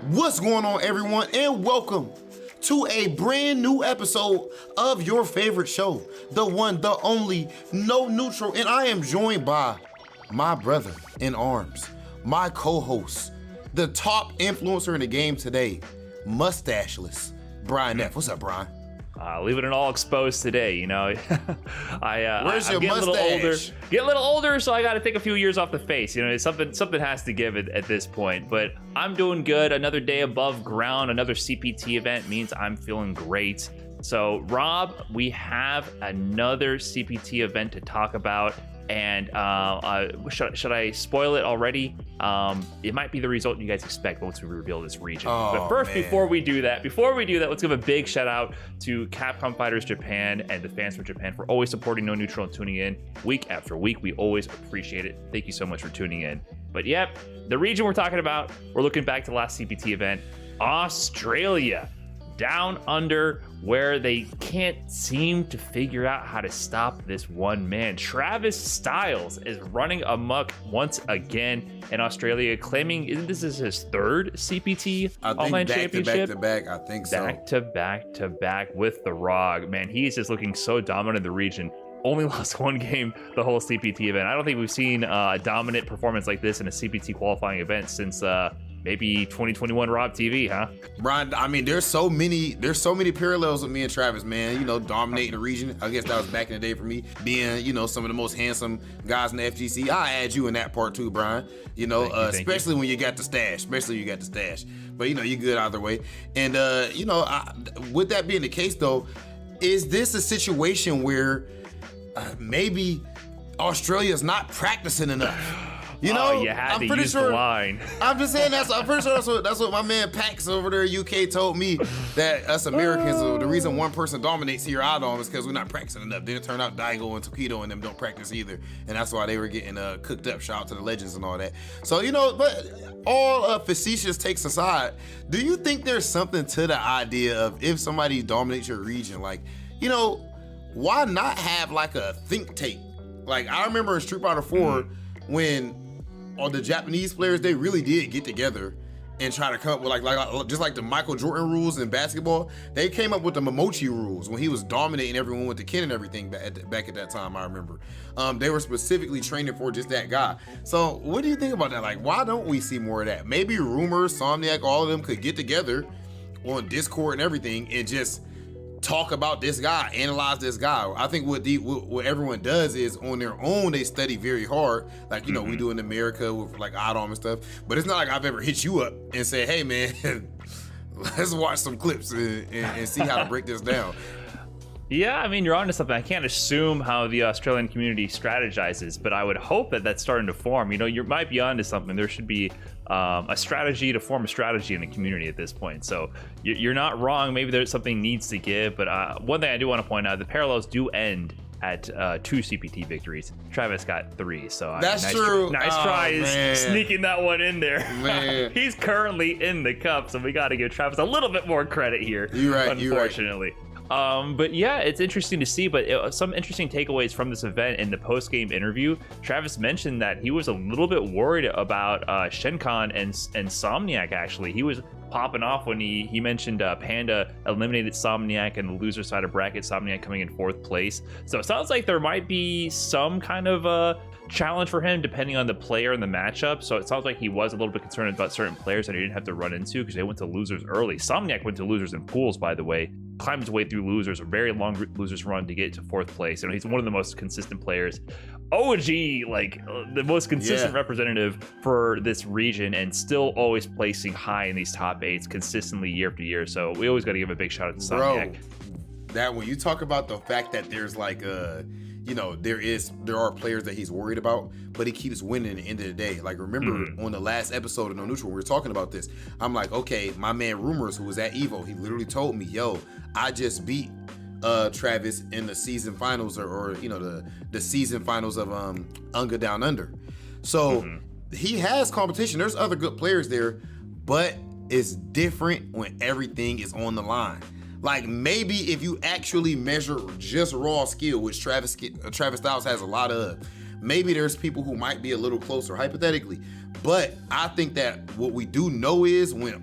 What's going on, everyone, and welcome to a brand new episode of your favorite show, the one, the only, No Neutral, and I am joined by my brother in arms, my co-host, the top influencer in the game today, mustacheless, Brian F. What's up, Brian? Leaving it all exposed today, you know. Where's your getting mustache? Get a little older, so I got to take a few years off the face. You know, something has to give at this point. But I'm doing good. Another day above ground, another CPT event means I'm feeling great. So, Rob, we have another CPT event to talk about. And should I spoil it already? It might be the result you guys expect once we reveal this region. But first, before we do that, let's give a big shout out to Capcom Fighters Japan and the fans from Japan for always supporting No Neutral and tuning in week after week. We always appreciate it. Thank you so much for tuning in. But yep, the region we're talking about, we're looking back to the last CPT event, Australia, down under, where they can't seem to figure out how to stop this one man. Travis Styles is running amok once again in Australia, claiming, isn't this his third CPT online championship? Back to back, I think so. Back to back with the Rock. Man, he's just looking so dominant in the region. Only lost one game the whole CPT event. I don't think we've seen a dominant performance like this in a CPT qualifying event since maybe 2021 Rob TV, huh? Brian, I mean, there's so many parallels with me and Travis, man. You know, dominating the region. I guess that was back in the day for me, being, you know, some of the most handsome guys in the FGC. I add you in that part too, Brian. You know, especially when you got the stash. But, you know, you're good either way. And, you know, with that being the case, though, is this a situation where maybe Australia's not practicing enough? You know, you had to use the line. I'm just saying I'm pretty sure that's what my man Pax over there in UK told me, that us Americans, the reason one person dominates here, iDom, is because we're not practicing enough. Then it turned out Daigo and Tokido and them don't practice either, and that's why they were getting cooked up. Shout out to the legends and all that. So, you know, but all facetious takes aside, do you think there's something to the idea of if somebody dominates your region, like, you know, why not have like a think tank? Like, I remember in Street Fighter 4 when all the Japanese players, they really did get together and try to come up with like just like the Michael Jordan rules in basketball. They came up with the Momochi rules when he was dominating everyone with the kin and everything back at that time. I remember they were specifically training for just that guy. So what do you think about that? Like, why don't we see more of that? Maybe Rumors, Somniac, all of them could get together on Discord and everything and just talk about this guy, analyze this guy. I think what everyone does is on their own, they study very hard. Like, you know, we do in America with like iDom and stuff, but it's not like I've ever hit you up and said, hey man, let's watch some clips and see how to break this down. Yeah, I mean, you're onto something. I can't assume how the Australian community strategizes, but I would hope that that's starting to form. You know, you might be onto something. There should be a strategy to form a strategy in the community at this point. So you're not wrong. Maybe there's something needs to give, but one thing I do want to point out, the parallels do end at 2 CPT victories. Travis got 3, so that's true. Nice try sneaking that one in there. Man. He's currently in the cup, so we got to give Travis a little bit more credit here. You're right. Unfortunately. But yeah, it's interesting to see, but some interesting takeaways from this event. In the post-game interview, Travis mentioned that he was a little bit worried about Shenkan and Somniac. Actually, he was popping off when he mentioned Panda eliminated Somniac and the loser side of bracket, Somniac coming in 4th place. So it sounds like there might be some kind of challenge for him depending on the player and the matchup. So it sounds like he was a little bit concerned about certain players that he didn't have to run into because they went to losers early. Somniac went to losers in pools, by the way, climbed his way through losers, a very long losers run to get to 4th place. You know, he's one of the most consistent players. OG, like the most consistent representative for this region, and still always placing high in these top 8s consistently year after year. So we always got to give a big shout out to Somniac. That when you talk about the fact that there's like you know, there are players that he's worried about, but he keeps winning at the end of the day. Like, remember on the last episode of No Neutral, we were talking about this. I'm like, okay, my man Rumors, who was at Evo, he literally told me, yo, I just beat Travis in the season finals or you know, the season finals of Unga Down Under. So he has competition. There's other good players there, but it's different when everything is on the line. Like, maybe if you actually measure just raw skill, which Travis Styles has a lot of, Maybe there's people who might be a little closer, hypothetically. But I think that what we do know is when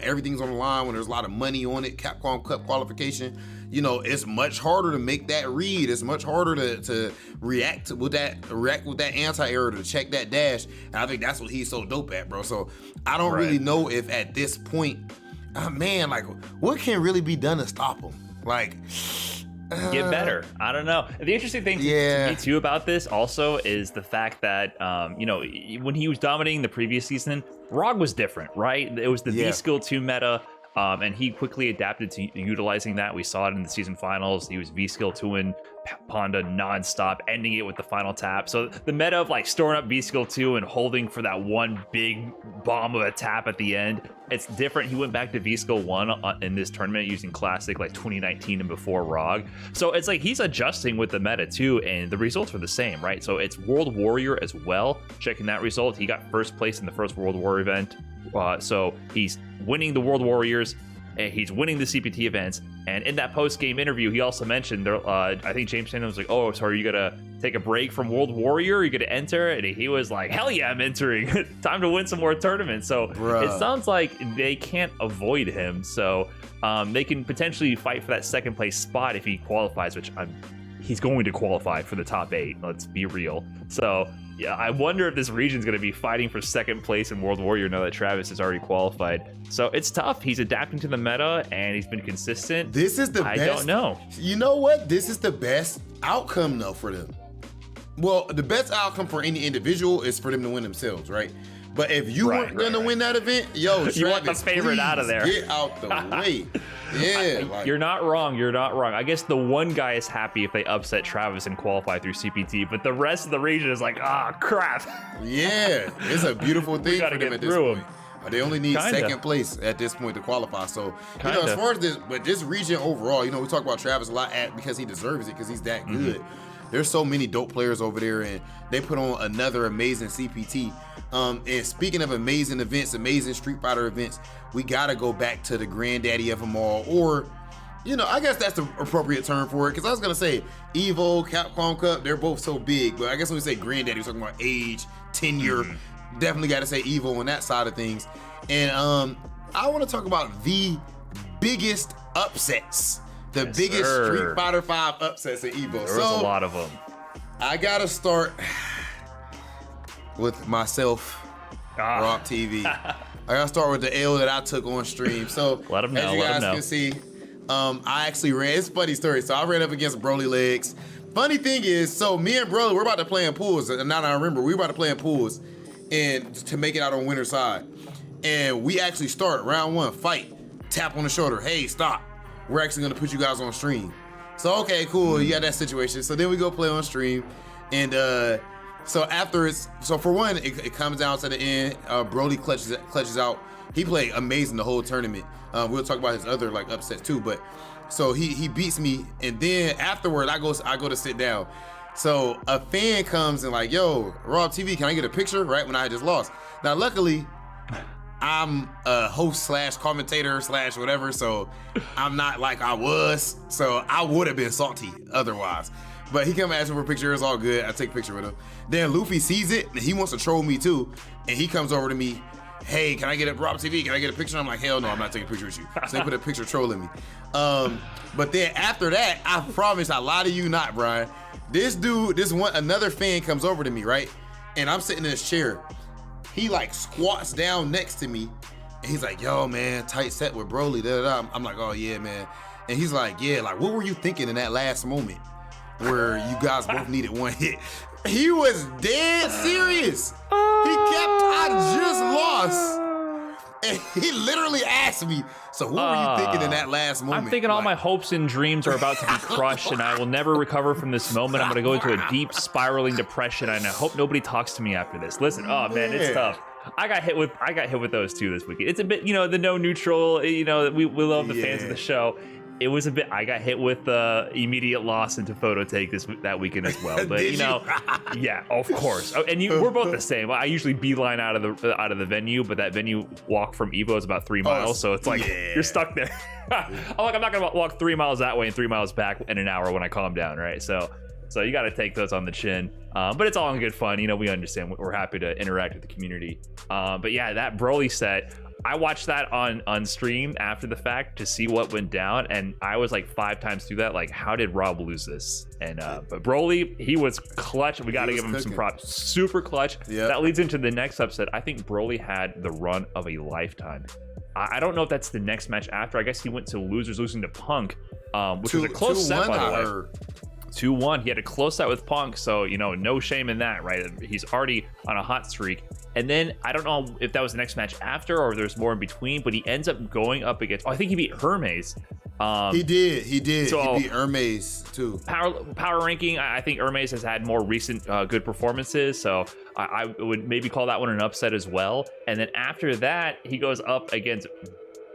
everything's on the line, when there's a lot of money on it, Capcom Cup qualification, you know, it's much harder to make that read. It's much harder to react with that anti-error, to check that dash. And I think that's what he's so dope at, bro. So I don't really know if at this point, man, like, what can really be done to stop him? Like, get better. I don't know. The interesting thing to me too about this also is the fact that you know, when he was dominating the previous season, Rog was different, right? It was the V skill 2 meta. And he quickly adapted to utilizing that. We saw it in the season finals. He was V skill 2 Ponda nonstop, ending it with the final tap. So the meta of like storing up V skill 2 and holding for that one big bomb of a tap at the end, it's different. He went back to V skill 1 in this tournament using classic like 2019 and before ROG. So it's like he's adjusting with the meta too, and the results are the same, right? So it's World Warrior as well. Checking that result, he got first place in the first World Warrior event. So he's winning the World Warriors, and he's winning the CPT events. And in that post-game interview, he also mentioned, I think James Shannon was like, oh, so are you gonna take a break from World Warrior? Are you gonna enter? And he was like, hell yeah, I'm entering. Time to win some more tournaments. So it sounds like they can't avoid him. So they can potentially fight for that second place spot if he qualifies, which he's going to qualify for the top 8. Let's be real. So yeah, I wonder if this region's going to be fighting for second place in World Warrior now that Travis has already qualified. So it's tough. He's adapting to the meta, and he's been consistent. This is the best. I don't know. You know what? This is the best outcome, though, for them. Well, the best outcome for any individual is for them to win themselves, right? But if you weren't going to win that event, yo, Travis, you want the favorite out of there. Get out the way. Yeah. You're not wrong. You're not wrong. I guess the one guy is happy if they upset Travis and qualify through CPT, but the rest of the region is like, crap. Yeah, it's a beautiful thing for them at this point. They only need second place at this point to qualify. So, you know, as far as this, but this region overall, you know, we talk about Travis a lot because he deserves it, because he's that good. There's so many dope players over there, and they put on another amazing CPT. And speaking of amazing events, amazing Street Fighter events, we gotta go back to the granddaddy of them all, or, you know, I guess that's the appropriate term for it, because I was gonna say Evo, Capcom Cup, they're both so big, but I guess when we say granddaddy, we're talking about age, tenure. Definitely gotta say Evo on that side of things. And I want to talk about the biggest upsets. The biggest Street Fighter V upsets in Evo. There was a lot of them. I gotta start with myself, Rock TV. I gotta start with the L that I took on stream. So let them know. As you guys can see, I actually ran. It's a funny story. So I ran up against Broly Legs. Funny thing is, so me and Broly, we're about to play in pools. And now that I remember, we were about to play in pools and to make it out on winner's side. And we actually start round 1, fight, tap on the shoulder. Hey, stop. We're actually gonna put you guys on stream. So, okay, cool, you got that situation. So then we go play on stream. And so after so for one, it comes down to the end. Brody clutches out. He played amazing the whole tournament. We'll talk about his other like upsets too, but so he beats me. And then afterward, I go to sit down. So a fan comes and like, yo, Rob TV, can I get a picture? Right when I just lost. Now, luckily, I'm a host / commentator / whatever, so I'm not like I was. So I would have been salty otherwise. But he come asking for a picture, it's all good. I take a picture with him. Then Luffy sees it, and he wants to troll me too. And he comes over to me, hey, can I get a Rob TV? Can I get a picture? I'm like, hell no, I'm not taking a picture with you. So he put a picture trolling me. But then after that, I promise, I lie to you not, Brian. Another fan comes over to me, right? And I'm sitting in this chair. He like squats down next to me, and he's like, yo, man, tight set with Broly. I'm like, oh yeah, man. And he's like, yeah, like what were you thinking in that last moment where you guys both needed one hit? He was dead serious. I just lost. And he literally asked me, so what were you thinking in that last moment? I'm thinking all my hopes and dreams are about to be crushed, and I will never recover from this moment. I'm going to go into a deep spiraling depression, and I hope nobody talks to me after this. Listen, oh man, it's tough. I got hit with those two this weekend. It's a bit, the no neutral, we love the fans of the show. It was a bit, I got hit with the immediate loss into photo take that weekend as well. But yeah, of course. And we're both the same. I usually beeline out of the venue, but that venue walk from Evo is about 3 miles. So it's like, you're stuck there. I'm not gonna walk 3 miles that way and 3 miles back in an hour when I calm down, right? So So you got to take those on the chin. But it's all in good fun. You know, we understand. We're happy to interact with the community. But yeah, that Broly set, I watched that on stream after the fact to see what went down, and I was like 5 times through that. Like, how did Rob lose this? And but Broly, he was clutch. We got to give him some props. Super clutch. Yep. That leads into the next upset. I think Broly had the run of a lifetime. I don't know if that's the next match after. I guess he went to losers, losing to Punk, which was a close set, by the way. 2-1. He had a close set with Punk, so, you know, no shame in that, right? He's already on a hot streak. And then I don't know if that was the next match after or there's more in between, but he ends up going up against, I think he beat Hermes. He did. So, he beat Hermes too. Power ranking, I think Hermes has had more recent good performances, so I would maybe call that one an upset as well. And then after that, he goes up against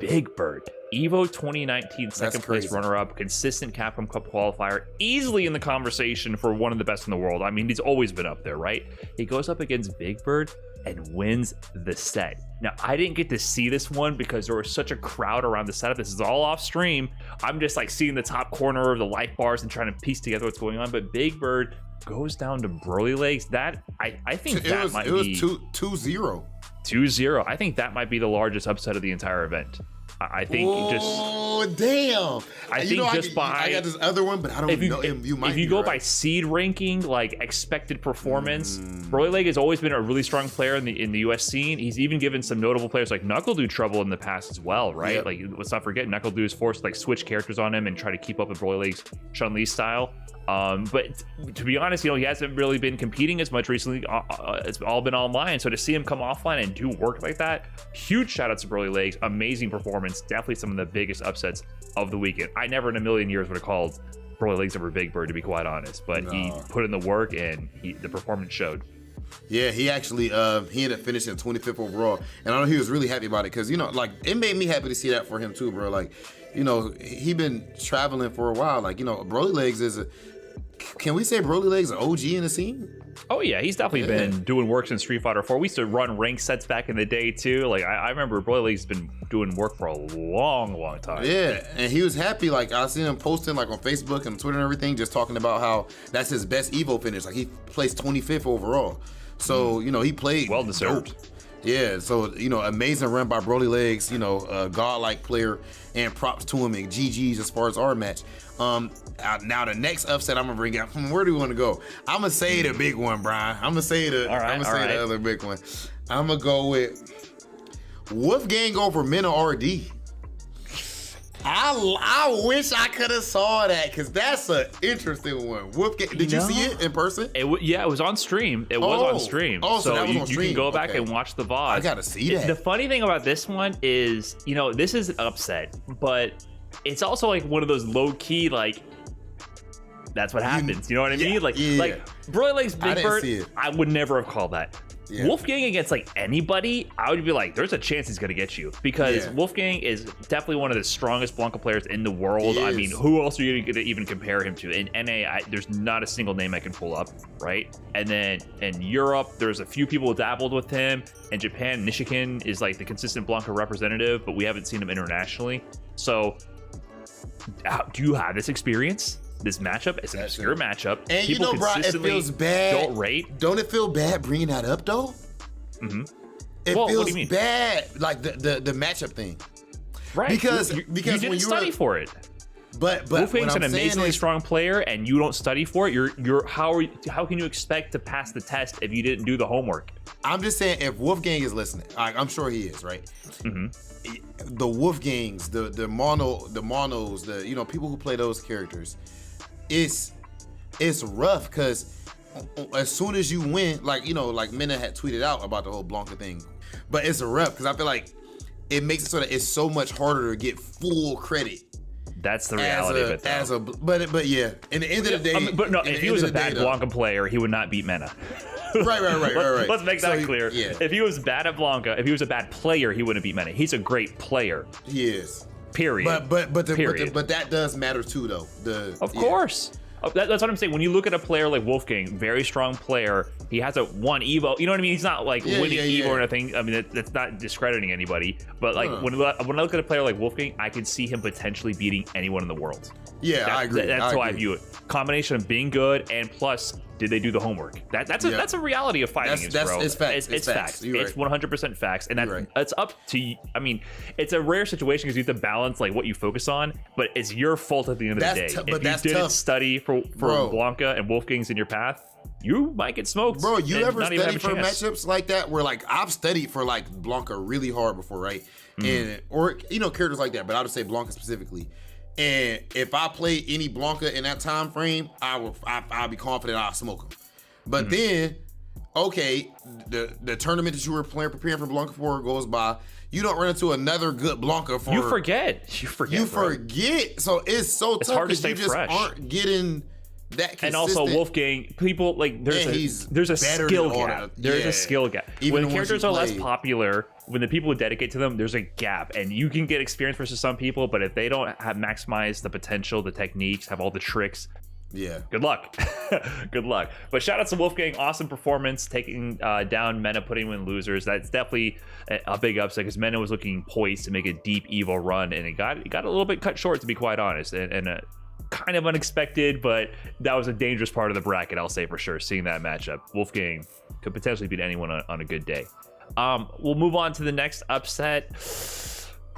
Big Bird. Evo 2019 second place runner-up, consistent Capcom Cup qualifier, easily in the conversation for one of the best in the world. I mean, he's always been up there, right? He goes up against Big Bird and wins the set. Now, I didn't get to see this one because there was such a crowd around the setup. This is all off stream. I'm just like seeing the top corner of the life bars and trying to piece together what's going on. But Big Bird goes down to Broly legs. That I think that might be 2-0. 2-0. I think that might be the largest upset of the entire event. I think damn. I think I got this other one, but I don't know. If you go by seed ranking, like expected performance, Broly Leg has always been a really strong player in the US scene. He's even given some notable players like NuckleDu trouble in the past as well, right? Yep. Like, let's not forget, NuckleDu is forced to like switch characters on him and try to keep up with Broly Leg's Chun-Li style. But to be honest, you know, he hasn't really been competing as much recently. It's all been online. So to see him come offline and do work like that, huge shout out to Broly Legs. Amazing performance. Definitely some of the biggest upsets of the weekend. I never in a million years would have called Broly Legs over Big Bird, to be quite honest. But he put in the work and the performance showed. Yeah, he actually he ended up finishing 25th overall, and I know he was really happy about it because, you know, like, it made me happy to see that for him too, bro. Like, you know, he been traveling for a while. Like, you know, Broly Legs is can we say Broly Legs an OG in the scene? Oh yeah, he's definitely been doing work since Street Fighter 4. We used to run rank sets back in the day too. Like, I remember Broly Legs has been doing work for a long time. Yeah, and he was happy. Like, I seen him posting like on Facebook and Twitter and everything, just talking about how that's his best Evo finish. Like, he placed 25th overall. So, you know, he played well deserved. Dope. Yeah, so, you know, amazing run by Broly Legs, you know, a godlike player, and props to him, and GG's as far as our match. Now the next upset I'm gonna bring out, where do we want to go? I'm gonna say the big one, Brian. I'm gonna say the other big one. I'm gonna go with Wolfgang over MenaRD. I wish I could have saw that, because that's an interesting one. Wolfgang, did you see it in person? It was on stream. It was on stream. Oh, so that was on stream. You can go back and watch the VOD. I gotta see that. The funny thing about this one is, you know, this is an upset, but it's also like one of those low key, like, that's what happens. You know what I mean? Like Broly Legs Big Bird, I would never have called that. Yeah. Wolfgang against like anybody, I would be like, there's a chance he's gonna get you, because Wolfgang is definitely one of the strongest Blanca players in the world. I mean, who else are you gonna even compare him to? In NA, there's not a single name I can pull up, right? And then in Europe, there's a few people who dabbled with him. In Japan, Nishikin is like the consistent Blanca representative, but we haven't seen him internationally. So, do you have this experience? This matchup is an obscure matchup. And people, you know, bro, it feels bad. Don't it feel bad bringing that up though? Mm-hmm. It feels bad, like the matchup thing, right? Because you didn't study for it. But Wolfgang's an amazingly strong player, and you don't study for it. How can you expect to pass the test if you didn't do the homework? I'm just saying, if Wolfgang is listening, I'm sure he is, right? Mm-hmm. The Wolfgangs, the monos, you know, people who play those characters. It's rough, because as soon as you win, like, you know, like Mena had tweeted out about the whole Blanca thing, but it's rough because I feel like it makes it so that it's so much harder to get full credit. That's the reality of it, though. But yeah, in the end of the day, but no, if he was a bad Blanca player, he would not beat Mena. Right. Let's make that clear. Yeah. If he was bad at Blanca, if he was a bad player, he wouldn't beat Mena. He's a great player. He is. Period. But that does matter too, though. Of course. That's what I'm saying. When you look at a player like Wolfgang, very strong player, he has a 1 Evo. You know what I mean? He's not like winning Evo or anything. I mean, that's not discrediting anybody. But like when I look at a player like Wolfgang, I can see him potentially beating anyone in the world. Yeah, I agree. That's how I view it. Combination of being good and plus, did they do the homework? That's a reality of fighting games, bro. It's facts. It's facts. Right. It's 100% facts, and that's up to you. I mean, it's a rare situation because you have to balance like what you focus on, but it's your fault at the end of the day. If you didn't study for Blanca and Wolfgang's in your path, you might get smoked. Bro, you ever study for matchups like that where like I've studied for like Blanca really hard before, right? And or characters like that, but I would say Blanca specifically. And if I play any Blanca in that time frame, I'll be confident I'll smoke him. But then, okay, the tournament that you were preparing for Blanca for goes by. You don't run into another good Blanca for. You forget. So it's so tough hard to because stay you just fresh. aren't getting that consistent. And also Wolfgang, people like there's a skill gap. There's a skill gap. When characters are less popular, when the people who dedicate to them, there's a gap, and you can get experience versus some people, but if they don't have maximized the potential, the techniques, have all the tricks, good luck. Good luck. But shout out to Wolfgang, awesome performance, taking down Mena, putting him in losers. That's definitely a big upset because Mena was looking poised to make a deep Evo run, and it got a little bit cut short, to be quite honest, and kind of unexpected, but that was a dangerous part of the bracket, I'll say for sure, seeing that matchup. Wolfgang could potentially beat anyone on a good day. We'll move on to the next upset.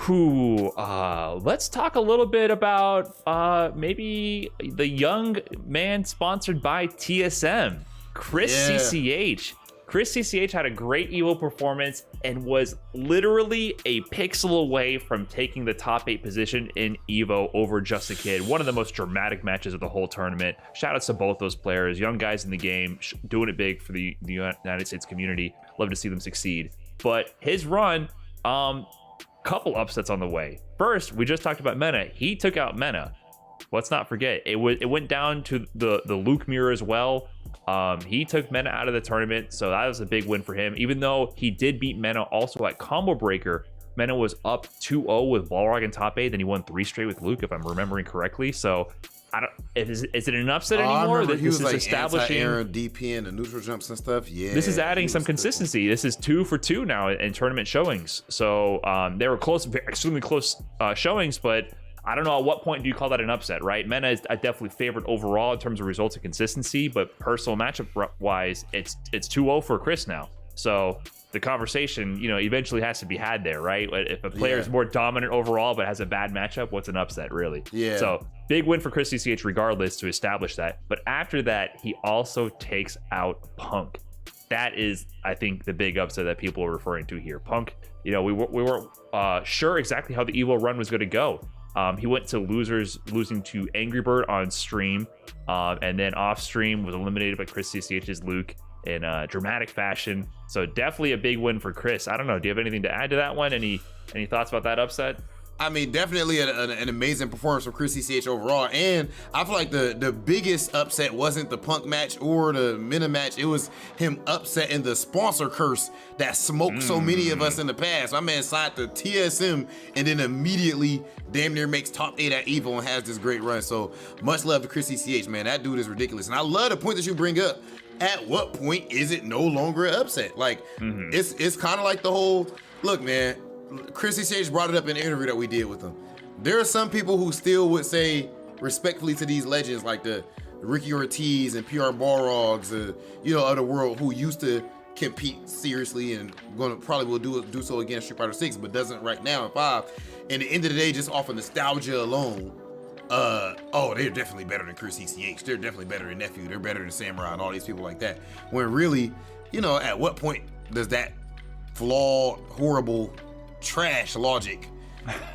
Let's talk a little bit about maybe the young man sponsored by TSM, Chris CCH. Chris CCH had a great Evo performance and was literally a pixel away from taking the top 8 position in Evo over Just a Kid. One of the most dramatic matches of the whole tournament. Shout outs to both those players, young guys in the game, doing it big for the United States community. Love to see them succeed. But his run, couple upsets on the way. First, we just talked about Mena. He took out Mena. Let's not forget, it went down to the Luke mirror as well. He took Mena out of the tournament, so that was a big win for him. Even though he did beat Mena also at Combo Breaker, Mena was up 2-0 with Balrog in top 8, then he won 3 straight with Luke, if I'm remembering correctly. So is it an upset anymore? That he was like establishing anti-air DP and the neutral jumps and stuff. Yeah, this is adding some consistency. This is 2 for 2 now in tournament showings. So they were close, extremely close showings, but I don't know at what point do you call that an upset, right? Mena is definitely favored overall in terms of results and consistency, but personal matchup wise, it's 2-0 for Chris now. So the conversation, eventually has to be had there, right? If a player is more dominant overall but has a bad matchup, what's an upset, really? Yeah. So big win for Chris CCH regardless to establish that. But after that, he also takes out Punk. That is, I think, the big upset that people are referring to here. Punk, we weren't sure exactly how the Evo run was going to go. He went to losers, losing to Angry Bird on stream, and then off stream was eliminated by Chris CCH's Luke in a dramatic fashion. So definitely a big win for Chris. I don't know. Do you have anything to add to that one? Any thoughts about that upset? I mean, definitely an amazing performance from Chris CCH overall. And I feel like the biggest upset wasn't the Punk match or the Mena match. It was him upsetting the sponsor curse that smoked so many of us in the past. My man signed to TSM and then immediately damn near makes top 8 at Evo and has this great run. So much love to Chris CCH, man. That dude is ridiculous. And I love the point that you bring up. At what point is it no longer an upset? Like, it's kind of like the whole, look, man, Chris CCH brought it up in the interview that we did with him. There are some people who still would say respectfully to these legends like the Ricky Ortiz and PR Balrogs, of the world who used to compete seriously and probably will do so again in Street Fighter 6, but doesn't right now in 5. And at the end of the day, just off of nostalgia alone, they're definitely better than Chris CCH. They're definitely better than Nephew. They're better than Samurai and all these people like that. When really, at what point does that flawed, horrible, trash logic,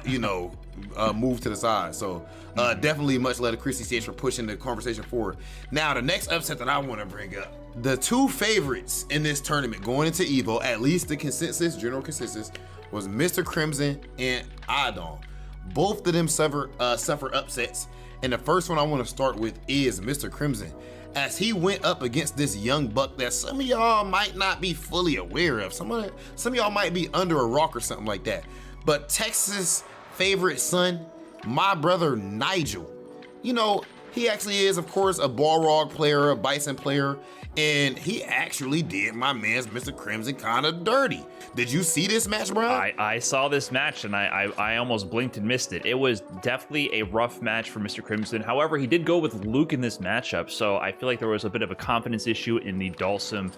move to the side? So definitely much love to Chris CCH for pushing the conversation forward. Now, the next upset that I want to bring up, the 2 favorites in this tournament going into Evo, at least the general consensus, was Mr. Crimson and iDom. Both of them suffer upsets, and the first one I want to start with is Mr. Crimson, as he went up against this young buck that some of y'all might not be fully aware of. Some of y'all might be under a rock or something like that. But Texas' favorite son, my brother Nigel. he actually is, of course, a Balrog player, a Bison player, and he actually did my man's Mr. Crimson kind of dirty. Did you see this match, Brian? I saw this match, and I almost blinked and missed it. It was definitely a rough match for Mr. Crimson. However, he did go with Luke in this matchup, so I feel like there was a bit of a confidence issue in the Dhalsim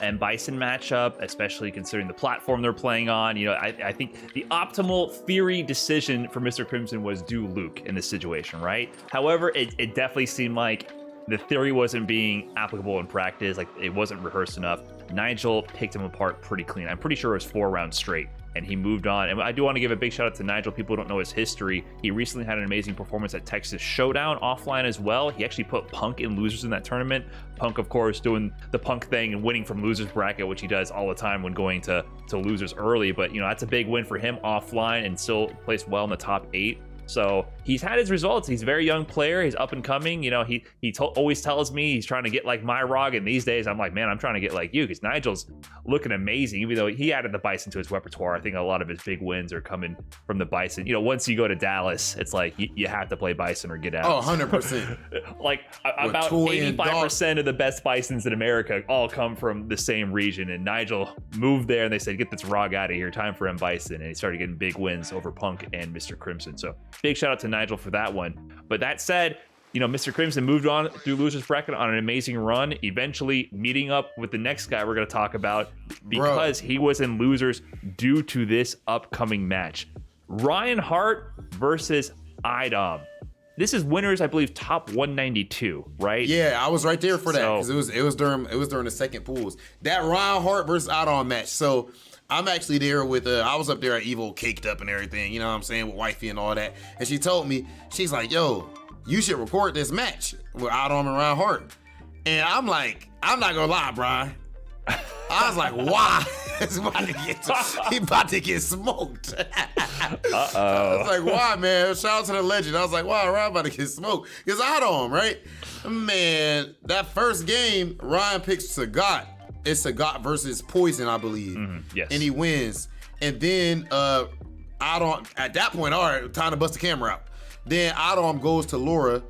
and Bison matchup, especially considering the platform they're playing on. You know, I think the optimal theory decision for Mr. Crimson was do Luke in this situation, right? However, it definitely seemed like the theory wasn't being applicable in practice, like it wasn't rehearsed enough. Nigel picked him apart pretty clean. I'm pretty sure it was 4 rounds straight, and he moved on. And I do want to give a big shout out to Nigel. People don't know his history. He recently had an amazing performance at Texas Showdown offline as well. He actually put Punk in losers in that tournament. Punk, of course, doing the Punk thing and winning from losers bracket, which he does all the time when going to losers early. But, you know, that's a big win for him offline and still placed well in the top 8. So he's had his results. He's a very young player. He's up and coming. You know, he always tells me he's trying to get like MenaRD. And these days I'm like, man, I'm trying to get like you, because Nigel's looking amazing. Even though he added the Bison to his repertoire, I think a lot of his big wins are coming from the Bison. You know, once you go to Dallas, it's like you have to play Bison or get out. Oh, 100%. Like about 85% of the best Bisons in America all come from the same region. And Nigel moved there and they said, get this ROG out of here. Time for M Bison. And he started getting big wins over Punk and Mr. Crimson. So big shout out to Nigel for that one. But that said, you know, Mr. Crimson moved on through losers bracket on an amazing run, eventually meeting up with the next guy we're going to talk about because he was in losers due to this upcoming match. Ryan Hart versus iDom. This is winners, I believe, top 192, right? Yeah, I was right there for that because it was during the second pools. That Ryan Hart versus iDom match. So I'm actually there with, I was up there at Evo caked up and everything, you know what I'm saying, with wifey and all that. And she told me, she's like, yo, you should record this match with iDom and Ryan Hart. And I'm like, I'm not gonna lie, Brian. I was like, why? He about to get smoked. Uh-oh. I was like, why, man? Shout out to the legend. I was like, why, Ryan about to get smoked? Because iDom, right? Man, that first game, Ryan picks Sagat. It's Sagat versus Poison, I believe. Yes. And he wins. And then iDom, at that point, all right, time to bust the camera out. Then iDom goes to Laura,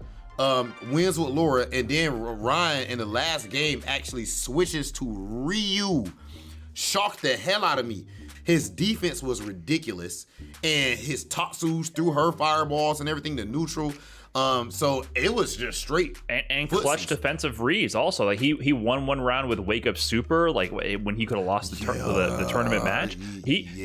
wins with Laura, and then Ryan in the last game actually switches to Ryu. Shocked the hell out of me. His defense was ridiculous, and his Tatsus threw her fireballs and everything to neutral. So it was just straight and clutch defensive reads also. Like he won one round with Wake Up Super, like when he could have lost the tournament match.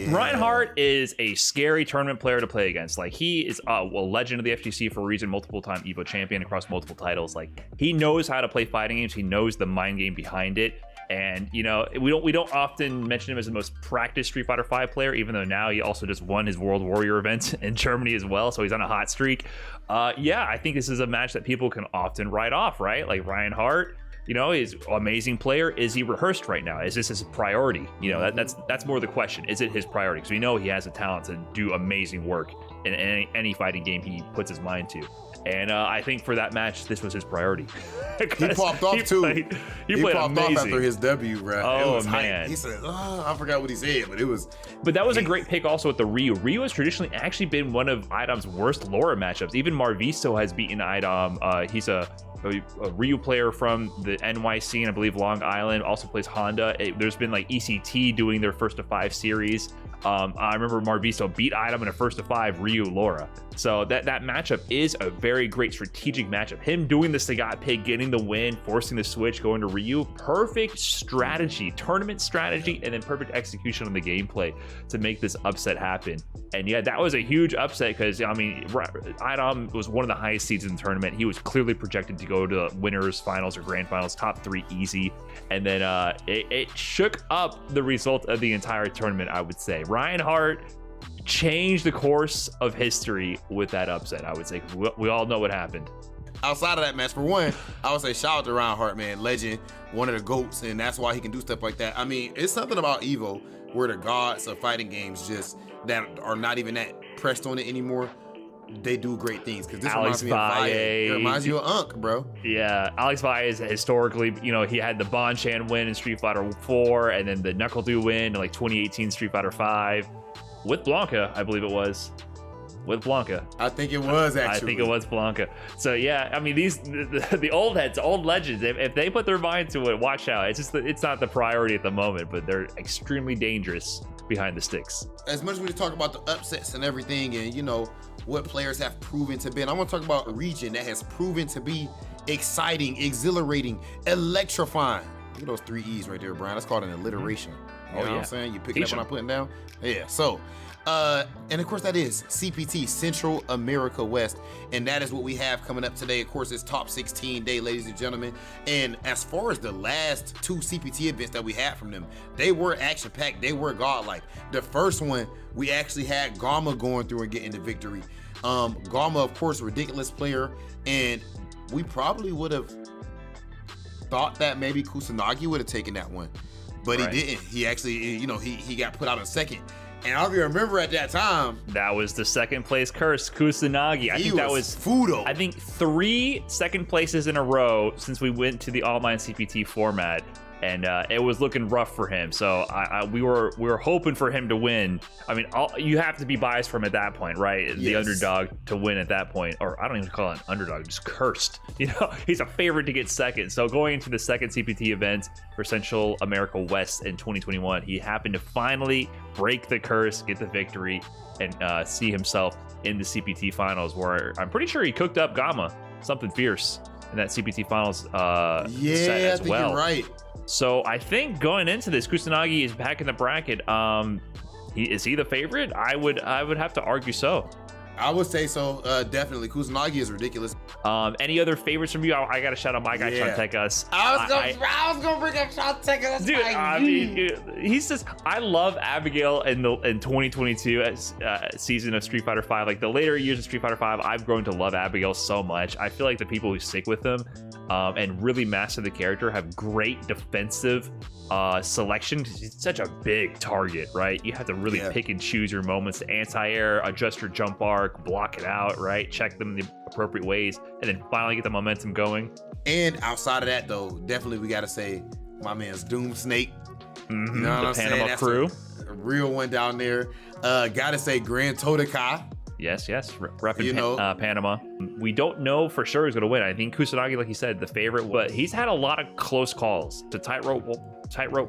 Ryan Hart is a scary tournament player to play against. Like he is a legend of the FGC for a reason, multiple time Evo champion across multiple titles. Like he knows how to play fighting games. He knows the mind game behind it. And you know, we don't often mention him as the most practiced Street Fighter V player, even though now he also just won his World Warrior event in Germany as well, so he's on a hot streak. Yeah, I think this is a match that people can often write off, right? Like Ryan Hart, you know, he's an amazing player. Is he rehearsed right now? Is this his priority? You know, that's more the question. Is it his priority? Because we know he has the talent to do amazing work in any fighting game he puts his mind to. And I think for that match, this was his priority. He popped off too. He played popped amazing. off after his debut, bro. Oh, it was man. Hype. He said, I forgot what he said, but it was. But that was a great pick also with the Ryu. Ryu has traditionally actually been one of iDom's worst Laura matchups. Even Marvisto has beaten iDom. He's a Ryu player from the NY scene, I believe Long Island, also plays Honda. There's been like ECT doing their first to 5 series. I remember Marvisto beat iDom in a first to 5 Ryu Laura. So that matchup is a very great strategic matchup. Him doing the Sagat pick, getting the win, forcing the switch, going to Ryu. Perfect strategy, tournament strategy, and then perfect execution on the gameplay to make this upset happen. And yeah, that was a huge upset because, I mean, iDom was one of the highest seeds in the tournament. He was clearly projected to go to winners, finals, or grand finals, top 3 easy. And then it shook up the result of the entire tournament, I would say. Ryan Hart changed the course of history with that upset, I would say. We all know what happened. Outside of that match, for one, I would say shout out to Ryan Hart, man. Legend, one of the GOATs, and that's why he can do stuff like that. I mean, it's something about Evo where the gods of fighting games just that are not even that pressed on it anymore. They do great things because this reminds me of Valle. It reminds you of Unk, bro. Yeah, Alex Valle is historically, you know, he had the Bonchan win in Street Fighter 4 and then the Knuckle Do win in like 2018 Street Fighter 5 with Blanca, I believe it was. with Blanca. I think it was actually. I think it was Blanca. So yeah, I mean the old heads, old legends. If they put their mind to it, watch out. It's just it's not the priority at the moment, but they're extremely dangerous behind the sticks. As much as we talk about the upsets and everything, and you know what players have proven to be, I want to talk about a region that has proven to be exciting, exhilarating, electrifying. Look at those 3 E's right there, Brian. That's called an alliteration. You know what I'm saying? You picking up what I'm putting down? Yeah. So. And of course that is CPT, Central America West, and that is what we have coming up today. Of course, it's top 16 day, ladies and gentlemen. And as far as the last 2 CPT events that we had from them, they were action-packed, they were godlike. The first one, we actually had Gama going through and getting the victory. Gama, of course, ridiculous player, and we probably would have thought that maybe Kusanagi would have taken that one, but he didn't. He actually, you know, he got put out in second. And I remember at that time, that was the second place curse, Kusanagi. I think that was Fudo. I think 3 second places in a row since we went to the online CPT format, and it was looking rough for him. So we were hoping for him to win. I mean, you have to be biased from at that point, right? Yes. The underdog to win at that point, or I don't even call it an underdog, just cursed. You know, he's a favorite to get second. So going into the second CPT event for Central America West in 2021, he happened to finally break the curse, get the victory, and see himself in the CPT finals, where I'm pretty sure he cooked up Gama something fierce in that CPT finals set as well. You're right. So I think going into this, Kusanagi is back in the bracket. Is he the favorite? I would have to argue so. I would say so, definitely. Kusanagi is ridiculous. Any other favorites from you? I gotta shout out my guy Chontecas. I was gonna bring up Chontecas. Dude, I mean, he's just. I love Abigail in 2022 season of Street Fighter V. Like the later years of Street Fighter V, I've grown to love Abigail so much. I feel like the people who stick with them and really master the character have great defensive selection. It's such a big target, right? You have to really pick and choose your moments, anti-air, adjust your jump arc, block it out, right? Check them in the appropriate ways, and then finally get the momentum going. And outside of that, though, definitely we got to say my man's Doom Snake. You know what I'm saying? Panama crew. A real one down there. Gotta say Grand Todokai. Yes, repping Panama. We don't know for sure who's going to win. I think Kusanagi, like you said, the favorite, but he's had a lot of close calls. It's a tightrope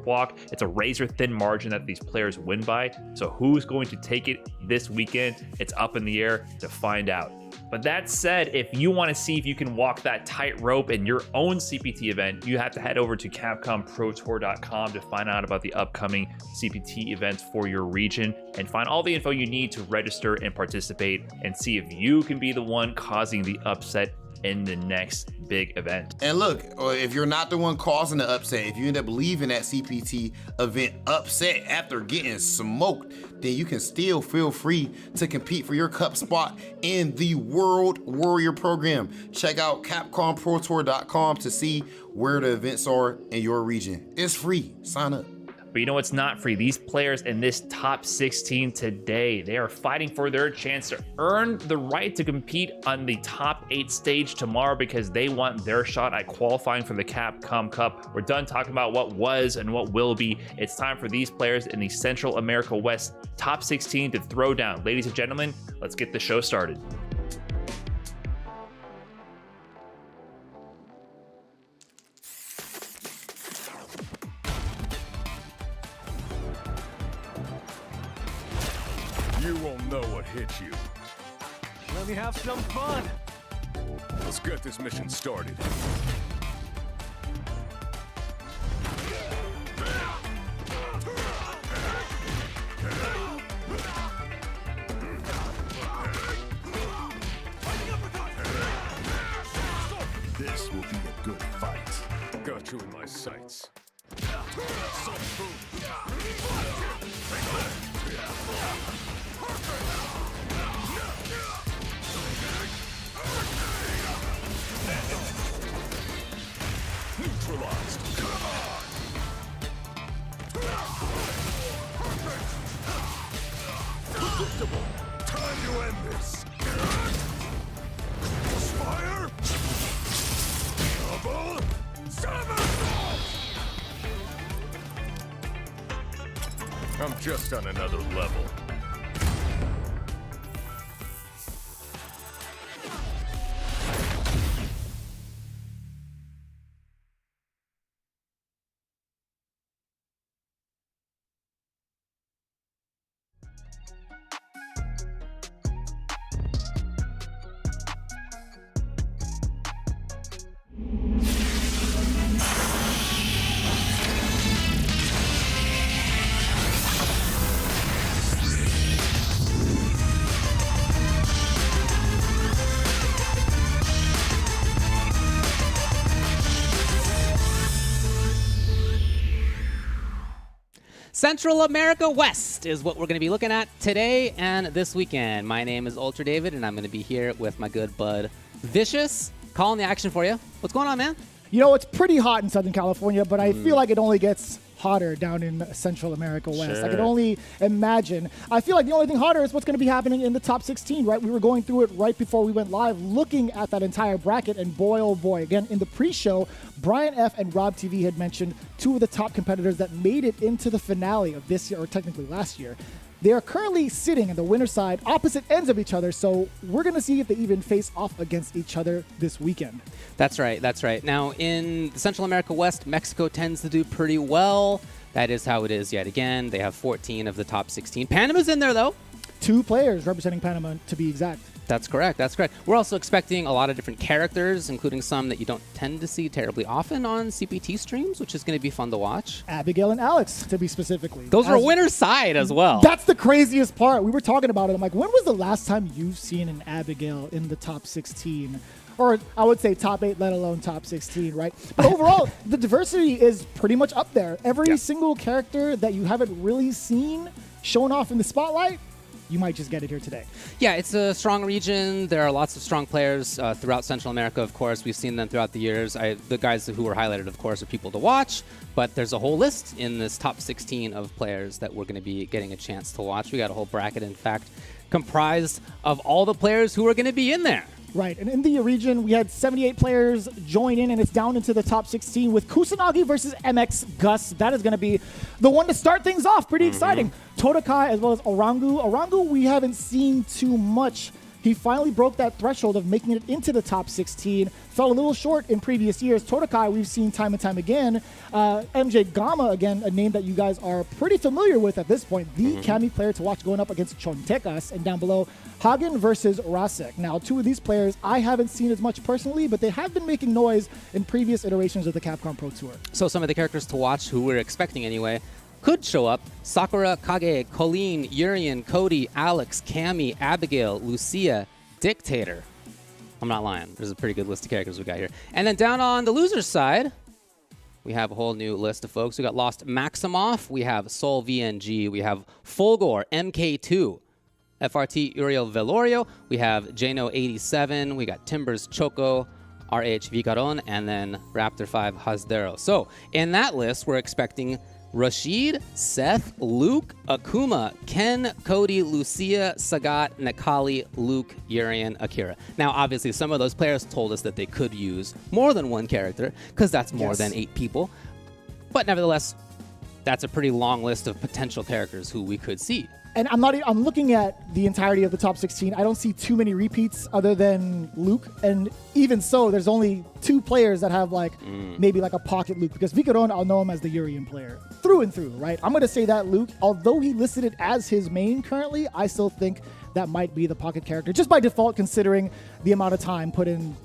walk. It's a razor thin margin that these players win by. So who's going to take it this weekend? It's up in the air to find out. But that said, if you want to see if you can walk that tightrope in your own CPT event, you have to head over to CapcomProTour.com to find out about the upcoming CPT events for your region and find all the info you need to register and participate and see if you can be the one causing the upset in the next big event. And look, if you're not the one causing the upset, if you end up leaving that CPT event upset after getting smoked, then you can still feel free to compete for your cup spot in the World Warrior program. Check out CapcomProTour.com to see where the events are in your region. It's free. Sign up. But you know what's not free? These players in this top 16 today, they are fighting for their chance to earn the right to compete on the top 8 stage tomorrow because they want their shot at qualifying for the Capcom Cup. We're done talking about what was and what will be. It's time for these players in the Central America West top 16 to throw down. Ladies and gentlemen, let's get the show started. You won't know what hit you. Let me have some fun. Let's get this mission started. This will be a good fight. Got you in my sights. Neutralized. Predictable. Time to end this. Fire. Double. 7. I'm just on another level. Central America West is what we're going to be looking at today and this weekend. My name is Ultra David, and I'm going to be here with my good bud Vicious, calling the action for you. What's going on, man? You know, it's pretty hot in Southern California, but I feel like it only gets hotter down in Central America West. Sure. I can only imagine. I feel like the only thing hotter is what's going to be happening in the top 16, right? We were going through it right before we went live, looking at that entire bracket, and boy, oh boy, again, in the pre-show, Brian F. and Rob TV had mentioned two of the top competitors that made it into the finale of this year, or technically last year. They are currently sitting in the winner's side, opposite ends of each other, so we're going to see if they even face off against each other this weekend. That's right. That's right. Now, in the Central America West, Mexico tends to do pretty well. That is how it is yet again. They have 14 of the top 16. Panama's in there, though. 2 players representing Panama, to be exact. That's correct. That's correct. We're also expecting a lot of different characters, including some that you don't tend to see terribly often on CPT streams, which is going to be fun to watch. Abigail and Alex, to be specifically. Those are winner's side as well. That's the craziest part. We were talking about it. I'm like, when was the last time you've seen an Abigail in the top 16? Or I would say top 8, let alone top 16, right? But overall, the diversity is pretty much up there. Every single character that you haven't really seen shown off in the spotlight, you might just get it here today. Yeah, it's a strong region. There are lots of strong players throughout Central America, of course. We've seen them throughout the years. The guys who were highlighted, of course, are people to watch. But there's a whole list in this top 16 of players that we're going to be getting a chance to watch. We got a whole bracket, in fact, comprised of all the players who are going to be in there. Right, and in the region, we had 78 players join in, and it's down into the top 16 with Kusanagi versus MX Gus. That is going to be the one to start things off. Pretty exciting. Todokai as well as Orangu. Orangu, we haven't seen too much. He finally broke that threshold of making it into the top 16. Fell a little short in previous years. Todokai, we've seen time and time again. MJ Gama, again, a name that you guys are pretty familiar with at this point. The Kami player to watch going up against Chontecas. And down below, Hagen versus Rasik. Now, two of these players I haven't seen as much personally, but they have been making noise in previous iterations of the Capcom Pro Tour. So some of the characters to watch, who we're expecting anyway, could show up. Sakura, Kage, Colleen, Uriel, Cody, Alex, Cammy, Abigail, Lucia, Dictator. I'm not lying. There's a pretty good list of characters we got here. And then down on the loser's side, we have a whole new list of folks. We got Lost Maximoff. We have Soul VNG. We have Fulgore, MK2. FRT Uriel Velorio. We have Jano 87. We got Timbers Choco, RH Vicaron, and then Raptor 5 Yasudero. So in that list, we're expecting Rashid, Seth, Luke, Akuma, Ken, Cody, Lucia, Sagat, Nakali, Luke, Uriel, Akira. Now, obviously, some of those players told us that they could use more than one character, because that's more than 8 people. But nevertheless, that's a pretty long list of potential characters who we could see. And I'm looking at the entirety of the top 16. I don't see too many repeats other than Luke. And even so, there's only 2 players that have like maybe like a pocket Luke, because Vicaron, I'll know him as the Uriel player through and through, right? I'm going to say that Luke, although he listed it as his main currently, I still think that might be the pocket character just by default, considering the amount of time put in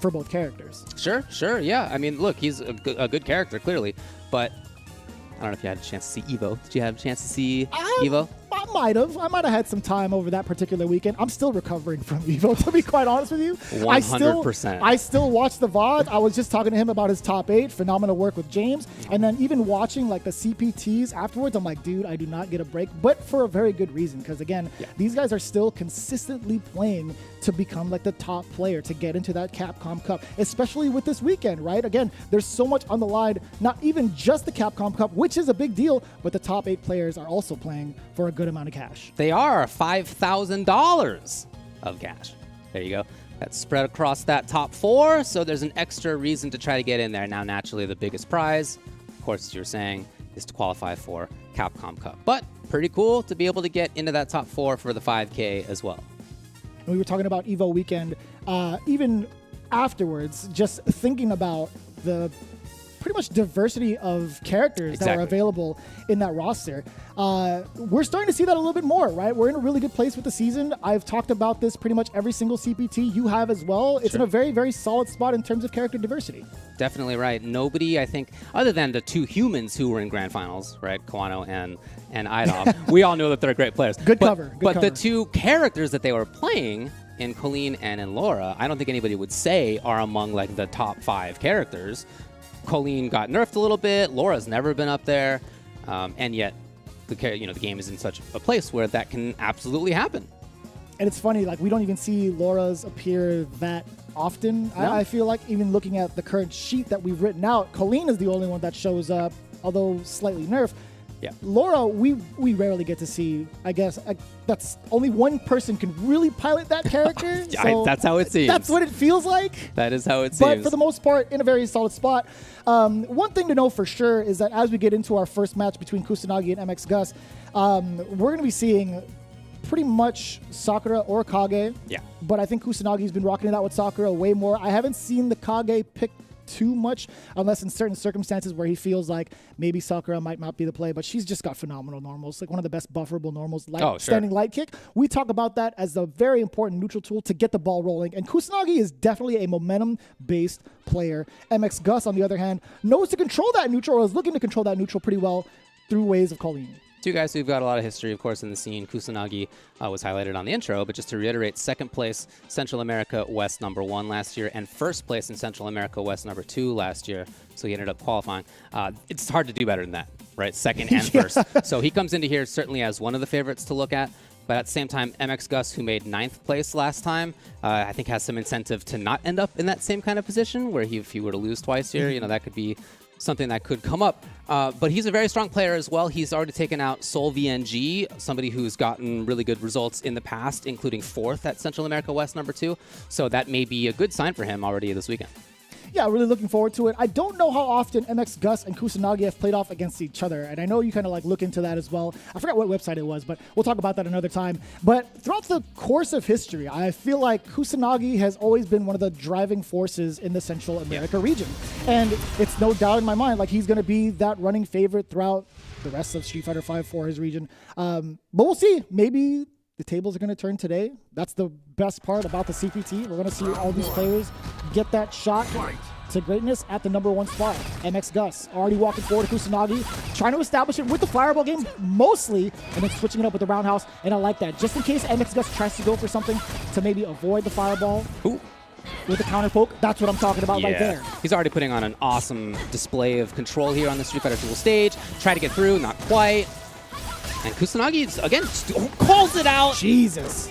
for both characters. Sure, yeah. I mean, look, he's a good character, clearly, but I don't know if you had a chance to see Evo. Did you have a chance to see Evo? I might have had some time over that particular weekend. I'm still recovering from Evo, to be quite honest with you. 100%. I still watch the VOD. I was just talking to him about his top 8. Phenomenal work with James. And then even watching like the CPTs afterwards, I'm like, dude, I do not get a break. But for a very good reason. Because again, these guys are still consistently playing to become like the top player to get into that Capcom Cup, especially with this weekend, right? Again, there's so much on the line, not even just the Capcom Cup, which is a big deal, but the top 8 players are also playing for a good amount of cash. They are $5,000 of cash. There you go. That's spread across that top 4, so there's an extra reason to try to get in there. Now, naturally, the biggest prize, of course, as you're saying, is to qualify for Capcom Cup. But pretty cool to be able to get into that top 4 for the 5K as well. And we were talking about Evo weekend, even afterwards, just thinking about the pretty much diversity of characters that are available in that roster. We're starting to see that a little bit more, right? We're in a really good place with the season. I've talked about this pretty much every single CPT. You have as well. It's in a very, very solid spot in terms of character diversity. Definitely right. Nobody, I think, other than the 2 humans who were in grand finals, right? Kawano and iDom. We all know that they're great players. Good cover. But the 2 characters that they were playing in Colleen and in Laura, I don't think anybody would say are among like the top 5 characters. Colleen got nerfed a little bit. Laura's never been up there. And yet the game is in such a place where that can absolutely happen. And it's funny, like we don't even see Laura's appear that often. No. I feel like even looking at the current sheet that we've written out, Colleen is the only one that shows up, although slightly nerfed. Yeah. Laura, we rarely get to see. I guess that's only one person can really pilot that character. So that's how it seems. That's what it feels like. That is how it seems. But for the most part, in a very solid spot. One thing to know for sure is that as we get into our first match between Kusanagi and MX Gus, we're going to be seeing pretty much Sakura or Kage. Yeah. But I think Kusanagi's been rocking it out with Sakura way more. I haven't seen the Kage pick too much, unless in certain circumstances where he feels like maybe Sakura might not be the play, but she's just got phenomenal normals, like one of the best bufferable normals, like standing light kick. We talk about that as a very important neutral tool to get the ball rolling, and Kusanagi is definitely a momentum-based player. MX Gus, on the other hand, knows to control that neutral, or is looking to control that neutral pretty well through ways of Colleen. Two guys who've got a lot of history, of course, in the scene. Kusanagi was highlighted on the intro, but just to reiterate, second place Central America West #1 last year, and first place in Central America West #2 last year. So he ended up qualifying. It's hard to do better than that, right? Second and first. So he comes into here certainly as one of the favorites to look at. But at the same time, MX Gus, who made 9th place last time, I think has some incentive to not end up in that same kind of position, where if he were to lose twice here, that could be something that could come up. But he's a very strong player as well. He's already taken out Sol VNG, somebody who's gotten really good results in the past, including 4th at Central America West #2. So that may be a good sign for him already this weekend. Yeah, really looking forward to it. I don't know how often MX Gus and Kusanagi have played off against each other, and I know you kind of like look into that as well. I forgot what website it was, but we'll talk about that another time. But throughout the course of history, I feel like Kusanagi has always been one of the driving forces in the Central America region. And it's no doubt in my mind, like he's going to be that running favorite throughout the rest of Street Fighter V for his region. But we'll see. Maybe the tables are going to turn today. That's the best part about the CPT. We're going to see all these players get that shot to greatness at the #1 spot. MX Gus already walking forward to Kusanagi, trying to establish it with the fireball game mostly, and then switching it up with the roundhouse. And I like that. Just in case MX Gus tries to go for something to maybe avoid the fireball with the counter poke, that's what I'm talking about right there. He's already putting on an awesome display of control here on the Street Fighter Duel stage. Try to get through, not quite. And Kusanagi, again, calls it out. Jesus.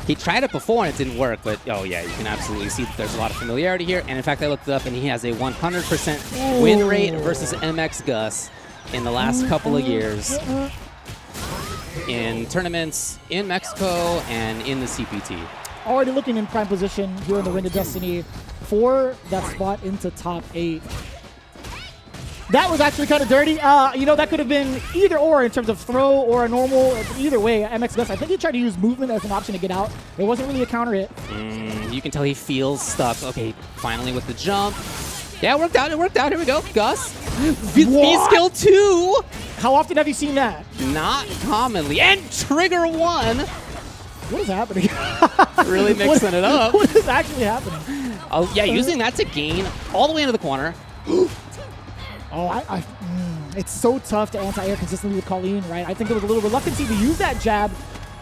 He tried it before and it didn't work, but you can absolutely see that there's a lot of familiarity here. And in fact, I looked it up and he has a 100% win rate versus MX Gus in the last couple of years in tournaments in Mexico and in the CPT. Already looking in prime position here in the Ring of Destiny for that spot into top 8. That was actually kind of dirty. That could have been either or in terms of throw or a normal. Either way, MX Gus, I think he tried to use movement as an option to get out. It wasn't really a counter hit. You can tell he feels stuck. Okay, finally with the jump. Yeah, it worked out. It worked out. Here we go. Gus. V skill 2. How often have you seen that? Not commonly. And trigger 1. What is happening? Really mixing it up. What is actually happening? Oh, yeah, using that to gain all the way into the corner. It's so tough to anti-air consistently with Colleen, right? I think there was a little reluctancy to use that jab.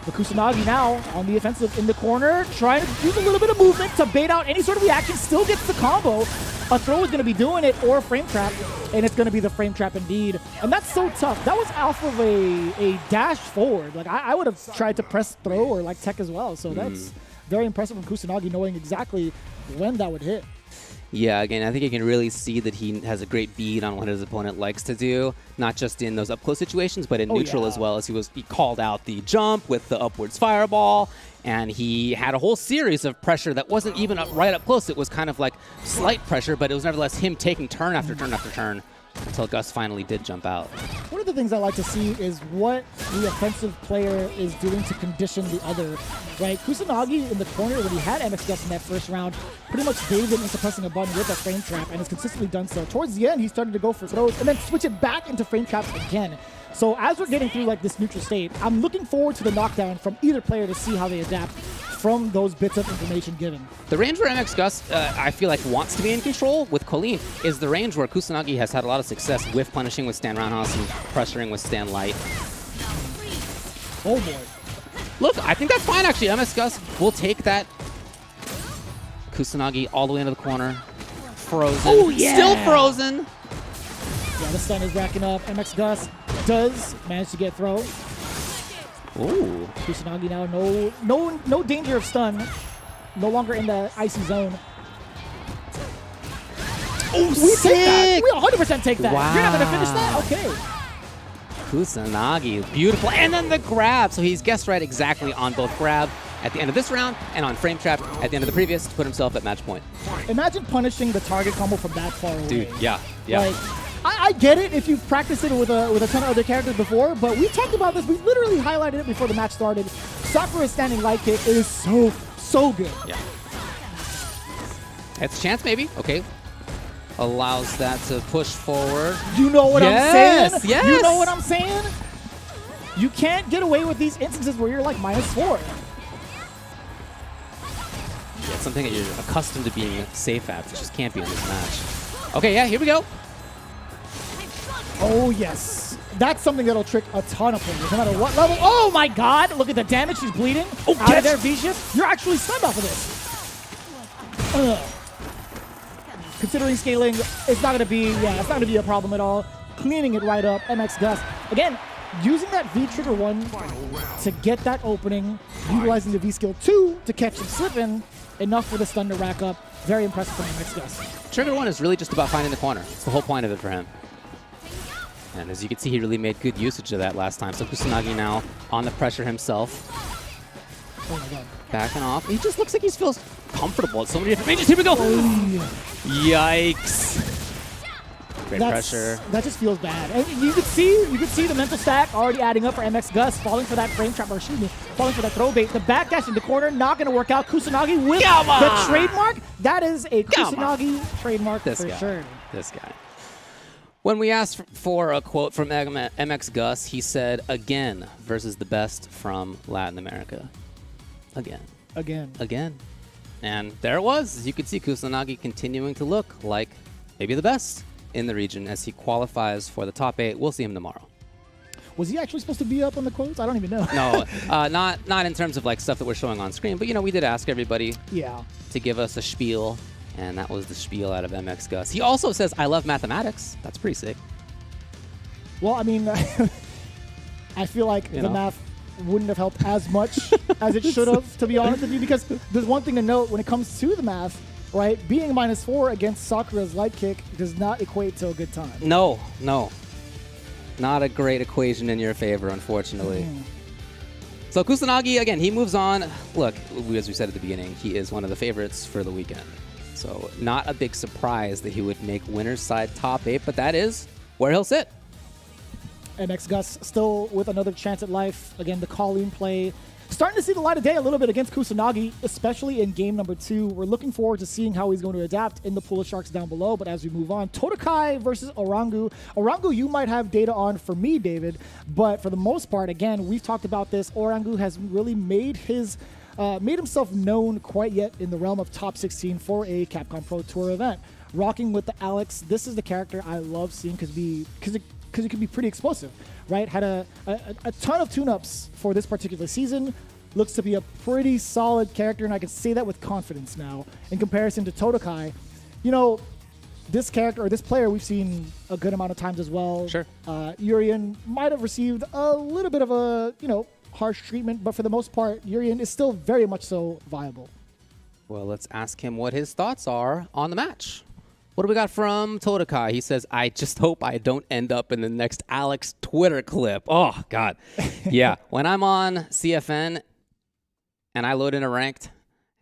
But Kusanagi now on the offensive in the corner, trying to use a little bit of movement to bait out any sort of reaction, still gets the combo. A throw is going to be doing it, or a frame trap, and it's going to be the frame trap indeed. And that's so tough. That was off of a dash forward. Like, I would have tried to press throw or like tech as well. So that's very impressive from Kusanagi, knowing exactly when that would hit. Yeah, again, I think you can really see that he has a great bead on what his opponent likes to do, not just in those up-close situations, but in neutral as well. As he called out the jump with the upwards fireball, and he had a whole series of pressure that wasn't even right up close. It was kind of like slight pressure, but it was nevertheless him taking turn after turn after turn until Gus finally did jump out. One of the things I like to see is what the offensive player is doing to condition the other, right? Kusanagi in the corner, when he had MX Gus in that first round, pretty much gave him into pressing a button with a frame trap, and has consistently done so. Towards the end, he started to go for throws and then switch it back into frame traps again. So as we're getting through like this neutral state, I'm looking forward to the knockdown from either player to see how they adapt from those bits of information given. The range where MX Gus, I feel like, wants to be in control with Colleen is the range where Kusanagi has had a lot of success with punishing with stand roundhouse and pressuring with stand light. Oh boy. Look, I think that's fine actually. MX Gus will take that. Kusanagi all the way into the corner. Frozen. Oh yeah! Still frozen. Yeah, the stun is racking up. MX Gus does manage to get thrown. Ooh. Kusanagi now no danger of stun. No longer in the icy zone. Oh, We take that. sick! We 100% take that. Wow. You're not going to finish that? Okay. Kusanagi, beautiful. And then the grab. So he's guessed right exactly on both grab at the end of this round and on frame trap at the end of the previous to put himself at match point. Imagine punishing the target combo from that far away. Dude, yeah. Like, I get it if you've practiced it with a ton of other characters before, but we talked about this. We literally highlighted it before the match started. Sakura's standing light kick is so good. Yeah. It's a chance, maybe. Okay. Allows that to push forward. You know what I'm saying? Yes. You know what I'm saying? You can't get away with these instances where you're like -4. Yeah, it's something that you're accustomed to being safe at. It just can't be in this match. Okay, yeah, here we go. Oh, yes. That's something that'll trick a ton of players, no matter what level. Oh, my God. Look at the damage. She's bleeding. Oh, out yes. of there, V-Shift. You're actually stunned off of this. Considering scaling, it's not going to be a problem at all. Cleaning it right up. MX Gus. Again, using that V-Trigger 1 to get that opening, utilizing the V-Skill 2 to catch him slipping, enough for the stun to rack up. Very impressive from MX Gus. Trigger 1 is really just about finding the corner. It's the whole point of it for him. And as you can see, he really made good usage of that last time. So Kusanagi now on the pressure himself. Oh my God. Backing off. He just looks like he feels comfortable at so many different ranges. Here we go. Yikes. Great pressure. That just feels bad. And you could see the mental stack already adding up for MX Gus, falling for that frame trap, or excuse me, falling for that throw bait. The backdash in the corner, not going to work out. Kusanagi with the trademark. That is a Kusanagi trademark for sure. This guy. When we asked for a quote from MX Gus, he said, "Again versus the best from Latin America." Again. And there it was. As you can see, Kusanagi continuing to look like maybe the best in the region as he qualifies for the top 8. We'll see him tomorrow. Was he actually supposed to be up on the quotes? I don't even know. No, not in terms of like stuff that we're showing on screen, but we did ask everybody to give us a spiel, and that was the spiel out of MX Gus. He also says, "I love mathematics." That's pretty sick. Well, I mean, I feel like the math wouldn't have helped as much as it should have, to be honest with you, because there's one thing to note when it comes to the math, right? Being -4 against Sakura's light kick does not equate to a good time. No. Not a great equation in your favor, unfortunately. So Kusanagi, again, he moves on. Look, as we said at the beginning, he is one of the favorites for the weekend. So not a big surprise that he would make winner's side top 8, but that is where he'll sit. MX Gus still with another chance at life. Again, the Colleen play starting to see the light of day a little bit against Kusanagi, especially in game number 2. We're looking forward to seeing how he's going to adapt in the pool of sharks down below. But as we move on, Todokai versus Orangu. Orangu, you might have data on for me, David. But for the most part, again, we've talked about this. Orangu has really made himself known quite yet in the realm of top 16 for a Capcom Pro Tour event. Rocking with the Alex. This is the character I love seeing because it can be pretty explosive, right? Had a ton of tune-ups for this particular season. Looks to be a pretty solid character, and I can say that with confidence now in comparison to Todokai. This character, or this player, we've seen a good amount of times as well. Sure. Uriel might have received a little bit of a, harsh treatment, but for the most part, Uriel is still very much so viable. Well, let's ask him what his thoughts are on the match. What do we got from Todokai? He says, "I just hope I don't end up in the next Alex Twitter clip." Oh, God. Yeah. When I'm on CFN and I load in a ranked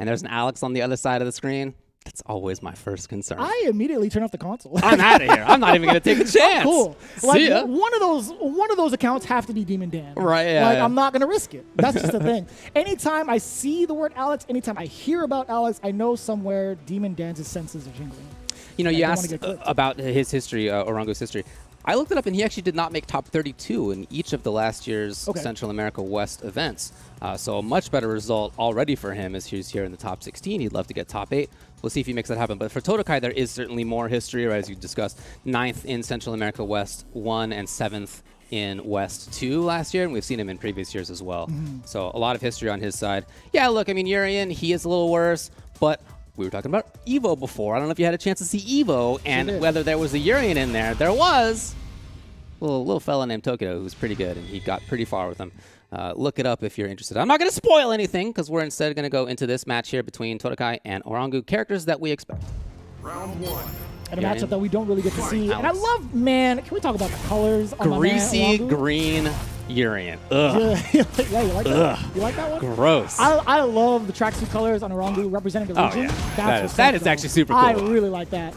and there's an Alex on the other side of the screen, that's always my first concern. I immediately turn off the console. I'm out of here. I'm not even going to take a chance. Cool. See ya. One of those accounts have to be Demon Dan. Right, yeah. I'm not going to risk it. That's just the thing. Anytime I see the word Alex, anytime I hear about Alex, I know somewhere Demon Dan's senses are jingling. You asked about his history, Orangu's history. I looked it up, and he actually did not make top 32 in each of the last year's Central America West events. So a much better result already for him as he's here in the top 16. He'd love to get top 8. We'll see if he makes that happen. But for Todokai, there is certainly more history, right, as you discussed. 9th in Central America West 1 and 7th in West 2 last year, and we've seen him in previous years as well. So a lot of history on his side. Yeah, look, I mean, Uriel, he is a little worse, but we were talking about Evo before. I don't know if you had a chance to see Evo and whether there was a Uriel in there. There was. little fella named Tokyo who's pretty good, and he got pretty far with him. Look it up if you're interested. I'm not going to spoil anything because we're instead going to go into this match here between Todokai and Orangu, characters that we expect. Round 1. And a matchup that we don't really get to see. And I love, man, can we talk about the colors on Greasy my man, Orangu? green Uriel. Ugh. Yeah, you like that? You like that one? Gross. I love the tracksuit colors on Orangu representing the region. Yeah. That's That is actually super cool. I really like that.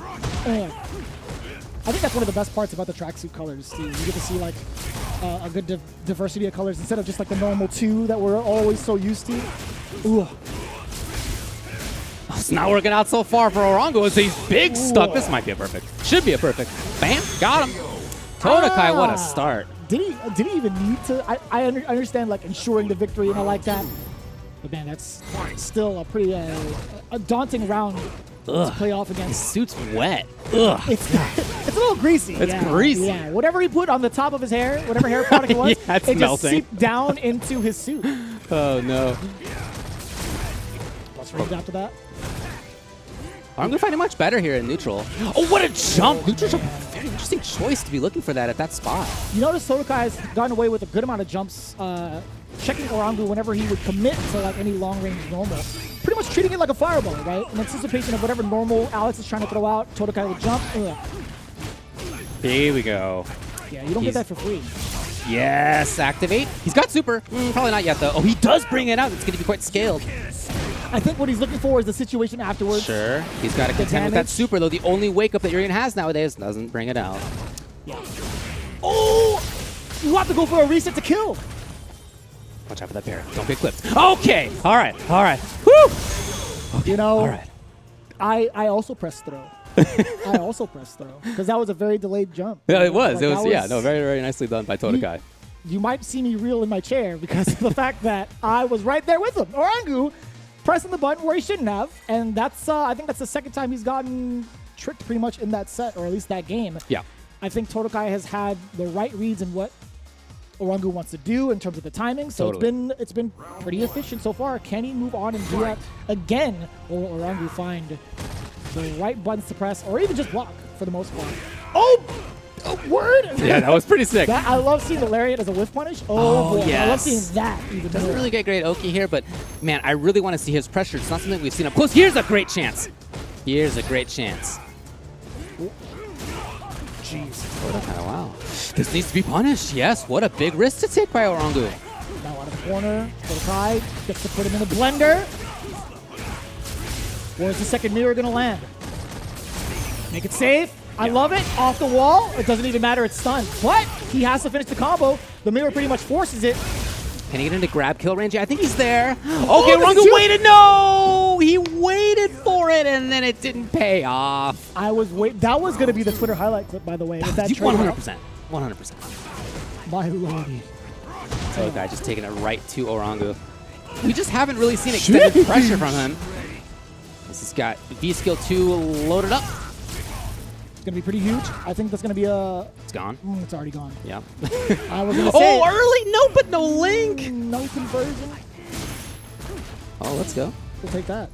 And I think that's one of the best parts about the tracksuit colors, too. You get to see, like, a good diversity of colors instead of just, like, the normal 2 that we're always so used to. Ooh. It's not working out so far for Orangu as he's big stuck. This might be a perfect. Should be a perfect. Bam, got him. Todokai, what a start. Did he even need to? I understand, like, ensuring the victory and I like that. But, man, that's still a pretty a daunting round to play off His against. suit's wet. Ugh. It's a little greasy. It's greasy. Yeah, whatever he put on the top of his hair, whatever hair product it was, Yeah, it's it just melting. seeped down into his suit. Oh, no. Let's read after that. Orangu fighting much better here in neutral. Oh, what a jump. Neutral jump. Very interesting choice to be looking for that at that spot. You notice Todokai has gotten away with a good amount of jumps, checking Orangu whenever he would commit to like any long-range normal. Pretty much treating it like a fireball, right? In anticipation of whatever normal Alex is trying to throw out, Todokai would jump. Ugh. Here we go. Yeah, you don't get that for free. Yes, activate. He's got super. Probably not yet, though. Oh, he does bring it out. It's going to be quite scaled. I think what he's looking for is the situation afterwards. Sure. He's got to contend with that super, though. The only wake-up that Uriel has nowadays doesn't bring it out. Yeah. Oh! You have to go for a reset to kill. Watch out for that parry. Don't get clipped. Okay. All right. All right. Woo! Okay. You know, all right. I also pressed throw. I also pressed throw because that was a very delayed jump. Yeah, it was. Like, It was. Yeah. No. Very, very nicely done by Todokai. You might see me reel in my chair because of the fact that I was right there with him. Orangu pressing the button where he shouldn't have, and that's I think that's the second time he's gotten tricked pretty much in that set, or at least that game. Yeah. I think Todokai has had the right reads in what Orangu wants to do in terms of the timing, so Totally. it's been pretty efficient so far. Can he move on and do that again, or will Orangu find the right buttons to press, or even just block for the most part? Oh, word! Yeah, that was pretty sick. I love seeing the lariat as a whiff punish. Oh, boy. yes. I love seeing that even Doesn't more. really get great Oki here, but man, I really want to see his pressure. It's not something we've seen up close. Here's a great chance. Here's a great chance. Jeez. Oh, wow. This needs to be punished. Yes, what a big risk to take by Orangu. Now out of the corner, Todokai gets to put him in the blender. Where's the second mirror going to land? Make it safe. I love it. Off the wall. It doesn't even matter. It's stunned. But he has to finish the combo. The mirror pretty much forces it. Can he get into grab kill range? I think he's there. Okay, there's Orangu two. waited. No! He waited for it, and then it didn't pay off. I was that was going to be the Twitter highlight clip, by the way. With that trade 100%. 100%. My lordy. So guy just taking it right to Orangu. We just haven't really seen extended pressure from him. He's got V skill 2 loaded up. It's going to be pretty huge. I think that's going to be a... It's gone. It's already gone. Yeah. I was going to say... Oh, early? No, but no link. No conversion. Oh, let's go. We'll take that.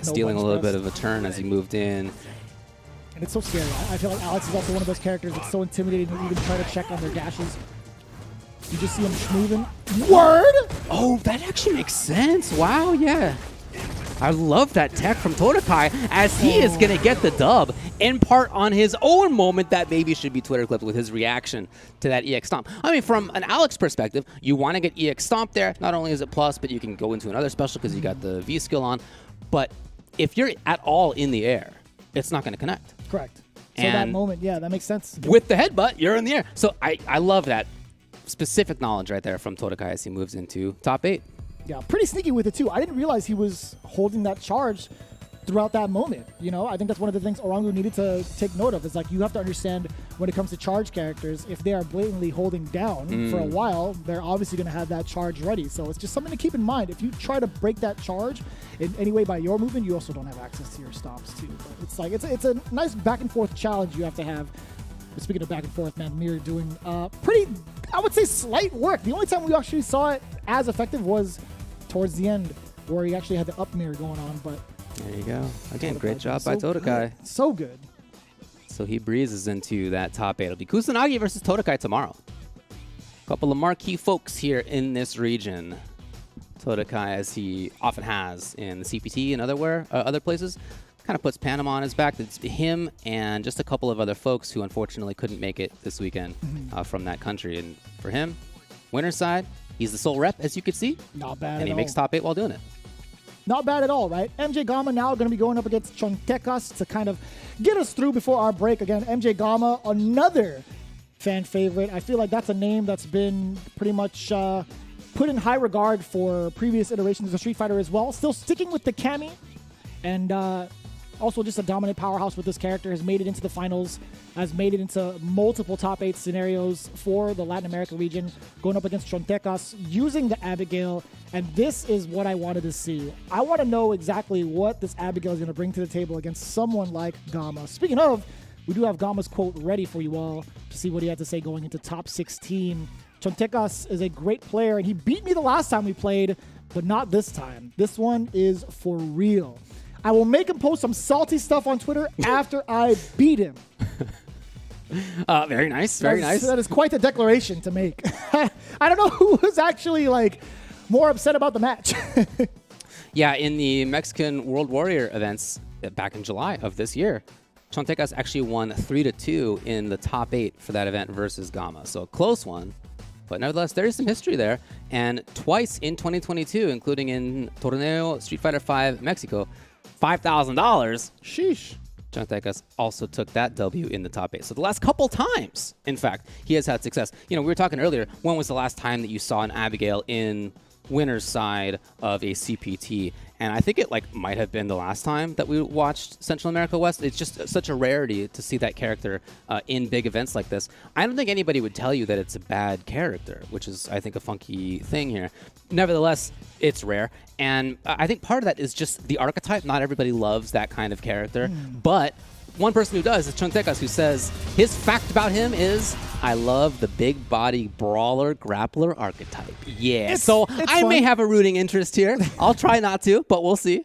Stealing a punch little press. bit of a turn as he moved in. And it's so scary. I feel like Alex is also one of those characters that's so intimidating to even try to check on their dashes. You just see him schmooving. Word! Oh, that actually makes sense. Wow, yeah. I love that tech from Todokai as he is going to get the dub, in part on his own moment that maybe should be Twitter clipped with his reaction to that EX stomp. I mean, from an Alex perspective, you want to get EX stomp there. Not only is it plus, but you can go into another special because you got the V skill on. But if you're at all in the air, it's not going to connect. Correct. So And that moment, yeah, that makes sense. with the headbutt, you're in the air. So I love that specific knowledge right there from Todokai as he moves into top 8. Yeah, pretty sneaky with it too. I didn't realize he was holding that charge throughout that moment. You know, I think that's one of the things Orangu needed to take note of. Is like you have to understand when it comes to charge characters, if they are blatantly holding down for a while, they're obviously going to have that charge ready. So it's just something to keep in mind. If you try to break that charge in any way by your movement, you also don't have access to your stomps too. But it's like it's a nice back and forth challenge you have to have. But speaking of back and forth, man, Mir doing pretty, I would say, slight work. The only time we actually saw it as effective was towards the end, where he actually had the up mirror going on. But There you go. Again, great job so by Todokai. good. So good. So he breezes into that top 8. It'll be Kusanagi versus Todokai tomorrow. A couple of marquee folks here in this region. Todokai, as he often has in the CPT and other places, kind of puts Panama on his back. It's him and just a couple of other folks who unfortunately couldn't make it this weekend from that country. And for him, winner's side, he's the sole rep, as you could see. Not bad. And he makes top 8 while doing it. Not bad at all, right? MJ Gama now going to be going up against Chontecas to kind of get us through before our break. Again, MJ Gama, another fan favorite. I feel like that's a name that's been pretty much put in high regard for previous iterations of Street Fighter as well. Still sticking with the Kami, and also just a dominant powerhouse with this character. Has made it into the finals, has made it into multiple top 8 scenarios for the Latin America region, going up against Chontecas using the Abigail. And this is what I wanted to see. I want to know exactly what this Abigail is going to bring to the table against someone like Gama. Speaking of, we do have Gama's quote ready for you all to see what he had to say going into top 16. Chontecas is a great player, and he beat me the last time we played, but not this time. This one is for real. I will make him post some salty stuff on Twitter after I beat him. Very nice. Very nice. That is quite a declaration to make. I don't know who was actually more upset about the match. Yeah, in the Mexican World Warrior events back in July of this year, Chontecas actually won 3-2 in the top 8 for that event versus Gama. So a close one, but nevertheless, there is some history there. And twice in 2022, including in Torneo Street Fighter V Mexico, $5,000. Sheesh. Chontecas also took that W in the top 8. So the last couple times, in fact, he has had success. You know, we were talking earlier, when was the last time that you saw an Abigail in winner's side of a CPT? And I think it might have been the last time that we watched Central America West. It's just such a rarity to see that character in big events like this. I don't think anybody would tell you that it's a bad character, which is, I think, a funky thing here. Nevertheless, it's rare. And I think part of that is just the archetype. Not everybody loves that kind of character. But one person who does is Chontecas, who says his fact about him is, I love the big body brawler grappler archetype. Yeah. So I may have a rooting interest here. I'll try not to, but we'll see.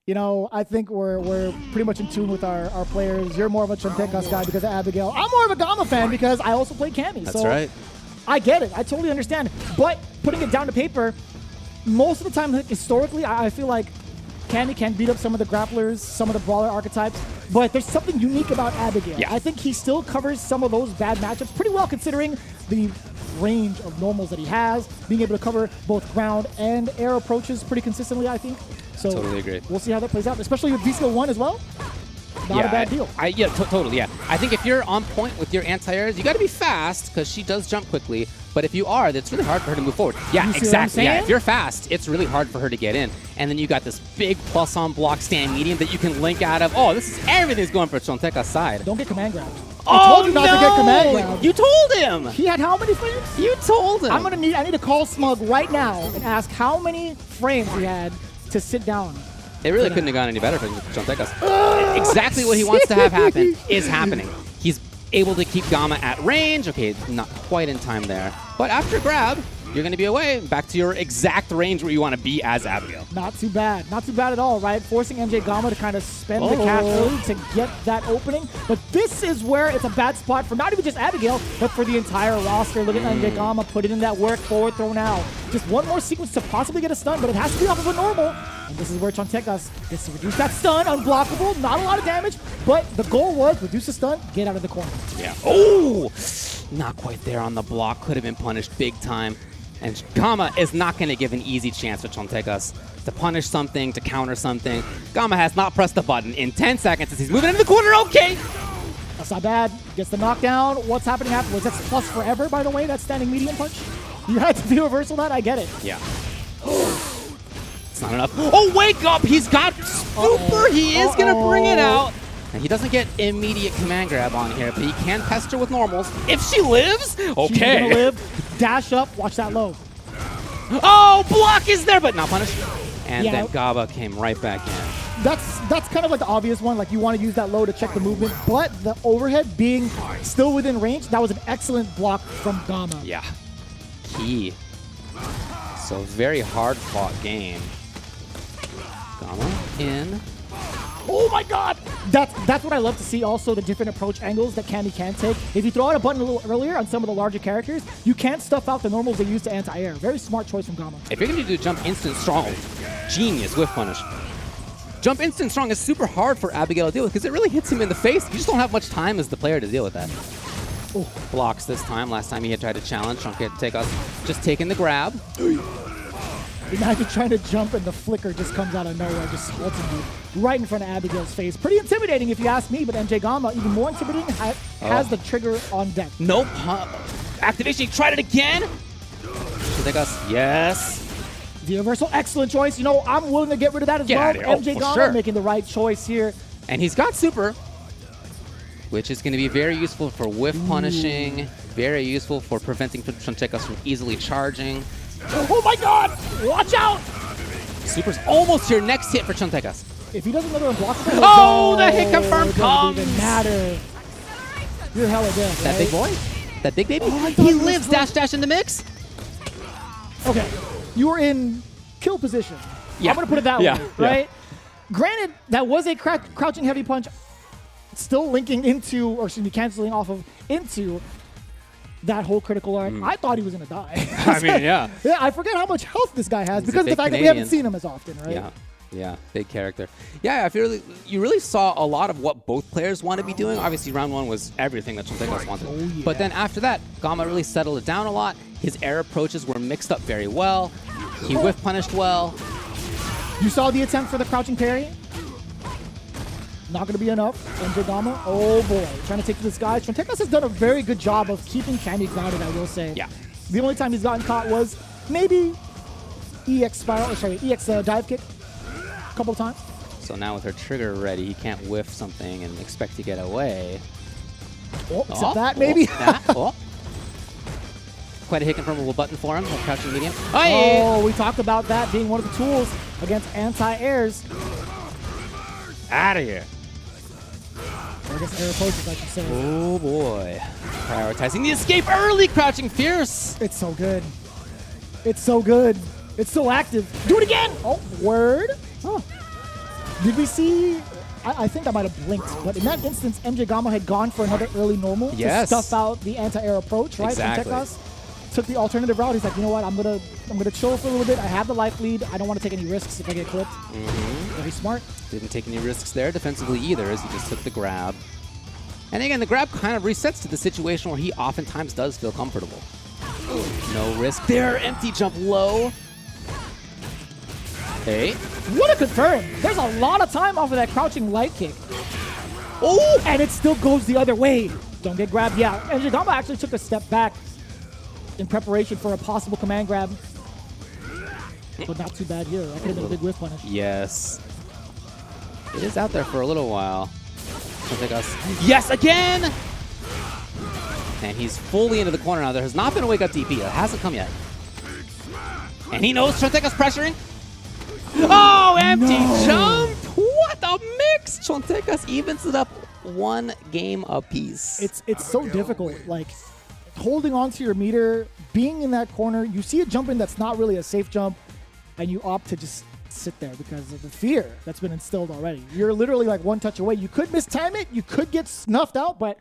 You know, I think we're pretty much in tune with our players. You're more of a Chontecas guy because of Abigail. I'm more of a Gama fan because I also play Kami. That's right. I get it. I totally understand. But putting it down to paper, most of the time, historically, I feel like Kami can beat up some of the grapplers, some of the brawler archetypes, but there's something unique about Abigail. Yeah. I think he still covers some of those bad matchups pretty well, considering the range of normals that he has, being able to cover both ground and air approaches pretty consistently, I think. So totally agree. We'll see how that plays out, especially with V-Skill 1 as well. Not a bad deal. Totally, yeah. I think if you're on point with your anti-airs, you got to be fast because she does jump quickly. But if you are, that's really hard for her to move forward. Yeah, exactly. Yeah, if you're fast, it's really hard for her to get in. And then you got this big plus on block stand medium that you can link out of. Oh, this is everything's going for Chontecas' side. Don't get command grabbed. I told you not to get command grabbed. You told him. He had how many frames? You told him. I need to call Smug right now and ask how many frames he had to sit down. It really couldn't have gone any better for Chontecas. Exactly what he wants to have happen is happening. He's able to keep Gama at range. Okay, not quite in time there. But after grab, you're going to be away, back to your exact range where you want to be as Abigail. Not too bad. Not too bad at all, right? Forcing MJ Gama to kind of spend the cash early to get that opening. But this is where it's a bad spot for not even just Abigail, but for the entire roster. Look at MJ Gama, put it in that work, forward throw now. Just one more sequence to possibly get a stun, but it has to be off of a normal. And this is where Chontecas gets to reduce that stun, unblockable, not a lot of damage, but the goal was reduce the stun, get out of the corner. Yeah. Oh! Not quite there on the block. Could have been punished big time. And Gama is not going to give an easy chance for Chontecas to punish something, to counter something. Gama has not pressed the button in 10 seconds as he's moving into the corner. Okay! That's not bad. Gets the knockdown. What's happening afterwards? That's plus forever, by the way, that standing medium punch. You had to do reversal that? I get it. Yeah. It's not enough. Oh, wake up! He's got super! He is going to bring it out. And he doesn't get immediate command grab on here, but he can pester with normals. If she lives, okay. She's gonna live. Dash up. Watch that low. Oh, block is there, but not punished. And then Gaba came right back in. That's kind of like the obvious one. Like you want to use that low to check the movement, but the overhead being still within range, that was an excellent block from Gama. Yeah. Key. So very hard fought game. Gama in. Oh my god! That's what I love to see also, the different approach angles that Cammy can take. If you throw out a button a little earlier on some of the larger characters, you can't stuff out the normals they use to anti-air. Very smart choice from Gama. If you're going to do jump instant strong, genius whiff punish. Jump instant strong is super hard for Abigail to deal with because it really hits him in the face. You just don't have much time as the player to deal with that. Oh, blocks this time. Last time he had tried to challenge. Chontecas just taking the grab. Imagine trying to jump and the flicker just comes out of nowhere, just halting you right in front of Abigail's face. Pretty intimidating if you ask me, but MJ Gama, even more intimidating, has the trigger on deck. Nope. Activation, he tried it again. Chontecas, yes. The universal, excellent choice. You know, I'm willing to get rid of that as well. MJ Gama making the right choice here. And he's got super, which is going to be very useful for whiff punishing, very useful for preventing Chontecas from easily charging. Oh my god! Watch out! Super's almost your next hit for Chontecas. If he doesn't know unblockable, oh, the hit confirm comes! It doesn't even matter. You're hella dead, right? That big boy? That big baby? Oh, he lives dash in the mix? Okay. You were in kill position. Yeah. I'm going to put it that way, right? Granted, that was a crouching heavy punch, still linking into, or excuse me, canceling off of into that whole critical art. I thought he was going to die. I mean, yeah. Yeah, I forget how much health this guy has He's because of the fact that we haven't seen him as often, right? Yeah. Yeah, big character. Yeah, I feel you really saw a lot of what both players want to be doing. Obviously, round one was everything that Chontecas wanted. Oh, yeah. But then after that, Gama really settled it down a lot. His air approaches were mixed up very well. He whiff punished well. You saw the attempt for the crouching parry. Not going to be enough. MJ Gama, oh boy, trying to take to this guy. Chontecas has done a very good job of keeping Cammy grounded, I will say. Yeah. The only time he's gotten caught was maybe EX spiral, EX dive kick a couple of times. So now with her trigger ready, he can't whiff something and expect to get away. Oh, except that maybe. Quite a hit confirmable button for him, that crouching medium. Oh, we talked about that being one of the tools against anti-airs. Out of here. Or against air approaches, I should say. Oh boy. Prioritizing the escape early, crouching fierce. It's so good. It's so good. It's so active. Do it again! Oh, word. Oh. Did we see... I think I might have blinked, but in that instance, MJ Gama had gone for another early normal to stuff out the anti-air approach, right? Exactly. Chontecas took the alternative route. He's like, you know what? I'm gonna chill for a little bit. I have the life lead. I don't want to take any risks if I get clipped. Very smart. Didn't take any risks there defensively either, as he just took the grab. And again, the grab kind of resets to the situation where he oftentimes does feel comfortable. No risk there. Empty jump low. Hey. What a confirm. There's a lot of time off of that crouching light kick. Oh, and it still goes the other way. Don't get grabbed. Yeah, MJ Gama actually took a step back in preparation for a possible command grab. But not too bad here. That could have been a big whiff punish. Yes. It is out there for a little while. Yes, again! And he's fully into the corner now. There has not been a wake-up DP. It hasn't come yet. And he knows Chontecas pressuring. Oh, empty jump! What a mix! Chontecas evens it up one game apiece. It's so difficult. Like, holding on to your meter, being in that corner, you see a jump in that's not really a safe jump, and you opt to just sit there because of the fear that's been instilled already. You're literally like one touch away. You could mistime it, you could get snuffed out, but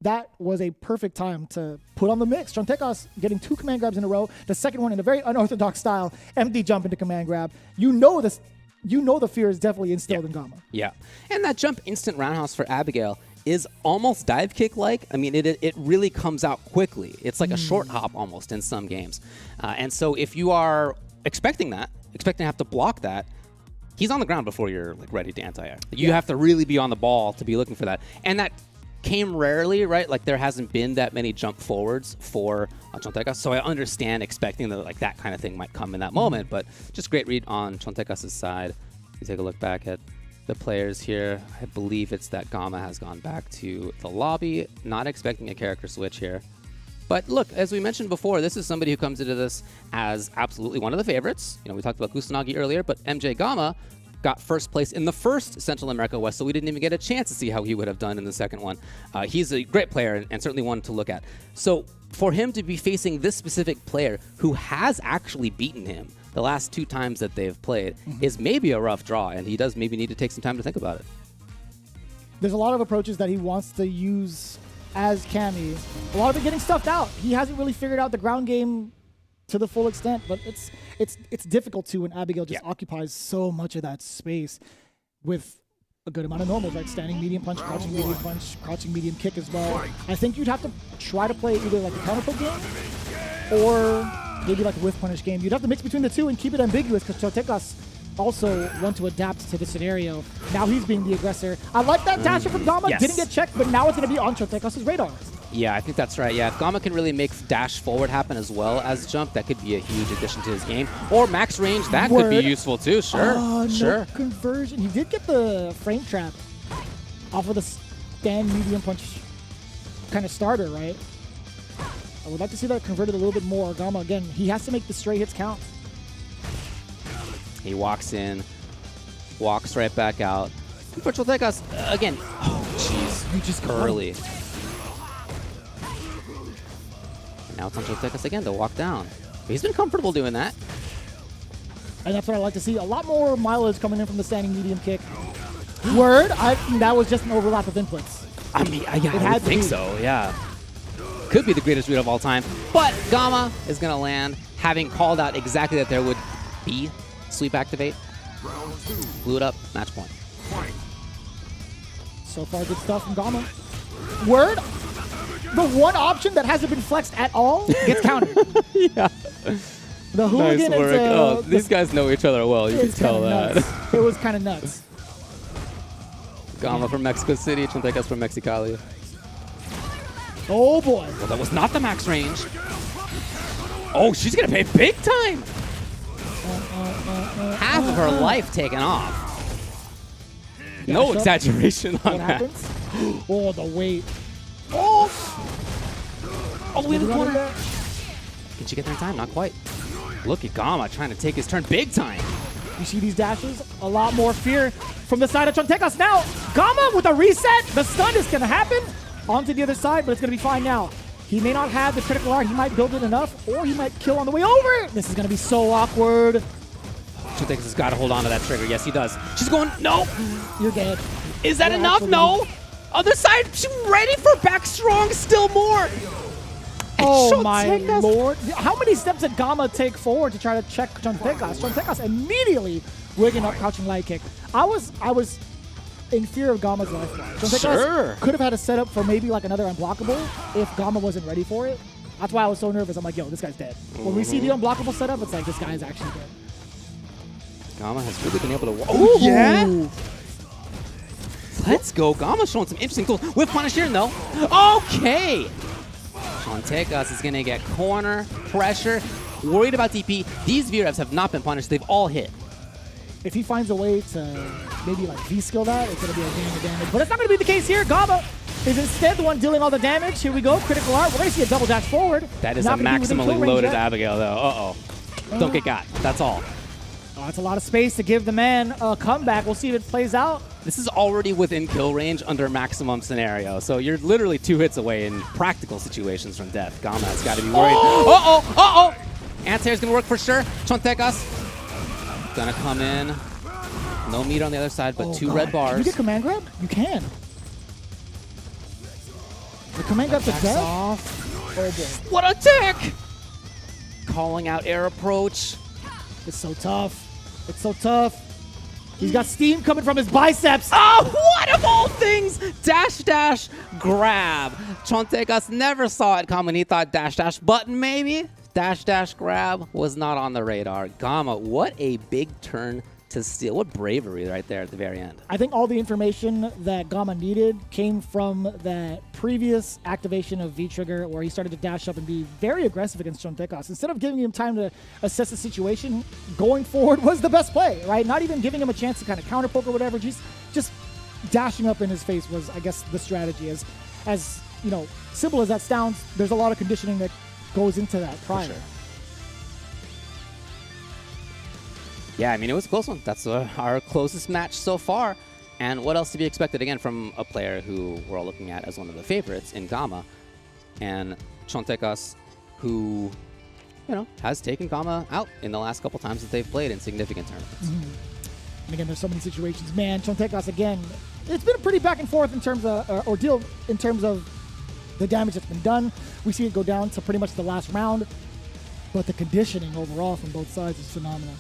that was a perfect time to put on the mix. Chontecas getting 2 command grabs in a row, the second one in a very unorthodox style, empty jump into command grab. You know this. You know the fear is definitely instilled in Gama. Yeah, and that jump instant roundhouse for Abigail is almost dive kick-like. I mean, it really comes out quickly. It's like a short hop almost in some games. And so if you are expecting to have to block that, he's on the ground before you're like ready to anti-air. You have to really be on the ball to be looking for that. And that came rarely, right? Like there hasn't been that many jump forwards for Chontecas, so I understand expecting that like that kind of thing might come in that moment, but just great read on Chontecas' side. You take a look back at the players here. I believe it's that Gama has gone back to the lobby, not expecting a character switch here. But look, as we mentioned before, this is somebody who comes into this as absolutely one of the favorites. You know, we talked about Kusanagi earlier, but MJ Gama got first place in the first Central America West, so we didn't even get a chance to see how he would have done in the second one. He's a great player and certainly one to look at. So for him to be facing this specific player who has actually beaten him the last 2 times that they've played is maybe a rough draw, and he does maybe need to take some time to think about it. there's a lot of approaches that he wants to use as Cammy. A lot of it getting stuffed out. He hasn't really figured out the ground game to the full extent, but it's difficult to when Abigail just occupies so much of that space with a good amount of normals, right? Standing medium punch, crouching medium kick as well. I think you'd have to try to play either like a counter poke game or maybe like a whiff punish game. You'd have to mix between the two and keep it ambiguous because Chontecas also want to adapt to the scenario. Now he's being the aggressor. I like that dasher from Gama. Yes. Didn't get checked, but now it's going to be on Chontecas' radar. Yeah, I think that's right. Yeah, if Gama can really make dash forward happen as well as jump, that could be a huge addition to his game. Or max range, that could be useful too. Sure, sure. No conversion. He did get the frame trap off of the stand medium punch kind of starter, right? I would like to see that converted a little bit more. Gama, again, he has to make the stray hits count. He walks in, walks right back out. For Chontecas, again, oh, jeez, You just early. Now it's on Chontecas again to walk down. But he's been comfortable doing that. And that's what I like to see. A lot more mileage coming in from the standing medium kick. Word, that was just an overlap of inputs. I mean, yeah, I think so, yeah. Could be the greatest read of all time. But Gama is going to land, having called out exactly that there would be sweep activate. Blew it up, match point. So far, good stuff from Gama. Word, the one option that hasn't been flexed at all gets countered. Yeah. The hooligan Nice work. is These guys know each other well, you can tell that. Nuts. It was kind of nuts. Gama from Mexico City, Chontecas from Mexicali. Oh boy. Well, that was not the max range. Oh, she's going to pay big time. Half of her life taken off. No exaggeration on What that. happens? Oh, the weight. Oh! All the way in the Did he run corner. it? Can she get there in time? Not quite. Look at Gama trying to take his turn big time. You see these dashes? A lot more fear from the side of Chontecas. Now, Gama with a reset. The stun is going to happen. Onto the other side, but it's going to be fine now. He may not have the critical art. He might build it enough, or he might kill on the way over. This is going to be so awkward. Chontecas has got to hold on to that trigger. Yes, he does. She's going, no. You're dead. Is that Yeah, enough? actually. No. Other side, she's ready for back strong still more. Oh my Chontecas- lord. How many steps did Gama take forward to try to check Chontecas? Chontecas immediately rigging up crouching light kick. I was in fear of Gama's lifeline. Chontecas could have had a setup for maybe like another unblockable if Gama wasn't ready for it. That's why I was so nervous. I'm like, yo, this guy's dead. When we see the unblockable setup, it's like, this guy is actually dead. Gama has really been able to... Oh, yeah? Let's go. Gama's showing some interesting tools. With punish here, no. Okay. Chontecas is going to get corner, pressure, worried about DP. These V-Revs have not been punished. They've all hit. If he finds a way to maybe like V-skill that, it's going to be a game of damage. But it's not going to be the case here. Gama is instead the one dealing all the damage. Here we go. Critical art. We're going to see a double dash forward. That is Not a gonna be within maximally kill range loaded yet. Abigail, though. Uh-oh. Don't get got. That's all. Oh, that's a lot of space to give the man a comeback. We'll see if it plays out. This is already within kill range under maximum scenario, so you're literally 2 hits away in practical situations from death. Gama's got to be worried. Uh-oh! Uh-oh! Anti-air's going to work for sure. Chontecas going to come in. No meter on the other side, but 2 red bars. Can you get command grab? You can. The command grab to Backs death? off. Oh boy. What a tick! Calling out air approach. It's so tough. It's so tough. He's got steam coming from his biceps. Oh, what of all things? Dash, dash, grab. Chontecas never saw it coming. He thought dash, dash, button maybe. Dash, dash, grab was not on the radar. Gama, what a big turn to steal. What bravery right there at the very end. I think all the information that Gama needed came from that previous activation of V-Trigger where he started to dash up and be very aggressive against Chontecas. Instead of giving him time to assess the situation, going forward was the best play, right? Not even giving him a chance to kind of counter poke or whatever. Just dashing up in his face was, I guess, the strategy. As you know, simple as that sounds, there's a lot of conditioning that goes into that prior. Sure. Yeah, I mean, it was a close one. That's our closest match so far. And what else to be expected, again, from a player who we're all looking at as one of the favorites in Gama, and Chontecas, who, you know, has taken Gama out in the last couple times that they've played in significant tournaments. And again, there's so many situations. Man, Chontecas, again, it's been pretty back and forth in terms of ordeal in terms of the damage that's been done. We see it go down to pretty much the last round, but the conditioning overall from both sides is phenomenal.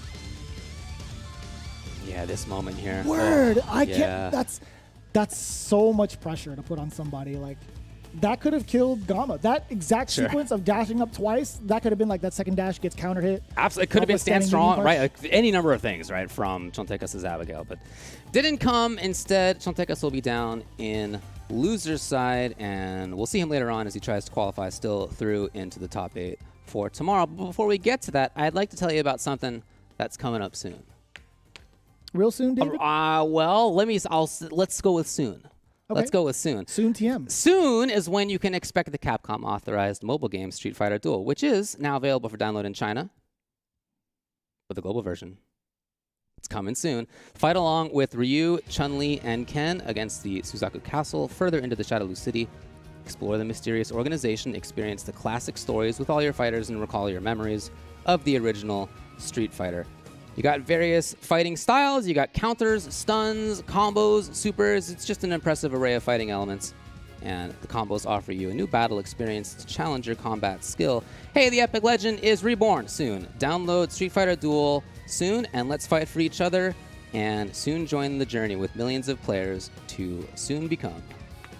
Yeah, this moment here. Word, I yeah. can't. That's so much pressure to put on somebody. Like that could have killed Gamma. That exact sequence of dashing up twice, that could have been like that second dash gets counter hit. Absolutely, it could have been stand strong, right? Like any number of things, right? From Chontecas' Abigail, but didn't come. Instead, Chontecas will be down in loser's side, and we'll see him later on as he tries to qualify still through into the top 8 for tomorrow. But before we get to that, I'd like to tell you about something that's coming up soon. Real soon, David? Well, let's go with soon. Okay. Let's go with soon. Soon TM. Soon is when you can expect the Capcom authorized mobile game Street Fighter Duel, which is now available for download in China. But the global version, it's coming soon. Fight along with Ryu, Chun-Li, and Ken against the Suzaku Castle, further into the Shadowloo City. Explore the mysterious organization, experience the classic stories with all your fighters, and recall your memories of the original Street Fighter. You got various fighting styles, you got counters, stuns, combos, supers. It's just an impressive array of fighting elements. And the combos offer you a new battle experience to challenge your combat skill. Hey, the epic legend is reborn soon. Download Street Fighter Duel soon, and let's fight for each other. And soon join the journey with millions of players to soon become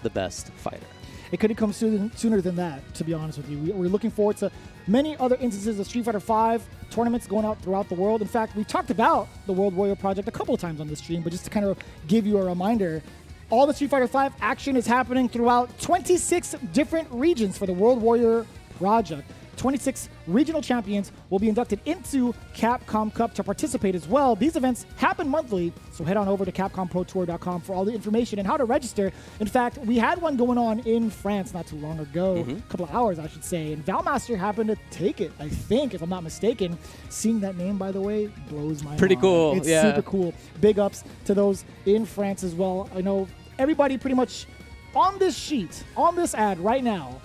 the best fighter. It could have come sooner than that, to be honest with you. We're looking forward to many other instances of Street Fighter V tournaments going out throughout the world. In fact, we talked about the World Warrior Project a couple of times on this stream, but just to kind of give you a reminder, all the Street Fighter V action is happening throughout 26 different regions for the World Warrior Project. 26 regional champions will be inducted into Capcom Cup to participate as well. These events happen monthly, so head on over to CapcomProTour.com for all the information and how to register. In fact, we had one going on in France not too long ago, a couple of hours, I should say, and Valmaster happened to take it, I think, if I'm not mistaken. Seeing that name, by the way, blows my mind. Pretty cool, It's yeah. super cool. Big ups to those in France as well. I know everybody pretty much on this sheet, on this ad right now,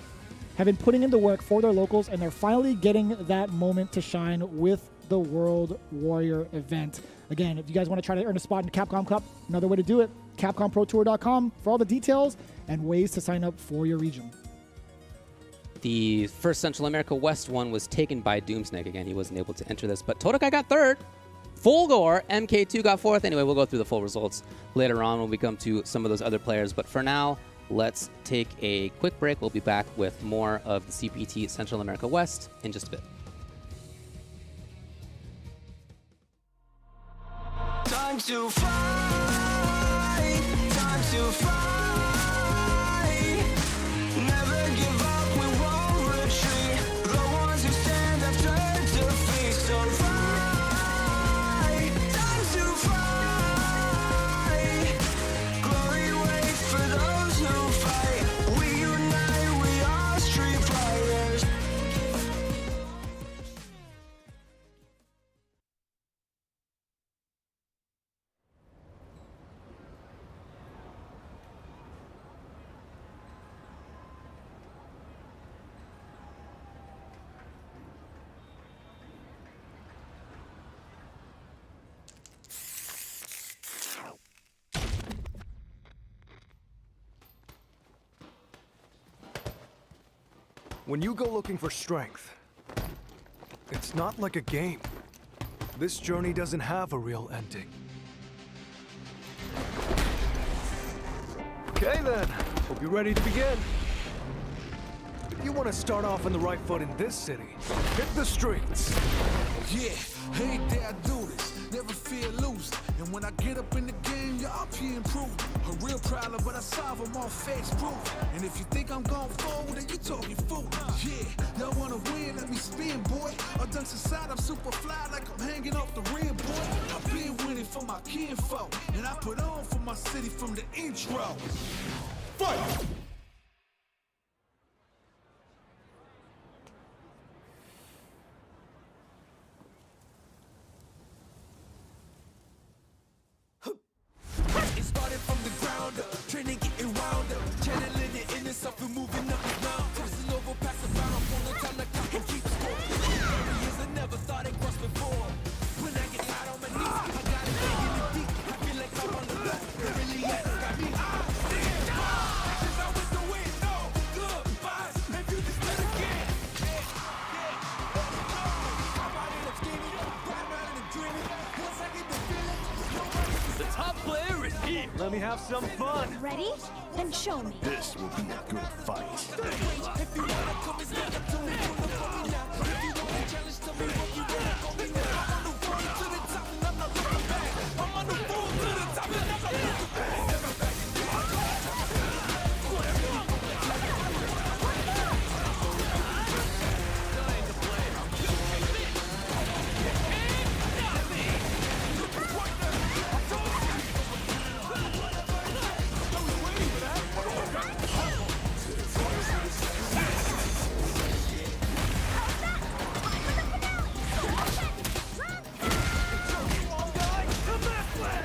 have been putting in the work for their locals, and they're finally getting that moment to shine with the World Warrior event. Again, if you guys want to try to earn a spot in Capcom Cup, another way to do it, CapcomProTour.com for all the details and ways to sign up for your region. The first Central America West one was taken by Doomsnake. Again, he wasn't able to enter this, but Todokai got third. Fulgore, MK2 got fourth. Anyway, we'll go through the full results later on when we come to some of those other players, but for now, let's take a quick break. We'll be back with more of the CPT Central America West in just a bit. Time to fight, time to fight. Never give up, we won't retreat. The ones who stand have turned to defeat. So fight, time to fight. Glory waits for those who fight. We unite, we are Street Fighters. When you go looking for strength, it's not like a game. This journey doesn't have a real ending. Okay then, hope you're ready to begin. If you want to start off on the right foot in this city, hit the streets. Yeah, hey there, I do this. Never fear losing. And when I get up in the game, y'all be improved. A real problem, but I solve them all face proof. And if you think I'm going forward, then you talking fool. Yeah, y'all wanna win, let me spin, boy. All dunks aside, I'm super fly like I'm hanging off the rim, boy. I've been winning for my kinfolk, and I put on for my city from the intro. Fight! It started from the ground up, training getting wound up, channeling the inner self and moving up and down, crossing over, passing around, full of time like I can keep score. Years I never thought it crossed before. When I get out on my knees, I got it big in the deep. top player is here. Let me have some fun. Ready? Then show me. This will be a good fight.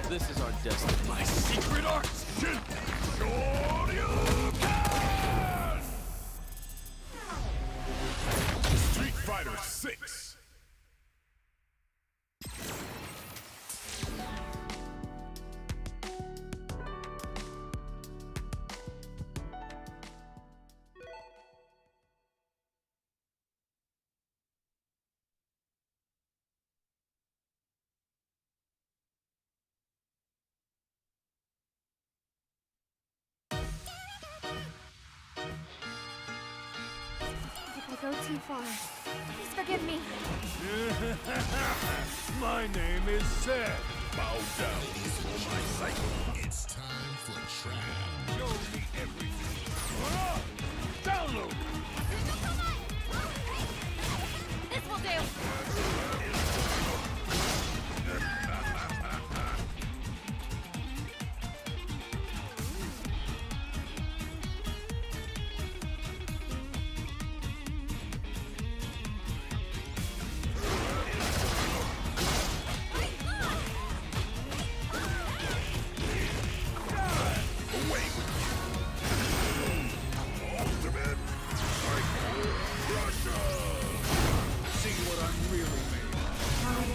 This is our destiny. My secret arts. Street Fighter 6. If I go too far, please forgive me. My name is Seth. Bow down before my cycle. It's time for trash. Show me everything. Download. This will do. See what I'm really made of.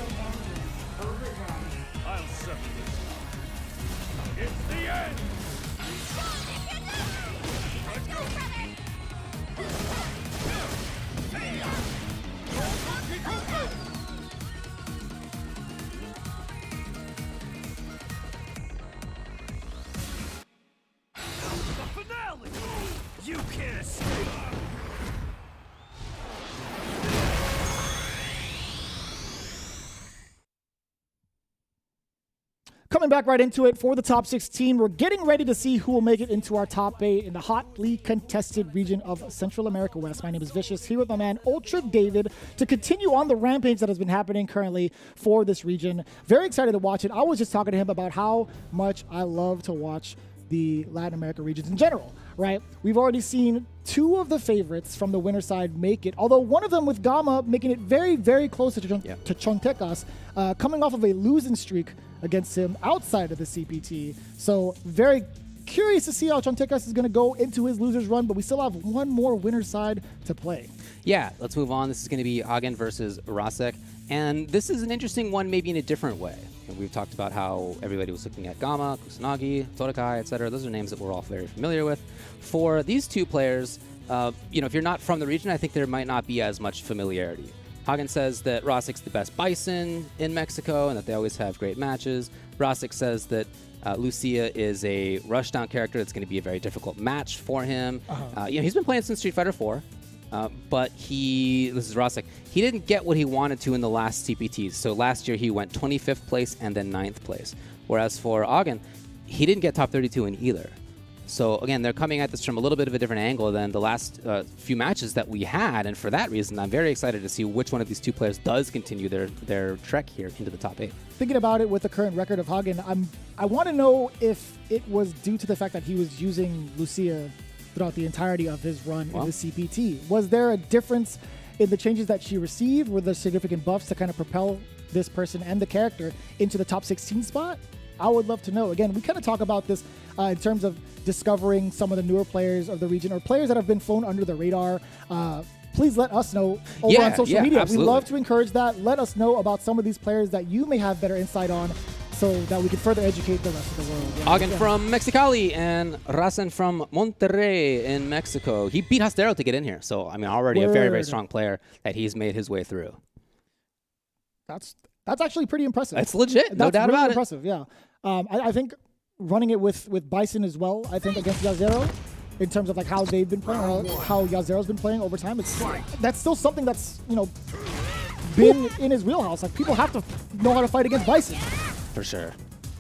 I'll settle this. It's the end. Let's go. The finale. You can't escape. Coming back right into it for the top 16, we're getting ready to see who will make it into our top 8 in the hotly contested region of Central America West. My name is Vicious, here with my man Ultra David to continue on the rampage that has been happening currently for this region. Very excited to watch it. I was just talking to him about how much I love to watch the Latin America regions in general, right? We've already seen two of the favorites from the winner side make it, although one of them with Gama making it very, very close to Chontecas, coming off of a losing streak against him outside of the CPT. So very curious to see how Chontecas is going to go into his loser's run, but we still have one more winner side to play. Yeah, let's move on. This is going to be Hagen versus Rasik. And this is an interesting one, maybe in a different way. And we've talked about how everybody was looking at Gama, Kusanagi, Todokai, etc. Those are names that we're all very familiar with. For these two players, if you're not from the region, I think there might not be as much familiarity. Hagen says that Rasik's the best Bison in Mexico and that they always have great matches. Rasik says that Lucia is a rushdown character that's going to be a very difficult match for him. He's been playing since Street Fighter 4. But this is Rasik, he didn't get what he wanted to in the last CPTs. So last year he went 25th place and then 9th place. Whereas for Hagen, he didn't get top 32 in either. So again, they're coming at this from a little bit of a different angle than the last few matches that we had. And for that reason, I'm very excited to see which one of these two players does continue their trek here into the top 8. Thinking about it with the current record of Hagen, I want to know if it was due to the fact that he was using Lucia throughout the entirety of his run in the CPT. Was there a difference in the changes that she received? Were there significant buffs to kind of propel this person and the character into the top 16 spot? I would love to know. Again, we kind of talk about this in terms of discovering some of the newer players of the region or players that have been flown under the radar. Please let us know over on social media. Absolutely. We love to encourage that. Let us know about some of these players that you may have better insight on so that we can further educate the rest of the world. Hagen from Mexicali and Rasen from Monterrey in Mexico. He beat Yasudero to get in here. So, I mean, already a very, very strong player that he's made his way through. That's That's actually pretty impressive. It's legit, no doubt really about it. impressive, yeah. I think running it with Bison as well, I think against Yasudero, in terms of like how they've been playing, or how Yazudero's been playing over time, that's still something that's, you know, been in his wheelhouse. Like, people have to know how to fight against Bison. For sure.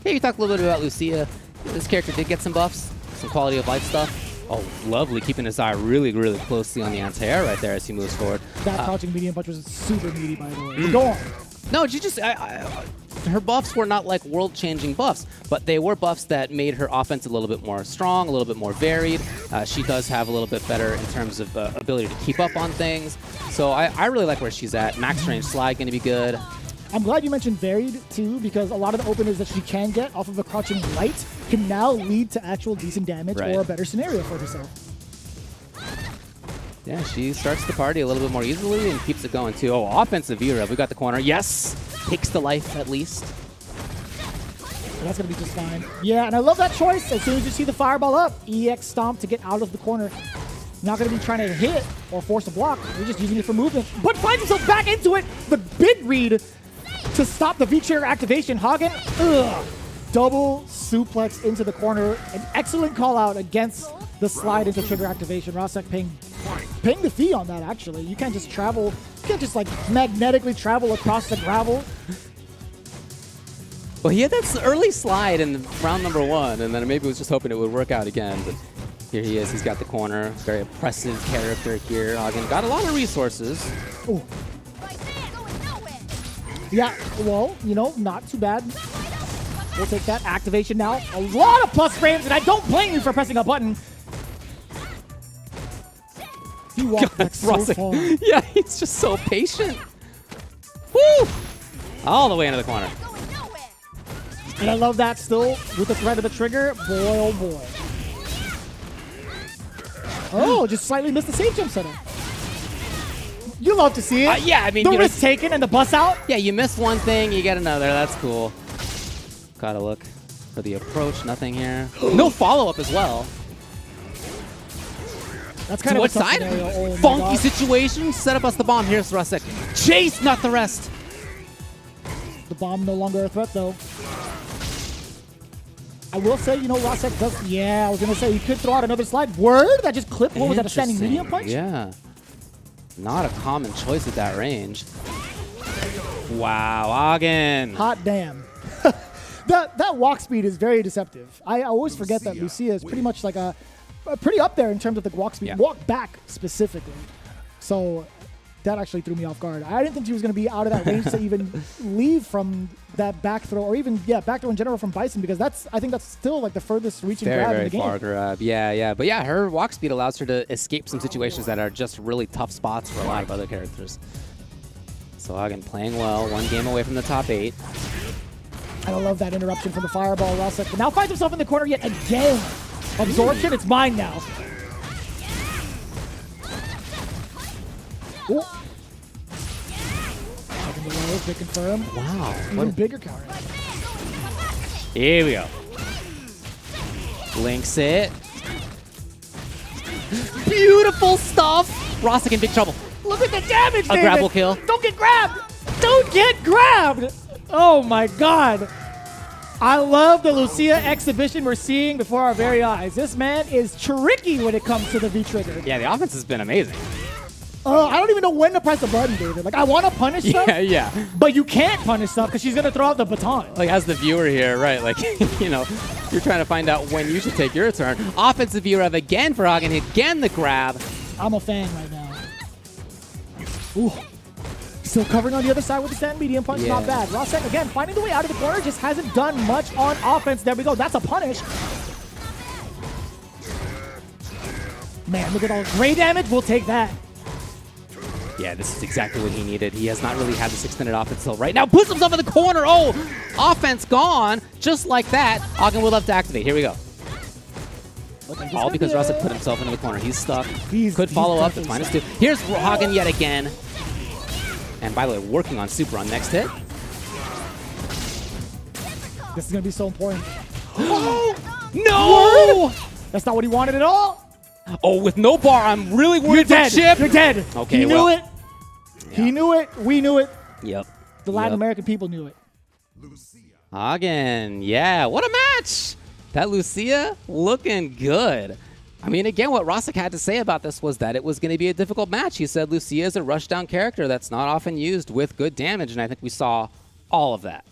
Hey, you talked a little bit about Lucia. This character did get some buffs, some quality of life stuff. Oh, lovely, keeping his eye really, really closely on the anti-air right there as he moves forward. That crouching medium punch was super meaty, by the way. Go on. No, she just, her buffs were not like world-changing buffs, but they were buffs that made her offense a little bit more strong, a little bit more varied. She does have a little bit better in terms of ability to keep up on things. So I really like where she's at. Max range slide going to be good. I'm glad you mentioned varied, too, because a lot of the openers that she can get off of a crouching light can now lead to actual decent damage or a better scenario for herself. Yeah, she starts the party a little bit more easily and keeps it going, too. Oh, offensive Uriel. We got the corner. Yes! Takes the life, at least. That's going to be just fine. Yeah, and I love that choice. As soon as you see the fireball up, EX stomp to get out of the corner. Not going to be trying to hit or force a block. You're just using it for movement. But finds himself back into it. The big read to stop the V-trigger activation. Hagen, double suplex into the corner. An excellent call out against the slide into trigger activation. Rasik paying the fee on that, actually. You can't just travel. You can't just like magnetically travel across the gravel. Well, he had that early slide in round number 1, and then maybe was just hoping it would work out again. But here he is. He's got the corner. Very impressive character here. Hagen got a lot of resources. Ooh. Yeah, well, you know, not too bad. We'll take that. Activation now. A lot of plus frames, and I don't blame you for pressing a button. He walked back so far. Yeah, he's just so patient. Woo! All the way into the corner. And I love that still with the threat of the trigger. Boy, oh boy. Oh, just slightly missed the safe jump setup. You love to see it. Yeah, I mean, the risk taken and the bus out. Yeah, you miss one thing, you get another. That's cool. Gotta look for the approach. Nothing here. No follow-up as well. That's kind of a tough scenario. Oh, funky situation. Set up us the bomb. Here's Rasik. Chase, not the rest. The bomb no longer a threat, though. I will say, you know, Rasik does. Yeah, I was gonna say he could throw out another slide. Word that just clipped. What was that? A standing medium punch? Yeah. Not a common choice at that range. Wow, Hagen. Hot damn. that walk speed is very deceptive. I always forget that Lucia is pretty much like a pretty up there in terms of the walk speed. Yeah. Walk back specifically. So that actually threw me off guard. I didn't think she was going to be out of that range to even leave from that back throw, or even back throw in general from Bison, because I think that's still like the furthest reaching grab in the game. Very far grab. Yeah. But yeah, her walk speed allows her to escape some situations that are just really tough spots for a lot of other characters. So Hagen playing well, 1 game away from the top 8. And I love that interruption from the fireball. Rasik, but now finds himself in the corner yet again. Absorption, it's mine now. Ooh. Taking the lows, they confirm. Wow. Even bigger counter. Here we go. Links it. Beautiful stuff. Rasik in big trouble. Look at the damage, A grab will kill. Don't get grabbed. Don't get grabbed. Oh my god. I love the Lucia exhibition we're seeing before our very eyes. This man is tricky when it comes to the V-trigger. Yeah, the offense has been amazing. I don't even know when to press the button, David. Like, I want to punish stuff. Yeah. But you can't punish stuff because she's going to throw out the baton. Like, as the viewer here, right, like, you know, you're trying to find out when you should take your turn. Offensive viewer of again for Hagen. Again, the grab. I'm a fan right now. Ooh. Still covering on the other side with the stand medium punch. Not bad. Rasik, again, finding the way out of the corner. Just hasn't done much on offense. There we go. That's a punish. Man, look at all the gray damage. We'll take that. Yeah, this is exactly what he needed. He has not really had this extended offense until right now. Puts himself in the corner. Oh, offense gone. Just like that. Hagen will have to activate. Here we go. Okay, all because Rasik put himself into the corner. He's stuck. Could follow up. It's -2. Here's Hagen yet again. And by the way, working on super on next hit. This is going to be so important. Oh! No! That's not what he wanted at all. Oh, with no bar, I'm really worried You're dead. for Chip. You're dead. Okay, he knew it. He knew it. We knew it. Yep. The Latin American people knew it. Hagen, yeah, what a match! That Lucia looking good. I mean, again, what Rasik had to say about this was that it was going to be a difficult match. He said Lucia is a rushdown character that's not often used with good damage, and I think we saw all of that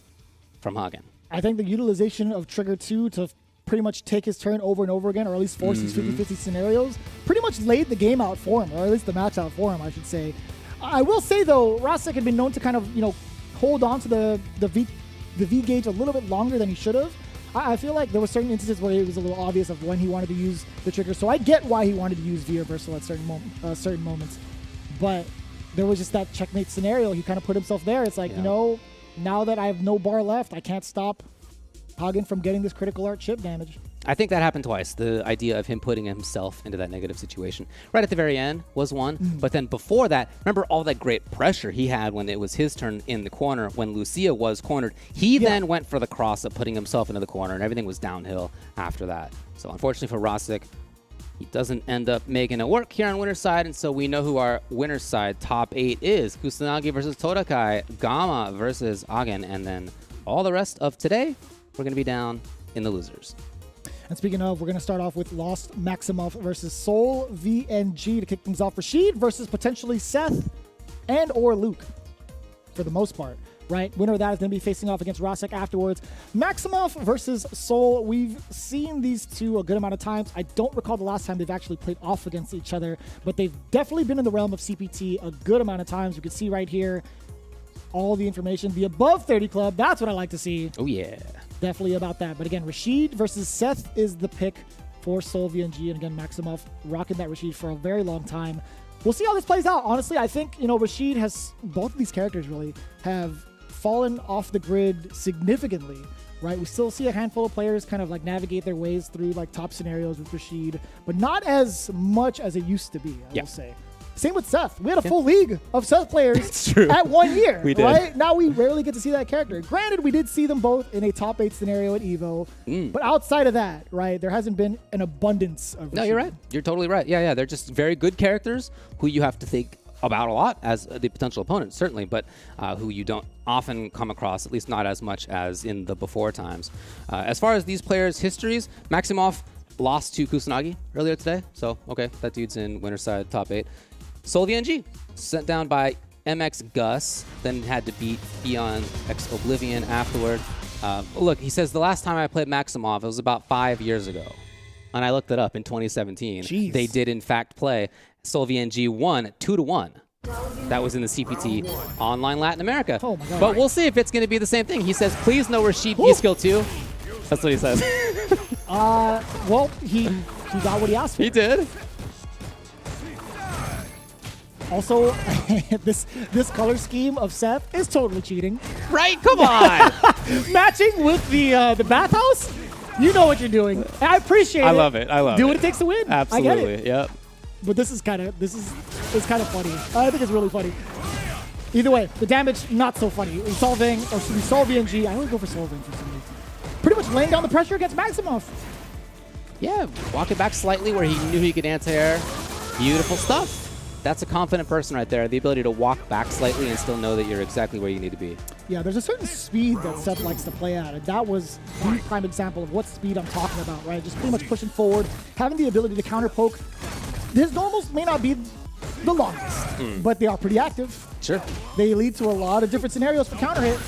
from Hagen. I think the utilization of Trigger 2 to pretty much take his turn over and over again, or at least force these 50-50 scenarios, pretty much laid the game out for him, or at least the match out for him, I should say. I will say, though, Rasik had been known to kind of, hold on to the V gauge a little bit longer than he should have. I feel like there were certain instances where it was a little obvious of when he wanted to use the trigger, so I get why he wanted to use V reversal at certain moments. But there was just that checkmate scenario. He kind of put himself there. It's like, now that I have no bar left, I can't stop Hagen from getting this critical art chip damage. I think that happened twice. The idea of him putting himself into that negative situation. Right at the very end was one, but then before that, remember all that great pressure he had when it was his turn in the corner, when Lucia was cornered. He then went for the cross of putting himself into the corner, and everything was downhill after that. So unfortunately for Rasik, he doesn't end up making it work here on winner's side, and so we know who our winner's side top 8 is. Kusanagi versus Todokai, Gamma versus Hagen, and then all the rest of today, we're going to be down in the losers. And speaking of, we're going to start off with Lost Maximoff versus Soul VNG to kick things off. Rashid versus potentially Seth and or Luke, for the most part, right? Winner of that is going to be facing off against Rasik afterwards. Maximoff versus Soul. We've seen these two a good amount of times. I don't recall the last time they've actually played off against each other, but they've definitely been in the realm of CPT a good amount of times. You can see right here all the information. The above 30 club, that's what I like to see. Oh, yeah. Definitely about that. But again, Rashid versus Seth is the pick for Soul VNG. And again, Maximoff rocking that Rashid for a very long time. We'll see how this plays out. Honestly, I think, Rashid has, both of these characters really have fallen off the grid significantly, right? We still see a handful of players kind of like navigate their ways through like top scenarios with Rashid, but not as much as it used to be, I will say. Same with Seth. We had a full league of Seth players at 1 year. We did. Right? Now we rarely get to see that character. Granted, we did see them both in a top 8 scenario at EVO. But outside of that, right, there hasn't been an abundance of No, you're right. You're totally right. Yeah. They're just very good characters who you have to think about a lot as the potential opponent, certainly, but who you don't often come across, at least not as much as in the before times. As far as these players' histories, Maximoff lost to Kusanagi earlier today. So, okay, that dude's in winner's side top 8. Soul VNG, sent down by MX Gus, then had to beat Beyond X Oblivion afterward. Look, he says the last time I played Maximoff, it was about 5 years ago. And I looked it up in 2017. Jeez. They did, in fact, play. Soul VNG won 2-1. That was in the CPT Online Latin America. Oh my God. But we'll see if it's going to be the same thing. He says, please no Rashid B-Skill 2. That's what he says. Well, he got what he asked for. He did. Also, this color scheme of Seth is totally cheating. Right? Come on. Matching with the bathhouse, you know what you're doing. I appreciate it. I love it. Do what it takes to win. Absolutely. I get it. Yep. But it's kind of funny. I think it's really funny. Either way, the damage not so funny. Soul VNG. I always go for Soul VNG for some reason. Pretty much laying down the pressure against Maximoff. Yeah, walking back slightly where he knew he could anti-air. Beautiful stuff. That's a confident person right there. The ability to walk back slightly and still know that you're exactly where you need to be. Yeah, there's a certain speed that Seth likes to play at, and that was the prime example of what speed I'm talking about, right? Just pretty much pushing forward, having the ability to counter poke. His normals may not be the longest, but they are pretty active. Sure. They lead to a lot of different scenarios for counter hit,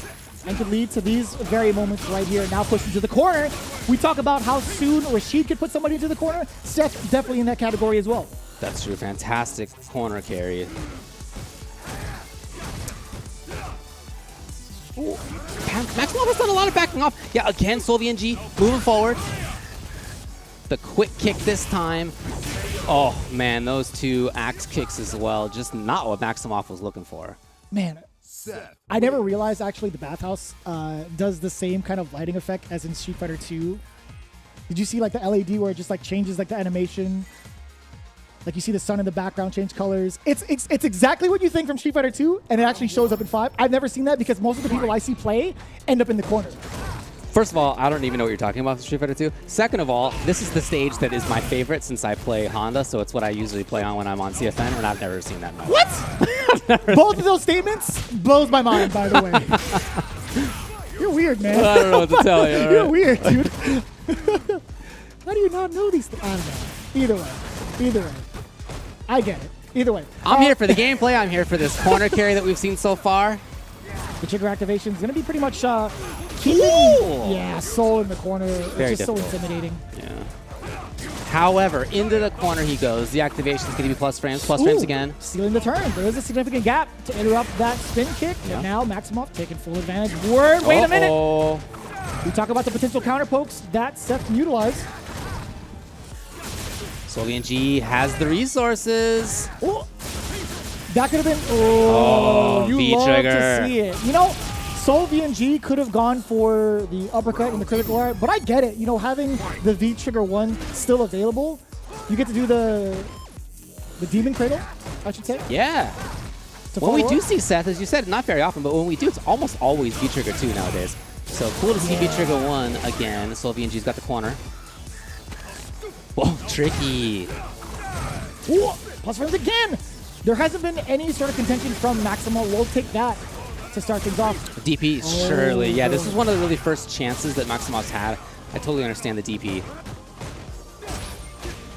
and could lead to these very moments right here. Now pushing to the corner. We talk about how soon Rashid could put somebody into the corner. Seth definitely in that category as well. That's true. Fantastic corner carry. Ooh. Maximoff has done a lot of backing off. Yeah, again, Soul VNG moving forward. The quick kick this time. Oh, man, those two axe kicks as well. Just not what Maximoff was looking for. Man, I never realized actually the bathhouse does the same kind of lighting effect as in Street Fighter 2. Did you see like the LED where it just like changes like the animation? Like you see the sun in the background change colors. It's exactly what you think from Street Fighter 2, and it actually shows up in 5. I've never seen that because most of the people I see play end up in the corner. First of all, I don't even know what you're talking about for Street Fighter 2. Second of all, this is the stage that is my favorite since I play Honda, so it's what I usually play on when I'm on CFN, and I've never seen that match. What? Both of those statements blows my mind, by the way. You're weird, man. I don't know what to tell you. all You're right. weird, dude. How do you not know these things? I don't know. Either way. I get it. Either way. I'm here for the gameplay. I'm here for this corner carry that we've seen so far. The trigger activation is going to be pretty much keeping Soul in the corner. Very It's just so difficult. intimidating. Yeah. However, into the corner he goes. The activation is going to be plus frames Ooh, again. Stealing the turn. There is a significant gap to interrupt that spin kick. Yeah. And now Maximoff taking full advantage. Wait a minute. Uh-oh. We talk about the potential counter pokes that Seth can utilize. SoulVNG has the resources. Oh, that could have been. Oh, you love V-trigger. to see it. You know, Soul VNG could have gone for the uppercut and the critical art, but I get it. You know, having the V trigger 1 still available, you get to do the demon cradle, I should say. Yeah. to When we follow do up. see Seth, as you said, not very often, but when we do, it's almost always V-trigger 2 nowadays. So cool to see V-trigger 1 again. SoulVNG's got the corner. Whoa, tricky. Ooh, plus frames again. There hasn't been any sort of contention from Maximo. We'll take that to start things off. DP, surely. Yeah, this is one of the really first chances that Maximov's had. I totally understand the DP.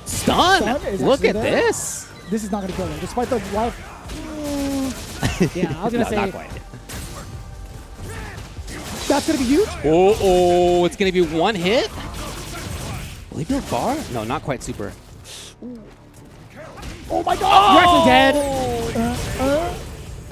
Stun! Stun is Look actually at there. this. This is not going to kill them, despite the life. Yeah, I was going to No, say not quite. that's going to be huge. Oh, it's going to be one hit? Will he go far? No, not quite super. Oh my God! You're actually dead.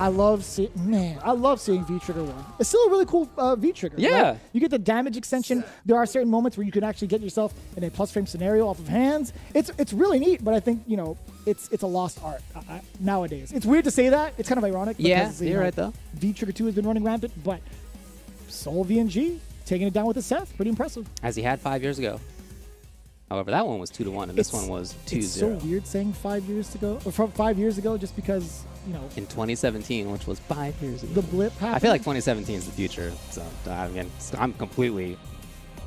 I love seeing V-Trigger 1. It's still a really cool V-Trigger. Yeah. Right? You get the damage extension. There are certain moments where you can actually get yourself in a plus frame scenario off of hands. It's really neat, but I think, you know, it's a lost art nowadays. It's weird to say that. It's kind of ironic. Yeah, because, you're right, though. V-Trigger 2 has been running rampant, but Soul VNG taking it down with a Seth. Pretty impressive. As he had 5 years ago. However, that one was 2-1, and this one was 2-0. It's so weird saying 5 years ago, or from 5 years ago, just because, you know, In 2017, which was 5 years ago. the blip happened. I feel like 2017 is the future, so I mean, I'm completely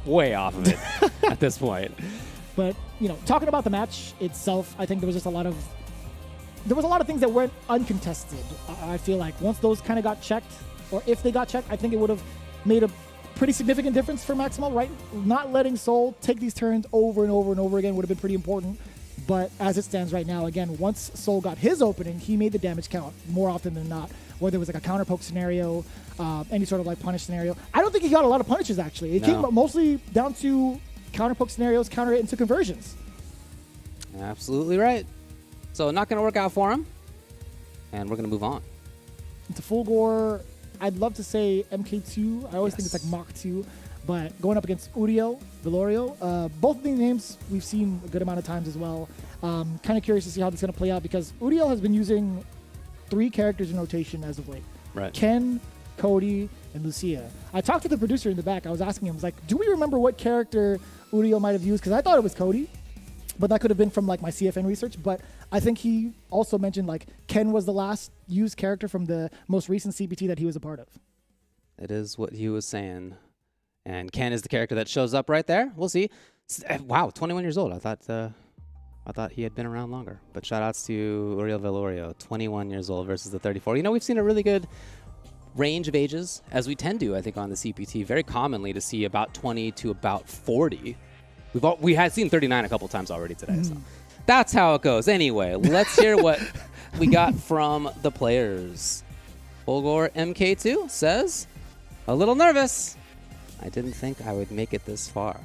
way off of it at this point. But, you know, talking about the match itself, I think there was just a lot of things that weren't uncontested. I feel like once those kind of got checked, or if they got checked, I think it would have made a pretty significant difference for Maximo, right? Not letting Soul take these turns over and over and over again would have been pretty important. But as it stands right now, again, once Soul got his opening, he made the damage count more often than not. Whether it was like a counter poke scenario, any sort of like punish scenario. I don't think he got a lot of punishes, actually. It came mostly down to counter poke scenarios, counter it into conversions. Absolutely right. So not going to work out for him, and we're going to move on. Into Fulgore, I'd love to say MK2. I always think it's like Mach 2. But going up against Uriel, Velorio, both of these names we've seen a good amount of times as well. Kind of curious to see how this is going to play out because Uriel has been using 3 characters in rotation as of late. Right. Ken, Cody, and Lucia. I talked to the producer in the back. I was asking him, I was like, do we remember what character Uriel might have used? Because I thought it was Cody. But that could have been from like my CFN research. But I think he also mentioned like Ken was the last used character from the most recent CPT that he was a part of. It is what he was saying. And Ken is the character that shows up right there. We'll see. Wow, 21 years old. I thought he had been around longer. But shout outs to Uriel Velorio, 21 years old versus the 34. You know, we've seen a really good range of ages, as we tend to, I think, on the CPT. Very commonly to see about 20 to about 40. We had seen 39 a couple times already today. So that's how it goes. Anyway, let's hear what we got from the players. Fulgore MK2 says, a little nervous. I didn't think I would make it this far.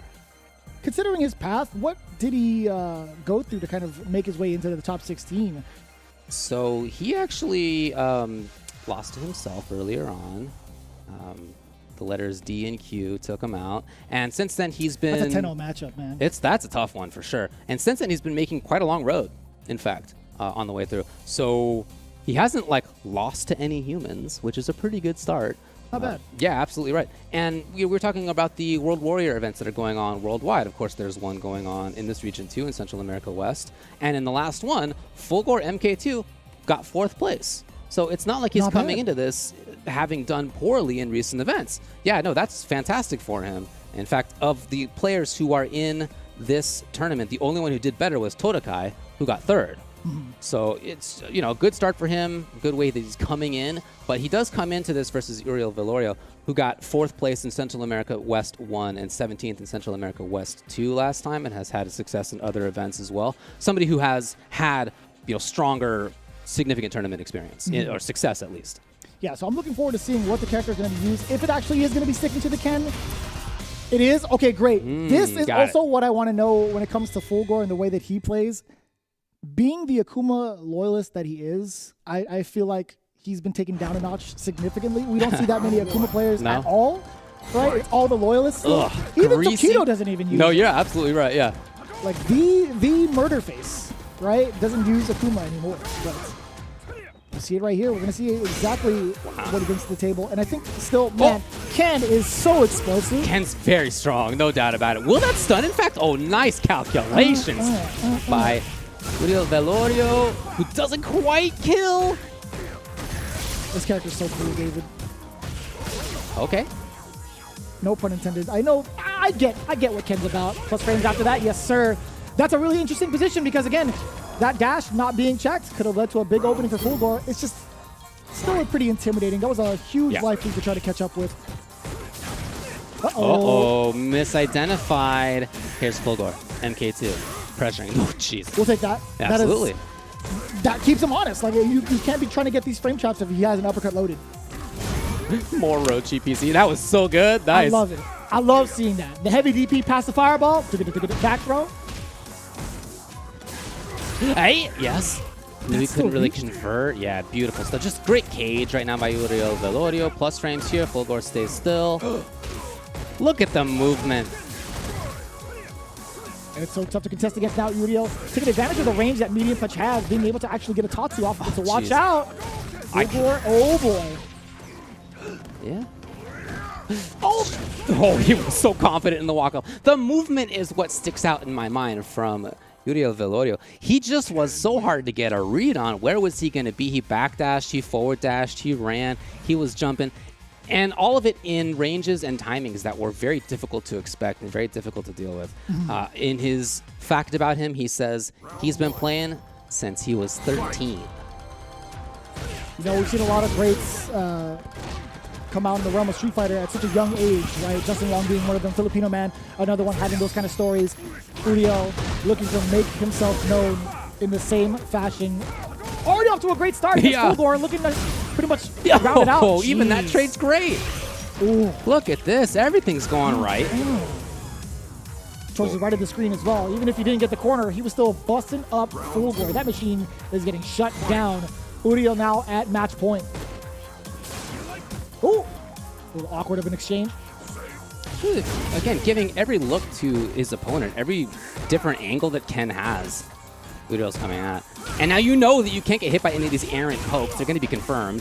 Considering his path, what did he go through to kind of make his way into the top 16? So he actually lost to himself earlier on. The letters D and Q took him out. And since then, he's been... That's a 10-0 matchup, man. That's a tough one for sure. And since then, he's been making quite a long road, in fact, on the way through. So he hasn't, like, lost to any humans, which is a pretty good start. Not bad. Yeah, absolutely right. And we're talking about the World Warrior events that are going on worldwide. Of course, there's one going on in this region too, in Central America West. And in the last one, Fulgore MK2 got 4th place. So it's not like he's coming into this having done poorly in recent events. Yeah, no, that's fantastic for him. In fact, of the players who are in this tournament, the only one who did better was Todokai, who got third. So it's, a good start for him, good way that he's coming in, but he does come into this versus Uriel Velorio, who got 4th place in Central America West 1 and 17th in Central America West 2 last time, and has had success in other events as well. Somebody who has had, stronger, significant tournament experience, or success at least. Yeah, so I'm looking forward to seeing what the character is going to be used. If it actually is going to be sticking to the Ken, it is? Okay, great. This is also what I want to know when it comes to Fulgore and the way that he plays. Being the Akuma loyalist that he is, I feel like he's been taken down a notch significantly. We don't see that many Akuma players at all, right? It's all the loyalists. Even Tokido doesn't even use it. You're absolutely right, yeah. Like the murder face, right? Doesn't use Akuma anymore. But you see it right here. We're going to see exactly what he brings to the table. And I think still, man, Ken is so explosive. Ken's very strong, no doubt about it. Will that stun? In fact, nice calculations by Uriel Velorio, who doesn't quite kill. This character's so cool, David. Okay. No pun intended. I know, I get what Ken's about. Plus frames after that, yes sir. That's a really interesting position because again, that dash not being checked could have led to a big opening for Fulgore. It's just still pretty intimidating. That was a huge life lead to try to catch up with. Misidentified. Here's Fulgore, MK2. Pressuring. Oh, jeez. We'll take that. Absolutely. That keeps him honest. Like you can't be trying to get these frame traps if he has an uppercut loaded. More Rochi PC. That was so good. Nice. I love it. I love seeing that. The heavy DP past the fireball. Back throw. Hey, yes. We couldn't really convert. Yeah, beautiful stuff. Just great cage right now by Uriel Velorio. Plus frames here. Fulgore stays still. Look at the movement. And it's so tough to contest against now. Uriel taking advantage of the range that medium touch has, being able to actually get a Tatsu off of it. So watch out. Fulgore, oh boy. Yeah. Oh, he was so confident in the walk up. The movement is what sticks out in my mind from Uriel Velorio. He just was so hard to get a read on. Where was he going to be? He backdashed, he forward dashed, he ran, he was jumping. And all of it in ranges and timings that were very difficult to expect and very difficult to deal with. In his fact about him, he says he's been playing since he was 13. We've seen a lot of greats come out in the realm of Street Fighter at such a young age, right? Justin Wong being one of them, Filipino man, another one having those kind of stories. Uriel looking to make himself known in the same fashion. Already off to a great start. Fulgore looking to pretty much round it out. Oh, even that trade's great. Ooh. Look at this. Everything's going right. Towards the right of the screen as well. Even if he didn't get the corner, he was still busting up Fulgore. That machine is getting shut down. Uriel now at match point. Ooh. A little awkward of an exchange. Again, giving every look to his opponent, every different angle that Ken has. Uriel's coming at. And now you know that you can't get hit by any of these errant pokes. They're going to be confirmed.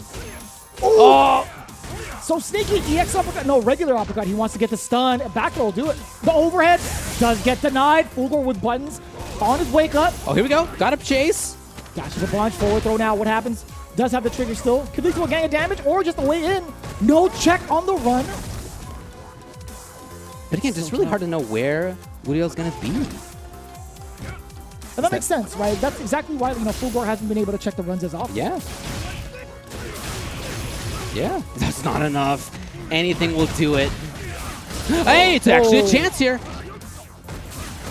Ooh. Oh! So sneaky EX uppercut. No, regular uppercut. He wants to get the stun. Back roll, do it. The overhead does get denied. Fulgore with buttons on his wake up. Oh, here we go. Got up chase. Dashes a bunch. Forward throw now. What happens? Does have the trigger still. Could lead to a gang of damage or just a way in. No check on the run. But again, just really hard to know where Uriel's going to be. And that makes sense, right? That's exactly why Fulgore hasn't been able to check the runs as often. Yeah. Yeah. That's not enough. Anything will do it. Hey, it's actually a chance here.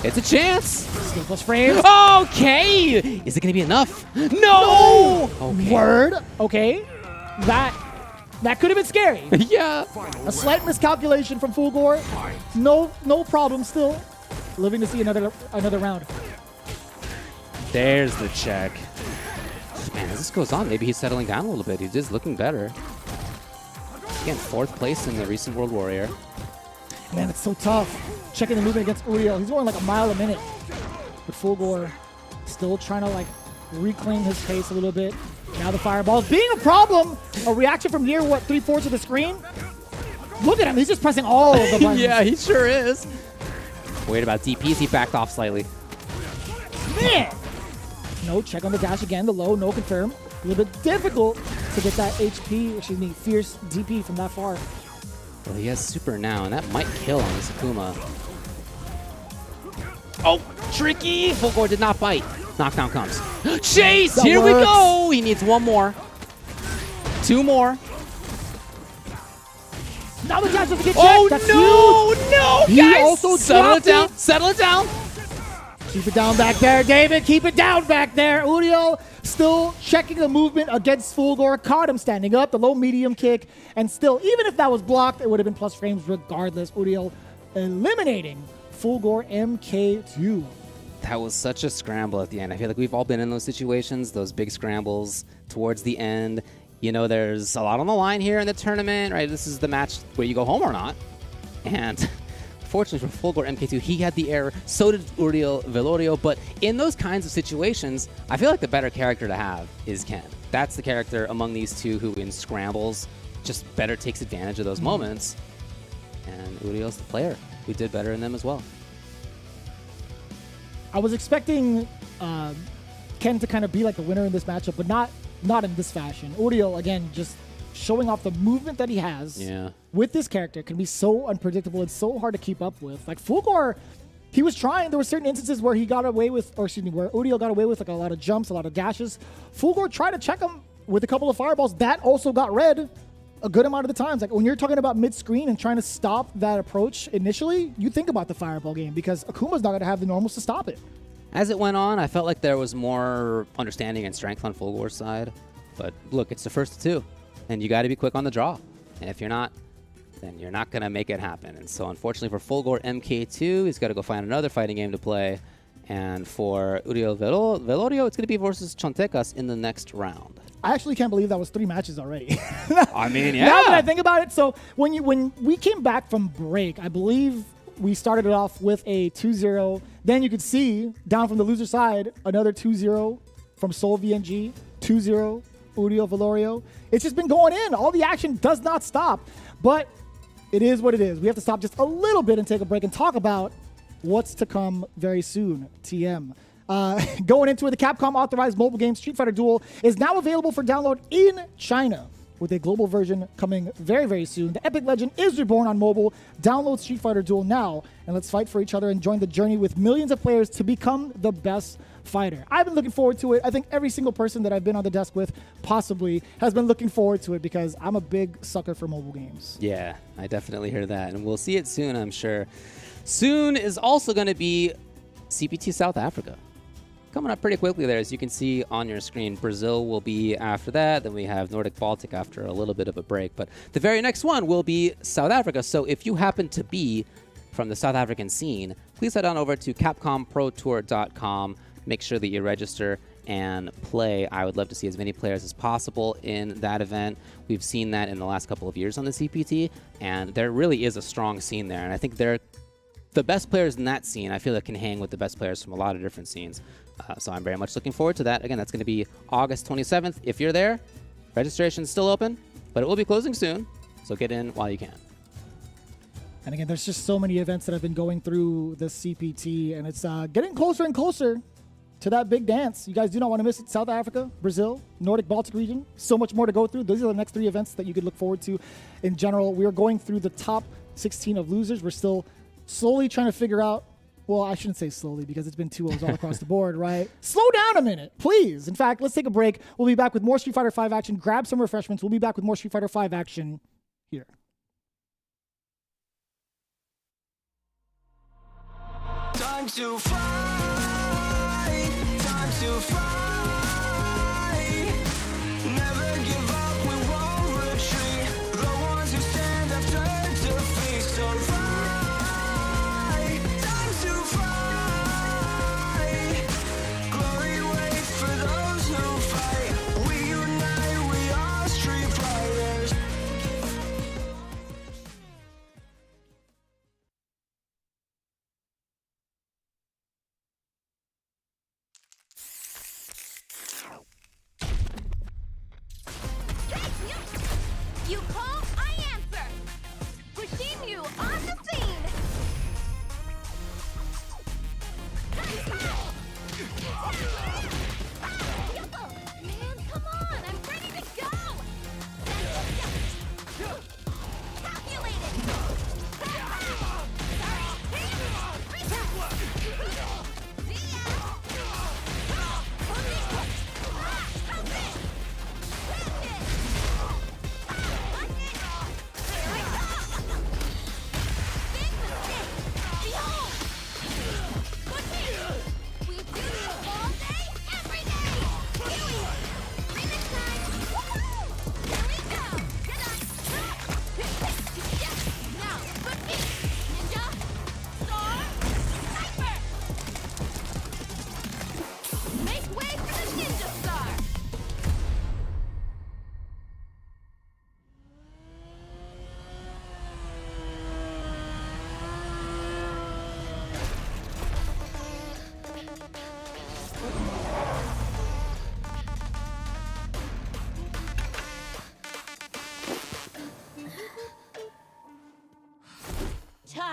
It's a chance. Still plus frames. Okay. Is it going to be enough? No. Okay. Word. Okay. That could have been scary. Yeah. A slight miscalculation from Fulgore. No problem still. Living to see another round. There's the check. Man, as this goes on, maybe he's settling down a little bit. He's just looking better. Again, 4th place in the recent World Warrior. Man, it's so tough. Checking the movement against Uriel. He's going like a mile a minute. But Fulgore still trying to reclaim his pace a little bit. Now the fireball being a problem. A reaction from near, 3/4 of the screen? Look at him. He's just pressing all of the buttons. Yeah, he sure is. Worried about DPs. He backed off slightly. Man. No check on the dash again. The low, no confirm. A little bit difficult to get that HP, fierce DP from that far. Well, he has super now, and that might kill on this Akuma. Oh, tricky! Fulgore did not bite. Knockdown comes. Chase! That Here we works. go! He needs one more. Two more. Now the guys have to get Oh, checked. That's no! huge. No, He guys! also Settle it dropped it. down. Settle it down. Keep it down back there, David. Keep it down back there. Uriel still checking the movement against Fulgore. Caught him standing up, the low medium kick. And still, even if that was blocked, it would have been plus frames regardless. Uriel eliminating Fulgore MK2. That was such a scramble at the end. I feel like we've all been in those situations, those big scrambles towards the end. You know, there's a lot on the line here in the tournament, right? This is the match where you go home or not. And fortunately for Fulgore MK2, he had the error. So did Uriel Velorio. But in those kinds of situations, I feel like the better character to have is Ken. That's the character among these two who in scrambles just better takes advantage of those moments. And Uriel's the player who did better in them as well. I was expecting Ken to kind of be like the winner in this matchup, but not in this fashion. Uriel, again, just showing off the movement that he has with this character can be so unpredictable and so hard to keep up with. Like Fulgore, he was trying. There were certain instances where he got away with, or excuse me, where Uriel got away with like a lot of jumps, a lot of dashes. Fulgore tried to check him with a couple of fireballs. That also got read a good amount of the times. Like when you're talking about mid-screen and trying to stop that approach initially, you think about the fireball game because Akuma's not going to have the normals to stop it. As it went on, I felt like there was more understanding and strength on Fulgore's side. But look, it's the first of two, and you got to be quick on the draw. And if you're not, then you're not going to make it happen. And so unfortunately for Fulgore MK2, he's got to go find another fighting game to play. And for Uriel Velorio, it's going to be versus Chontecas in the next round. I actually can't believe that was 3 matches already. I mean, yeah. Now that I think about it, so when we came back from break, I believe we started it off with a 2-0. Then you could see down from the loser side, another 2-0 from Seoul VNG, 2-0 Uriel Velorio. It's just been going in. All the action does not stop. But it is what it is. We have to stop just a little bit and take a break and talk about what's to come very soon, TM. Going into it, the Capcom authorized mobile game Street Fighter Duel is now available for download in China, with a global version coming very, very soon. The epic legend is reborn on mobile. Download Street Fighter Duel now, and let's fight for each other and join the journey with millions of players to become the best fighter. I've been looking forward to it. I think every single person that I've been on the desk with possibly has been looking forward to it because I'm a big sucker for mobile games. Yeah, I definitely hear that, and we'll see it soon, I'm sure. Soon is also going to be CPT South Africa. Coming up pretty quickly there, as you can see on your screen. Brazil will be after that. Then we have Nordic Baltic after a little bit of a break. But the very next one will be South Africa. So if you happen to be from the South African scene, please head on over to CapcomProTour.com. Make sure that you register and play. I would love to see as many players as possible in that event. We've seen that in the last couple of years on the CPT, and there really is a strong scene there. And I think they're the best players in that scene. I feel like can hang with the best players from a lot of different scenes. So I'm very much looking forward to that. Again, that's going to be August 27th. If you're there, registration's still open, but it will be closing soon. So get in while you can. And again, there's just so many events that have been going through the CPT, and it's getting closer and closer to that big dance. You guys do not want to miss it. South Africa, Brazil, Nordic Baltic region. So much more to go through. Those are the next 3 events that you could look forward to. In general, we are going through the top 16 of losers. We're still slowly trying to figure out, well, I shouldn't say slowly because it's been 2-0s all across the board, right? Slow down a minute, please. In fact, let's take a break. We'll be back with more Street Fighter V action. Grab some refreshments. We'll be back with more Street Fighter V action here. Time to fight, time to fight. Never give up, we won't retreat. The ones who stand have turned to defeat. So fight, time to fight. Glory waits for those who fight. We unite, we are Street Fighters. You call, I answer. Pushing you on the scene. Man, come on, I'm ready to go. Calculated.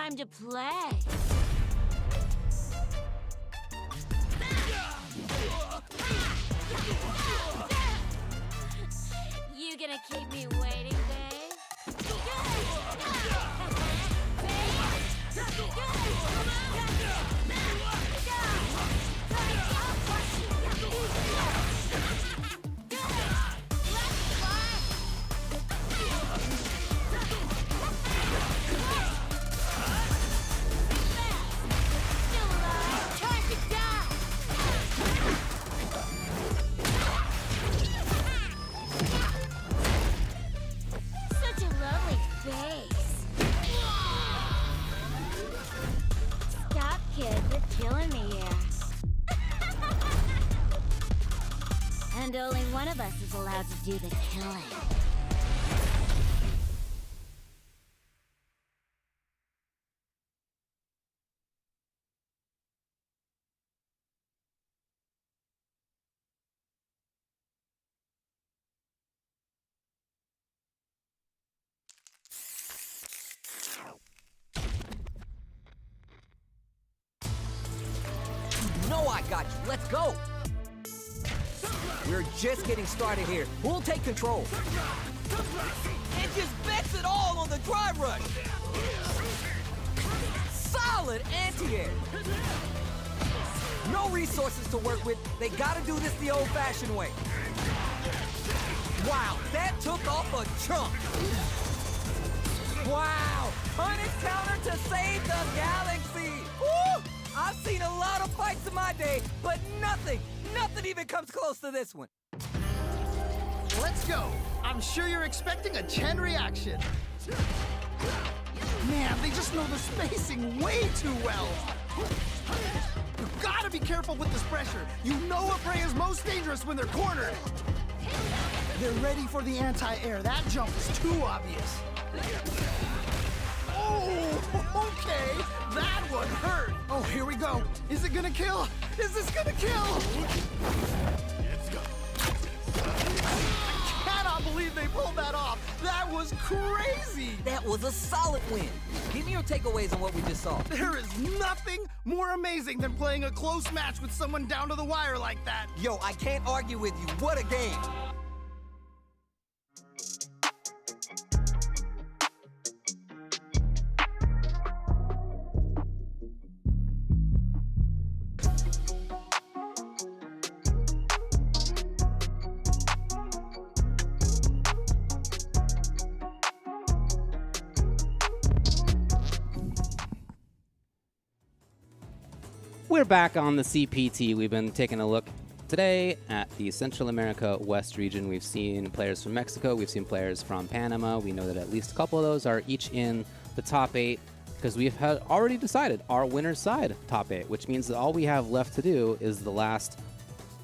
time to play. You gonna keep me waiting, babe? Such a lovely face. Stop, kid. You're killing me here. And only one of us is allowed to do the killing. No, I got you. Let's go. We're just getting started here. We'll take control. And just bets it all on the dry rush. Solid anti-air. No resources to work with. They gotta do this the old-fashioned way. Wow, that took off a chunk. Wow, punish counter to save the galaxy. Woo! I've seen a lot of fights in my day, but nothing even comes close to this one. Let's go. I'm sure you're expecting a Chen reaction. Man, they just know the spacing way too well. You gotta be careful with this pressure. You know a prey is most dangerous when they're cornered. They're ready for the anti-air. That jump is too obvious. Oh, okay. That one hurt. Oh, here we go. Is it gonna kill? Is this gonna kill? Let's go. I cannot believe they pulled that off. That was crazy. That was a solid win. Give me your takeaways on what we just saw. There is nothing more amazing than playing a close match with someone down to the wire like that. Yo, I can't argue with you. What a game. We're back on the CPT. We've been taking a look today at the Central America West region. We've seen players from Mexico. We've seen players from Panama. We know that at least a couple of those are each in the top 8 because we've had already decided our winner's side top 8, which means that all we have left to do is the last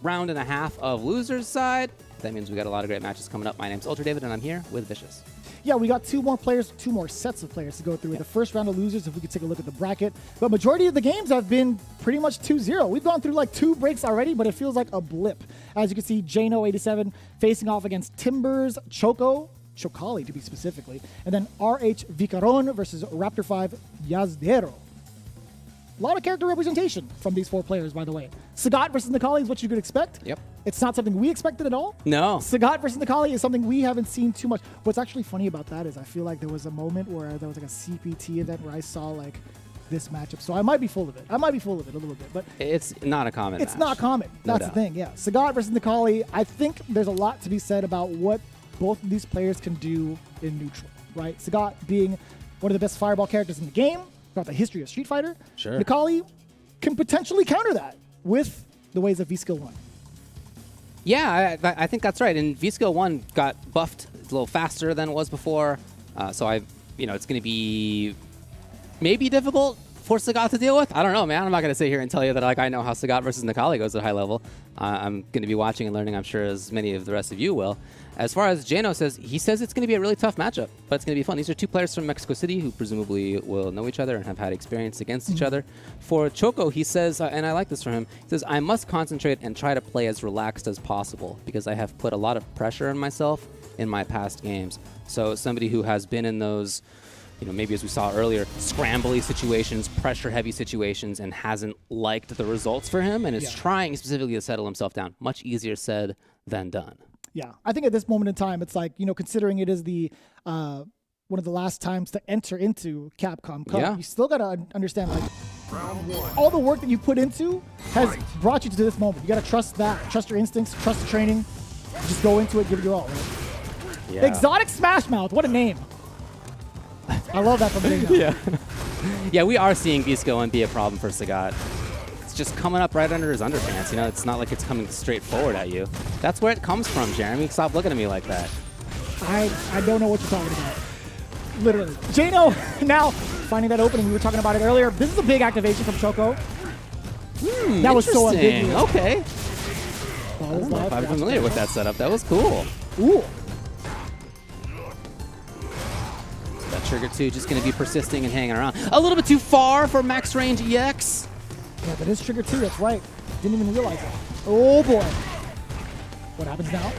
round and a half of loser's side. That means we got a lot of great matches coming up. My name's Ultra David, and I'm here with Vicious. Yeah, we got two more sets of players to go through. The first round of losers, if we could take a look at the bracket. But majority of the games have been pretty much 2-0. We've gone through like 2 breaks already, but it feels like a blip. As you can see, Jano 87 facing off against Timbers, Choco, Chocali to be specifically, and then RH Vicaron versus Raptor 5 Yasudero. A lot of character representation from these 4 players, by the way. Sagat versus Nikali is what you could expect. Yep. It's not something we expected at all. No. Sagat versus Nikali is something we haven't seen too much. What's actually funny about that is I feel like there was a moment where there was like a CPT event where I saw like this matchup. So I might be full of it. I might be full of it a little bit, but It's not a common it's match. not common. No That's doubt. the thing, yeah. Sagat versus Nikali, I think there's a lot to be said about what both of these players can do in neutral, right? Sagat being one of the best fireball characters in the game, throughout the history of Street Fighter. Sure. Nikali can potentially counter that with the ways of V-Skill 1. Yeah, I think that's right. And V-Skill 1 got buffed a little faster than it was before. So it's going to be maybe difficult for Sagat to deal with. I don't know, man. I'm not going to sit here and tell you that like I know how Sagat versus Nikali goes at high level. I'm going to be watching and learning, I'm sure, as many of the rest of you will. As far as Jano says, he says it's going to be a really tough matchup, but it's going to be fun. These are 2 players from Mexico City who presumably will know each other and have had experience against each other. For Choco, he says, and I like this from him, he says, I must concentrate and try to play as relaxed as possible because I have put a lot of pressure on myself in my past games. So somebody who has been in those you know, maybe as we saw earlier, scrambly situations, pressure-heavy situations, and hasn't liked the results for him, and is trying specifically to settle himself down. Much easier said than done. Yeah, I think at this moment in time, it's like, you know, considering it is the one of the last times to enter into Capcom Cup, you still got to understand, like, all the work that you put into has brought you to this moment. You got to trust that, trust your instincts, trust the training, just go into it, give it your all, right? Yeah. Exotic Smash Mouth, what a name. I love that from Jano. Yeah, we are seeing Beast go and be a problem for Sagat. It's just coming up right under his underpants, you know? It's not like it's coming straight forward at you. That's where it comes from, Jeremy. Stop looking at me like that. I don't know what you're talking about. Literally. Jano now finding that opening. We were talking about it earlier. This is a big activation from Choco. That was so ambiguous. Okay. I don't know if I'm familiar with that setup. That was cool. Ooh. That trigger 2 just going to be persisting and hanging around. A little bit too far for max range EX. Yeah, that is trigger 2. That's right. Didn't even realize it. Oh, boy. What happens now?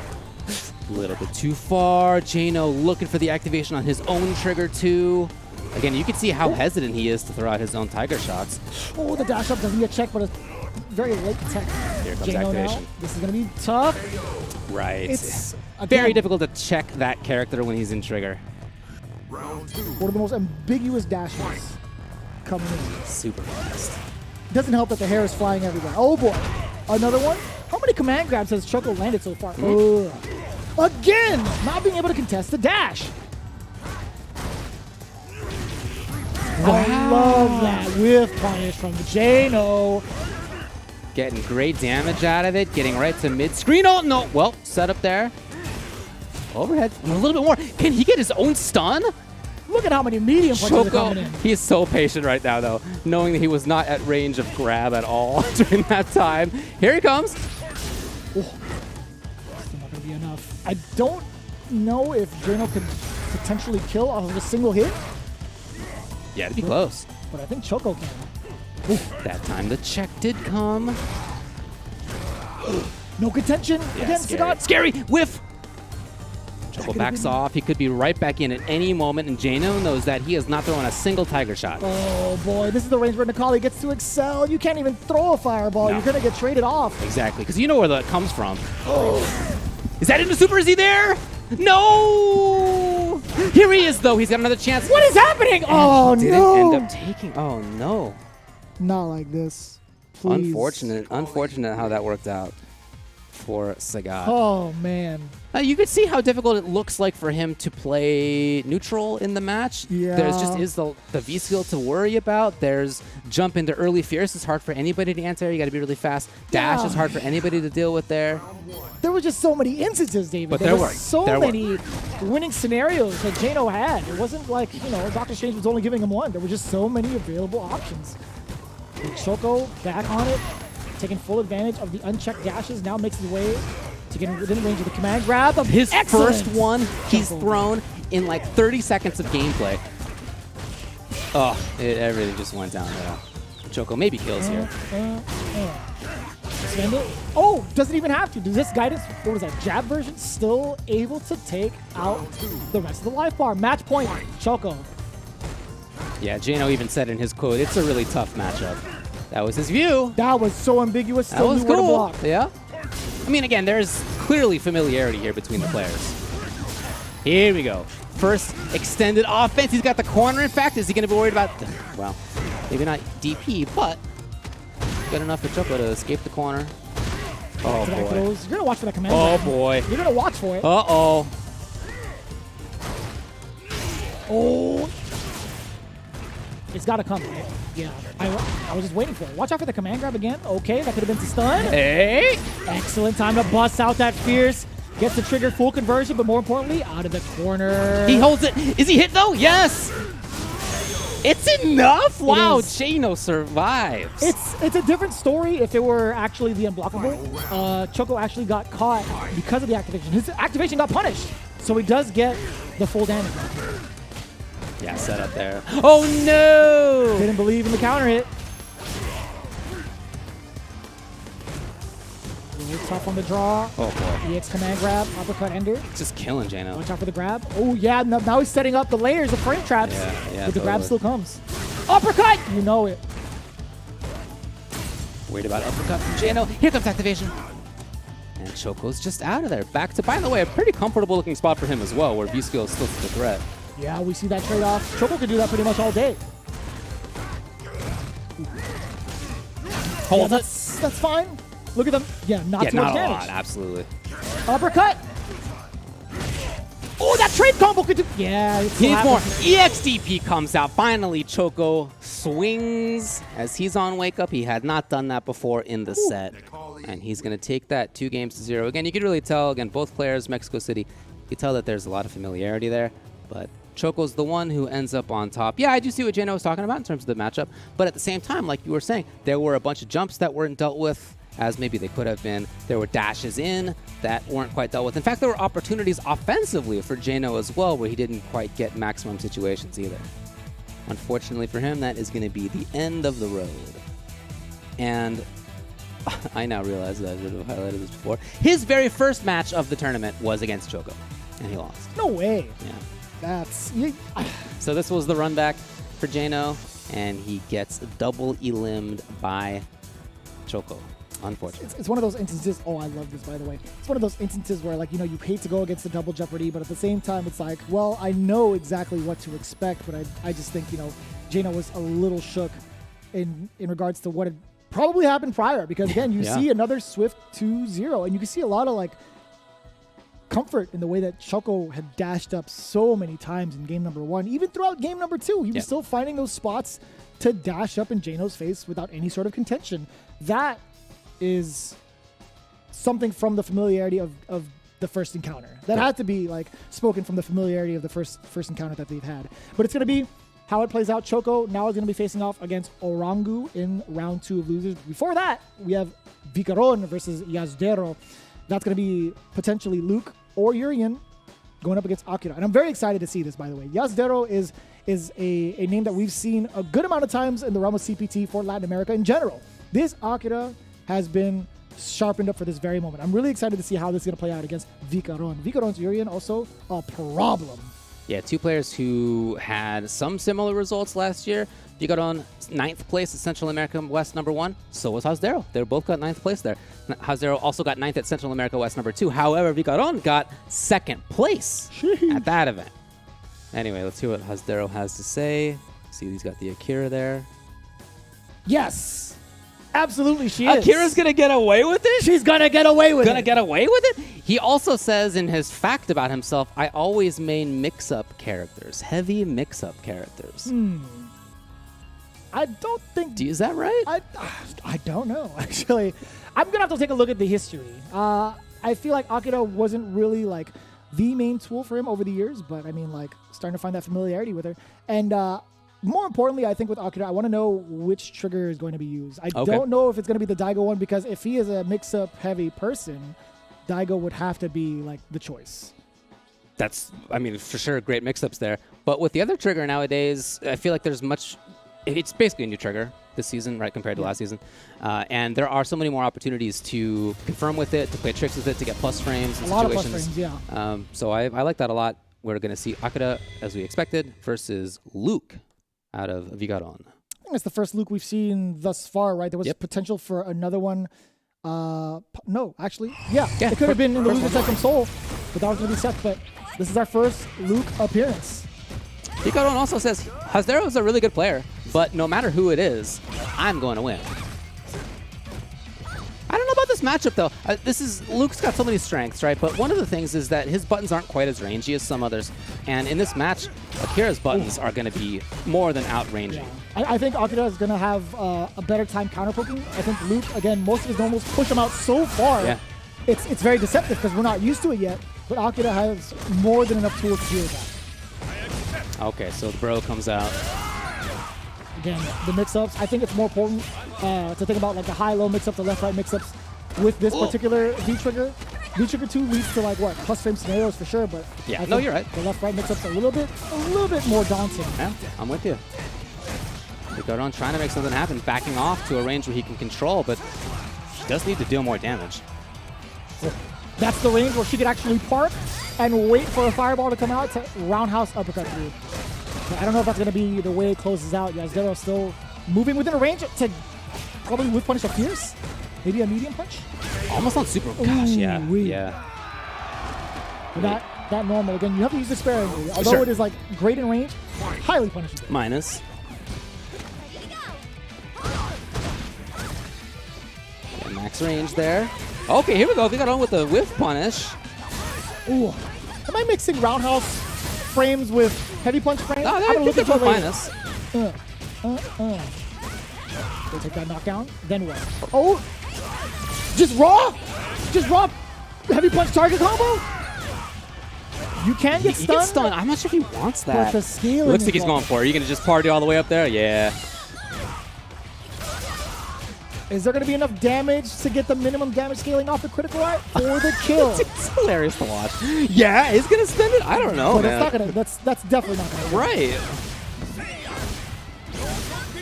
A little bit too far. Jano looking for the activation on his own trigger 2. Again, you can see how hesitant he is to throw out his own tiger shots. Oh, the dash up doesn't get checked, but a very late tech. Here comes Jano activation. now. This is going to be tough. Right. It's very difficult to check that character when he's in trigger. One of the most ambiguous dashes coming in. Super fast. Doesn't help that the hair is flying everywhere. Oh boy. Wow. Another one? How many command grabs has Choco landed so far? Again! Not being able to contest the dash. Wow. I love that whiff punish from Jano. Getting great damage out of it. Getting right to mid-screen. Oh, no. Well, set up there. Overhead. A little bit more. Can he get his own stun? Look at how many medium punches are coming in. He is so patient right now, though, knowing that he was not at range of grab at all during that time. Here he comes. Oh, still not going to be enough. I don't know if Jano could potentially kill off of a single hit. Yeah, it'd be close. But I think Choco can. That time the check did come. No contention against Sagat. Scary whiff. Choco backs off. He could be right back in at any moment, and Jano knows that he is not throwing a single tiger shot. Oh boy, this is the range where Nikali gets to excel. You can't even throw a fireball. No. You're going to get traded off. Exactly, because you know where that comes from. Is that into super? Is he there? No! Here he is, though. He's got another chance. What is happening? Oh, didn't no. end up taking. Oh, no. Not like this. Please. Unfortunate how that worked out for Sagat. Oh, man. You can see how difficult it looks like for him to play neutral in the match. Yeah. There's just is the V skill to worry about. There's jump into early fierce. It's hard for anybody to answer. You got to be really fast. Dash is hard for anybody to deal with there. There were just so many instances, David. But there were so many winning scenarios that Jano had. It wasn't like, you know, Dr. Strange was only giving him one. There were just so many available options. And Choco back on it, taking full advantage of the unchecked dashes, now makes his way to getting within range of the command grab. His Excellent. first one he's thrown in like 30 seconds of gameplay. Oh, everything just went down there. Choco maybe kills here. Send it. Oh, doesn't even have to. Does this guidance, what was that, jab version, still able to take out the rest of the life bar? Match point, Choco. Yeah, Jano even said in his quote, it's a really tough matchup. That was his view. That was so ambiguous. That Still was knew where to cool. block. Yeah. I mean, again, there's clearly familiarity here between the players. Here we go. First extended offense. He's got the corner. In fact, is he going to be worried about, well, maybe not DP, but good enough for Choco to escape the corner. Oh, boy. You're going to watch for that command. Oh, grab. boy. You're going to watch for it. Uh-oh. Oh. It's got to come, right? Yeah. I was just waiting for it. Watch out for the command grab again. Okay, that could have been to stun. Hey. Excellent time to bust out that fierce. Gets the trigger full conversion, but more importantly, out of the corner. He holds it. Is he hit, though? Yes. It's enough? Wow, Jano survives. It's a different story if it were actually the unblockable. Choco actually got caught because of the activation. His activation got punished, so he does get the full damage. Yeah, set up there. Oh, no! Didn't believe in the counter hit. It's off on the draw. Oh boy. EX command grab, uppercut ender. Just killing Jano. Watch out for the grab. Oh yeah, now he's setting up the layers of frame traps. Yeah, but the grab still comes. Uppercut! You know it. Worried about uppercut from Jano. Here comes activation. And Choco's just out of there. Back to, by the way, a pretty comfortable looking spot for him as well, where V-Skill is still the threat. Yeah, we see that trade-off. Choco can do that pretty much all day. Hold that's fine. Look at them. Yeah, not too much not a damage. lot, absolutely. Uppercut. Oh, that trade combo could do. Yeah, it's He needs more. EXDP comes out. Finally, Choco swings as he's on wake up. He had not done that before in the set. And he's going to take that 2-0. Again, you could really tell, again, both players, Mexico City, you could tell that there's a lot of familiarity there. But Choco's the one who ends up on top. Yeah, I do see what Jano was talking about in terms of the matchup. But at the same time, like you were saying, there were a bunch of jumps that weren't dealt with as maybe they could have been. There were dashes in that weren't quite dealt with. In fact, there were opportunities offensively for Jano as well where he didn't quite get maximum situations either. Unfortunately for him, that is going to be the end of the road. And I now realize that I should have highlighted this before. His very first match of the tournament was against Choco, and he lost. No way. Yeah. That's... So this was the run back for Jano, and he gets double elimed by Choco. Unfortunately. It's one of those instances. Oh, I love this, by the way. It's one of those instances where, like, you know, you hate to go against the double jeopardy, but at the same time, it's like, well, I know exactly what to expect, but I just think, you know, Jano was a little shook in regards to what had probably happened prior, because again, you see another swift 2-0, and you can see a lot of like comfort in the way that Choco had dashed up so many times in game number 1. Even throughout game number 2, he was still finding those spots to dash up in Jano's face without any sort of contention. That is something from the familiarity of the first encounter. That had to be like spoken from the familiarity of the first encounter that they've had. But it's going to be how it plays out. Choco now is going to be facing off against Orangu in round 2 of losers. Before that, we have Vicaron versus Yasudero. That's going to be potentially Luke or Uriel going up against Akira. And I'm very excited to see this, by the way. Yasudero is a name that we've seen a good amount of times in the realm of CPT for Latin America in general. This Akira has been sharpened up for this very moment. I'm really excited to see how this is going to play out against Vicaron. Vicaron's Uriel also a problem. Yeah, 2 players who had some similar results last year. Vicaron, 9th place at Central America West number 1. So was Yasudero. They both got 9th place there. Yasudero also got 9th at Central America West number 2. However, Vicaron got 2nd place at that event. Anyway, let's see what Yasudero has to say. See, he's got the Akira there. Yes. Absolutely, she is. Akira's going to get away with it? She's going to get away with it. Going to get away with it? He also says in his fact about himself, I always main mix-up characters. Heavy mix-up characters. I don't think... Is that right? I don't know, actually. I'm going to have to take a look at the history. I feel like Akira wasn't really, like, the main tool for him over the years, but, I mean, like, starting to find that familiarity with her. And, more importantly, I think with Akira, I want to know which trigger is going to be used. I don't know if it's going to be the Daigo one, because if he is a mix-up heavy person, Daigo would have to be like the choice. That's, I mean, for sure, great mix-ups there. But with the other trigger nowadays, I feel like there's much... It's basically a new trigger this season, right, compared to last season. And there are so many more opportunities to confirm with it, to play tricks with it, to get plus frames and situations. A lot of plus frames, yeah. So I like that a lot. We're going to see Akira, as we expected, versus Luke out of Vicaron. I think it's the first Luke we've seen thus far, right? There was potential for another one. No, actually. Yeah. It could have been in the loser set from Seoul, but that was going to be Seth. But this is our first Luke appearance. Vicaron also says, Yasudero is a really good player, but no matter who it is, I'm going to win. I don't know about this matchup, though. Luke's got so many strengths, right? But one of the things is that his buttons aren't quite as rangy as some others. And in this match, Akira's buttons are going to be more than outranging. Yeah. I think Akira is going to have a better time counterpoking. I think Luke, again, most of his normals push him out so far. Yeah. It's very deceptive because we're not used to it yet. But Akira has more than enough tools to deal with that. Okay, so the bro comes out. Again, the mix-ups, I think it's more important to think about like the high-low mix-ups, the left-right mix-ups with this particular V-trigger. V-trigger 2 leads to like what, plus frame scenarios for sure, but yeah, no, you're right. The left-right mix-ups a little bit more daunting. Yeah, I'm with you. Vicaron trying to make something happen, backing off to a range where he can control, but he does need to deal more damage. That's the range where she could actually park and wait for a fireball to come out to roundhouse uppercut through. But I don't know if that's going to be the way it closes out. Yasudero still moving within a range to probably with punish a fierce. Maybe a medium punch? Almost on super. Gosh, yeah. Ooh-wee. Yeah. That normal. Again, you have to use it sparingly. Although Sure. it is like great in range, highly punishable. Minus. Yeah, max range there. Okay, here we go. We got on with the whiff punish. Ooh. Am I mixing roundhouse frames with heavy punch frames? Oh, I'm gonna look they're at you both later. minus. They take that knockdown. Then what? Oh! Just raw! Just raw heavy punch target combo? You can get He stunned. gets stunned. I'm not sure if he wants But that. the scaling Looks is like he's wrong. going for it. Are you going to just party all the way up there? Yeah. Is there going to be enough damage to get the minimum damage scaling off the critical art for the kill? It's hilarious to watch. Yeah, he's going to spend it? I don't know, But man. it's not gonna. That's definitely not gonna. Right.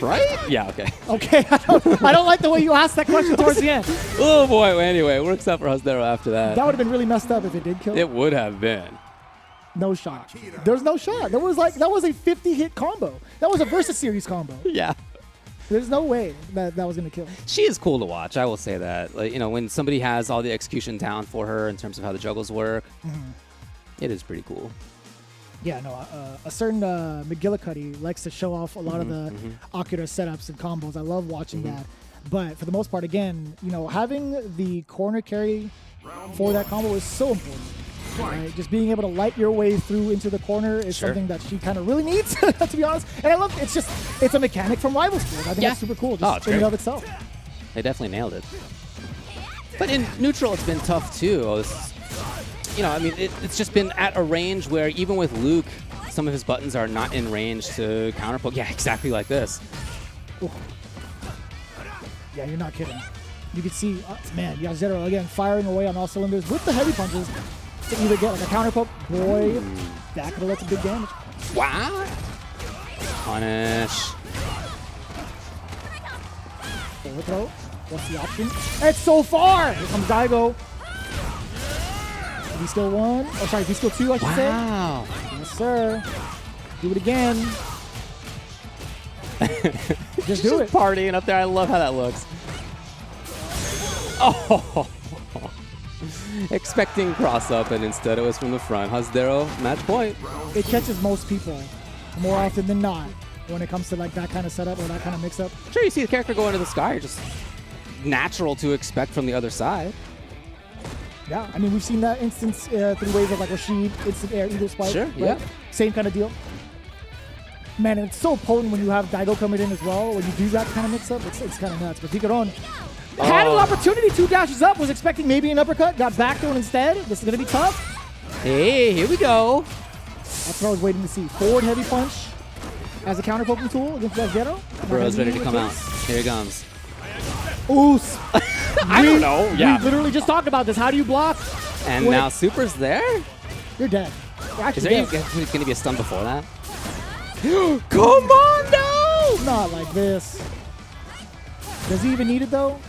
Right? Yeah, okay. Okay, I don't like the way you asked that question towards the end. Oh, boy. Anyway, works out for Yasudero after that. That would have been really messed up if it did kill. It would have been. No shot. There's no shot. That was a 50-hit combo. That was a versus series combo. Yeah. There's no way that was gonna kill. She is cool to watch. I will say that. Like, you know, when somebody has all the execution down for her in terms of how the juggles work, it is pretty cool. Yeah, no. A certain McGillicuddy likes to show off a lot of the Akira setups and combos. I love watching that. But for the most part, again, you know, having the corner carry for that combo is so important. Right? Just being able to light your way through into the corner is something that she kind of really needs, to be honest. And I love it's a mechanic from Rival Schools. I think that's super cool, just in and of itself. They definitely nailed it. But in neutral, it's been tough too. You know, I mean, it's just been at a range where even with Luke, some of his buttons are not in range to counterpoke. Yeah, exactly like this. Ooh. Yeah, you're not kidding. You can see, man, Yasudero again firing away on all cylinders with the heavy punches to either get like a counterpoke. Boy, that could have led to big damage. Wow. Punish. Overthrow. What's the option? It's so far! Here comes Daigo. He still one. Oh, sorry, he still two, I should say. Wow. Yes, sir. Do it again. Just do it. Partying up there. I love how that looks. Oh. Expecting cross up, and instead it was from the front. Yasudero, match point. It catches most people more often than not when it comes to like that kind of setup or that kind of mix-up. Sure, you see the character go into the sky. You're just natural to expect from the other side. Yeah, I mean, we've seen that instance through ways of like Rashid, instant air, eagle spike. Sure, right? yeah. Same kind of deal. Man, and it's so potent when you have Daigo coming in as well. When you do that kind of mix-up, it's kind of nuts. But Vicaron had an opportunity, 2 dashes up, was expecting maybe an uppercut, got back to it instead. This is going to be tough. Hey, here we go. That's what I was waiting to see. Forward heavy punch as a counter poking tool against Yasudero. Bro's ready to come out. Here he comes. Ooh. I don't know. Yeah. We literally just talked about this. How do you block? And now Super's there? You're dead. You're Is actually there dead. going to be a stun before that? Come on, no! Not like this. Does he even need it though?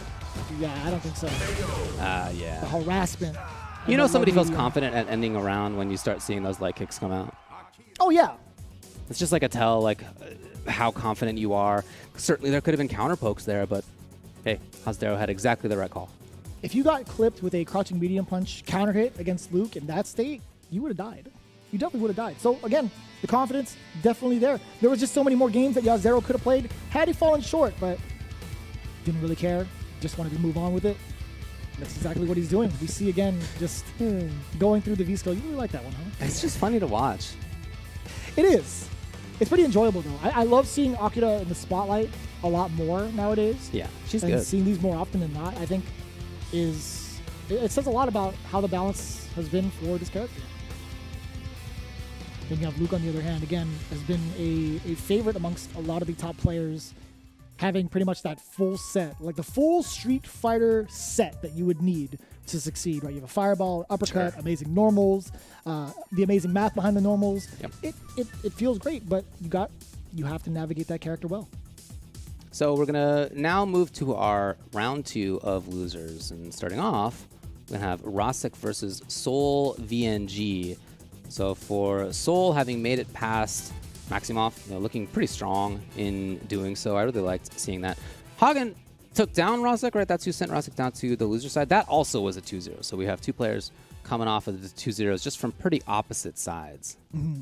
Yeah, I don't think so. Yeah. The harassment. You know somebody feels confident. confident at ending a round when you start seeing those light kicks come out. Oh yeah. It's just like a tell, like how confident you are. Certainly there could have been counter pokes there, but hey, Yasudero had exactly the right call. If you got clipped with a crouching medium punch counter hit against Luke in that state, you would have died. You definitely would have died. So again, the confidence definitely there. There was just so many more games that Yasudero could have played had he fallen short, but didn't really care. Just wanted to move on with it. That's exactly what he's doing. We see again, just going through the V-skill. You really like that one, huh? It's just funny to watch. It is. It's pretty enjoyable though. I love seeing Akira in the spotlight a lot more nowadays. Yeah, she's and good. seeing these more often than not, I think, it says a lot about how the balance has been for this character. Then you have Luke on the other hand, again, has been a favorite amongst a lot of the top players, having pretty much that full set, like the full Street Fighter set that you would need to succeed, right? You have a fireball, uppercut, amazing normals, the amazing math behind the normals. Yep. It feels great, but you have to navigate that character well. So we're going to now move to our round 2 of losers. And starting off, We're gonna have Rasik versus Soul VNG. So for Soul having made it past Maximoff, looking pretty strong in doing so. I really liked seeing that. Hagen took down Rasik, right? That's who sent Rasik down to the loser side. That also was a 2-0. So we have two players coming off of the 2-0s just from pretty opposite sides. Mm-hmm.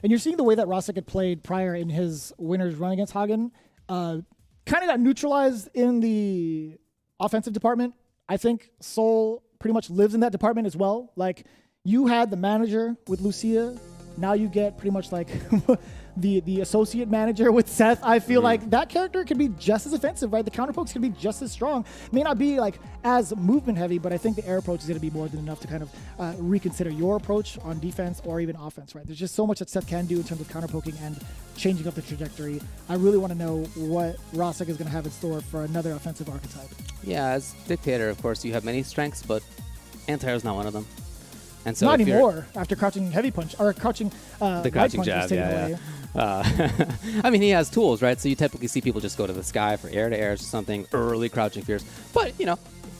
And you're seeing the way that Rasik had played prior in his winner's run against Hagen. Kind of got neutralized in the offensive department. I think Soul pretty much lives in that department as well. Like, you had the manager with Lucia. Now you get pretty much like the associate manager with Seth. I feel like that character could be just as offensive, right? The counter pokes can be just as strong. May not be like as movement heavy, but I think the air approach is going to be more than enough to kind of reconsider your approach on defense or even offense, right? There's just so much that Seth can do in terms of counter poking and changing up the trajectory. I really want to know what Rasik is going to have in store for another offensive archetype. Yeah, as Dictator, of course, you have many strengths, but anti-air is not one of them. And so not anymore after crouching heavy punch or crouching the crouching jab, I mean, he has tools, right? So you typically see people just go to the sky for air-to-air or something, early crouching fears. But,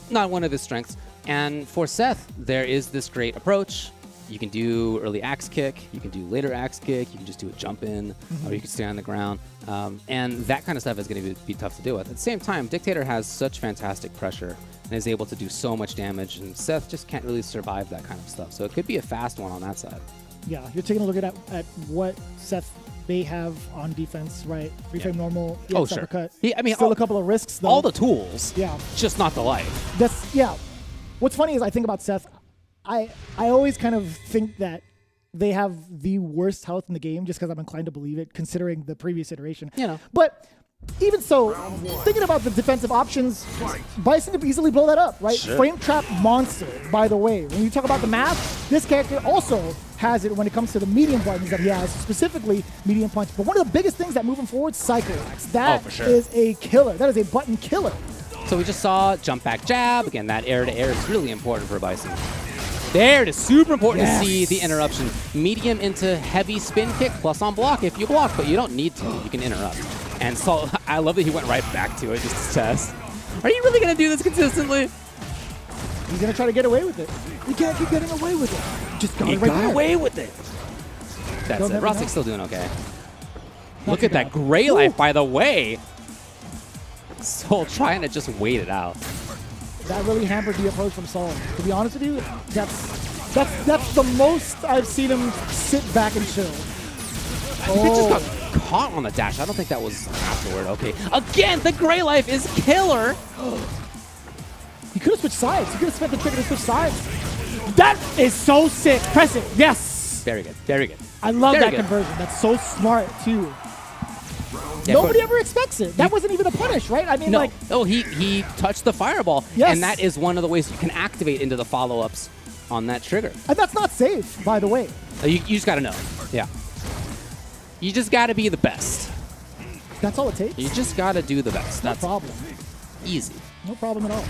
not one of his strengths. And for Seth, there is this great approach. You can do early axe kick. You can do later axe kick. You can just do a jump in, or you can stay on the ground. And that kind of stuff is going to be tough to deal with. At the same time, Dictator has such fantastic pressure and is able to do so much damage, and Seth just can't really survive that kind of stuff. So it could be a fast one on that side. Yeah, you're taking a look at what Seth may have on defense, right? Frame normal, Sure. uppercut. Still a couple of risks, though. All the tools, yeah, just not the life. What's funny is I think about Seth, I always kind of think that they have the worst health in the game just because I'm inclined to believe it, considering the previous iteration. But even so, thinking about the defensive options, Bison could easily blow that up, right? Sure. Frame trap monster, by the way. When you talk about the math, this character also has it when it comes to the medium buttons that he has, specifically medium punch. But one of the biggest things that move him forward, Cycle Axe. That is a killer. That is a button killer. So we just saw jump back jab. Again, that air-to-air is really important for Bison. There, it is super important to see the interruption. Medium into heavy spin kick plus on block if you block, but you don't need to. You can interrupt. And so I love that he went right back to it just to test. Are you really going to do this consistently? He's going to try to get away with it. He can't keep getting away with it. Just got away with it. That's it. Rasik's still doing okay. Look at that gray life, by the way. Soul trying to just wait it out. That really hampered the approach from Soul. To be honest with you, that's the most I've seen him sit back and chill. He just got caught on the dash. I don't think that was afterward. Okay. Again, the gray life is killer. He could have switched sides. He could have spent the trigger to switch sides. That is so sick. Press it. Yes. Very good. Very good. I love that conversion. That's so smart, too. Yeah, nobody ever expects it. That wasn't even a punish, right? I mean, he touched the fireball. Yes. And that is one of the ways you can activate into the follow-ups on that trigger. And that's not safe, by the way. You just got to know. Yeah. You just got to be the best. That's all it takes? You just got to do the best. No That's problem. Easy. No problem at all.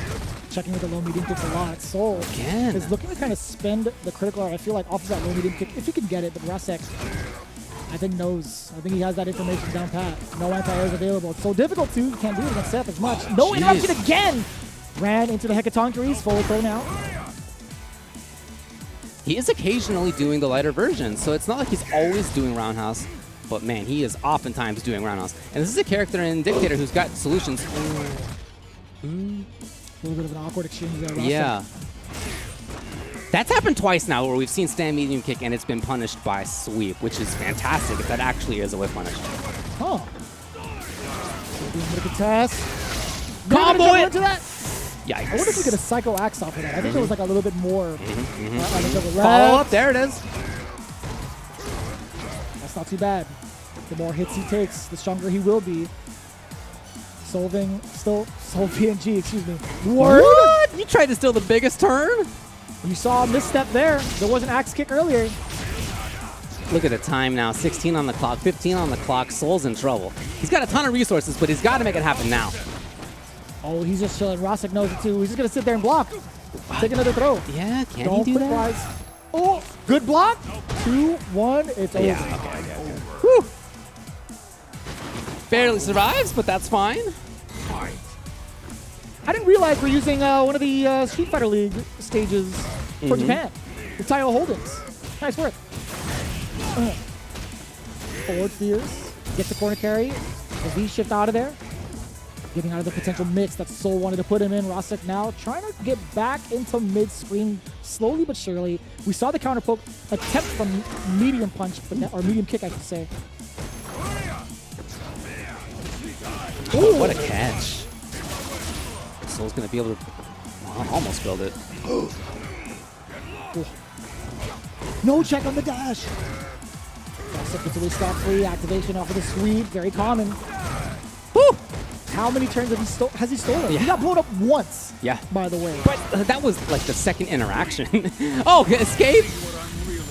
Checking with the low medium kicks a lot. Soul is looking to kind of spend the critical art, I feel like, off of that low medium kick, if he can get it. But Rasik, I think, knows. I think he has that information down pat. No anti-air is available. It's so difficult to. You can't do it against Seth as much. No interruption again! Ran into the Hecatoncheries. Forward throw now. He is occasionally doing the lighter version, so it's not like he's always doing roundhouse. But man, he is oftentimes doing roundhouse. And this is a character in Dictator who's got solutions. A little bit of an awkward exchange there, Rasik. Yeah. That's happened twice now where we've seen stand medium kick and it's been punished by sweep, which is fantastic if that actually is a whiff punish. Oh. Doing a bit of contest. Combo it! Into that. Yikes. I wonder if we get a Psycho Axe off of that. I think there was like a little bit more. Follow up, there it is. That's not too bad. The more hits he takes, the stronger he will be. Soul PNG, excuse me. What? You tried to steal the biggest turn? You saw a misstep there. There was an axe kick earlier. Look at the time now. 16 on the clock, 15 on the clock. Soul's in trouble. He's got a ton of resources, but he's got to make it happen now. Oh, he's just chilling. Rasik knows it too. He's just going to sit there and block. Take another throw. Yeah, can he do that? Rise. Oh, good block. 2-1. It's over. Yeah, okay. Whew. Barely survives, but that's fine. I didn't realize we're using one of the Street Fighter League stages for Japan. The Taiyo Holdings. Nice work. Forward steers. Gets the corner carry. The V shift out of there. Getting out of the potential mix that Soul wanted to put him in. Rasik now trying to get back into mid-screen slowly but surely. We saw the counter poke attempt from medium punch, or medium kick, I should say. Oh, what a catch. Soul's going to be able to almost build it. No check on the dash. Rasik gets away scot-free. Activation off of the sweep. Very common. Woo! How many turns has he stolen? Yeah. He got blown up once. Yeah. By the way. But that was like the second interaction. Oh, escape!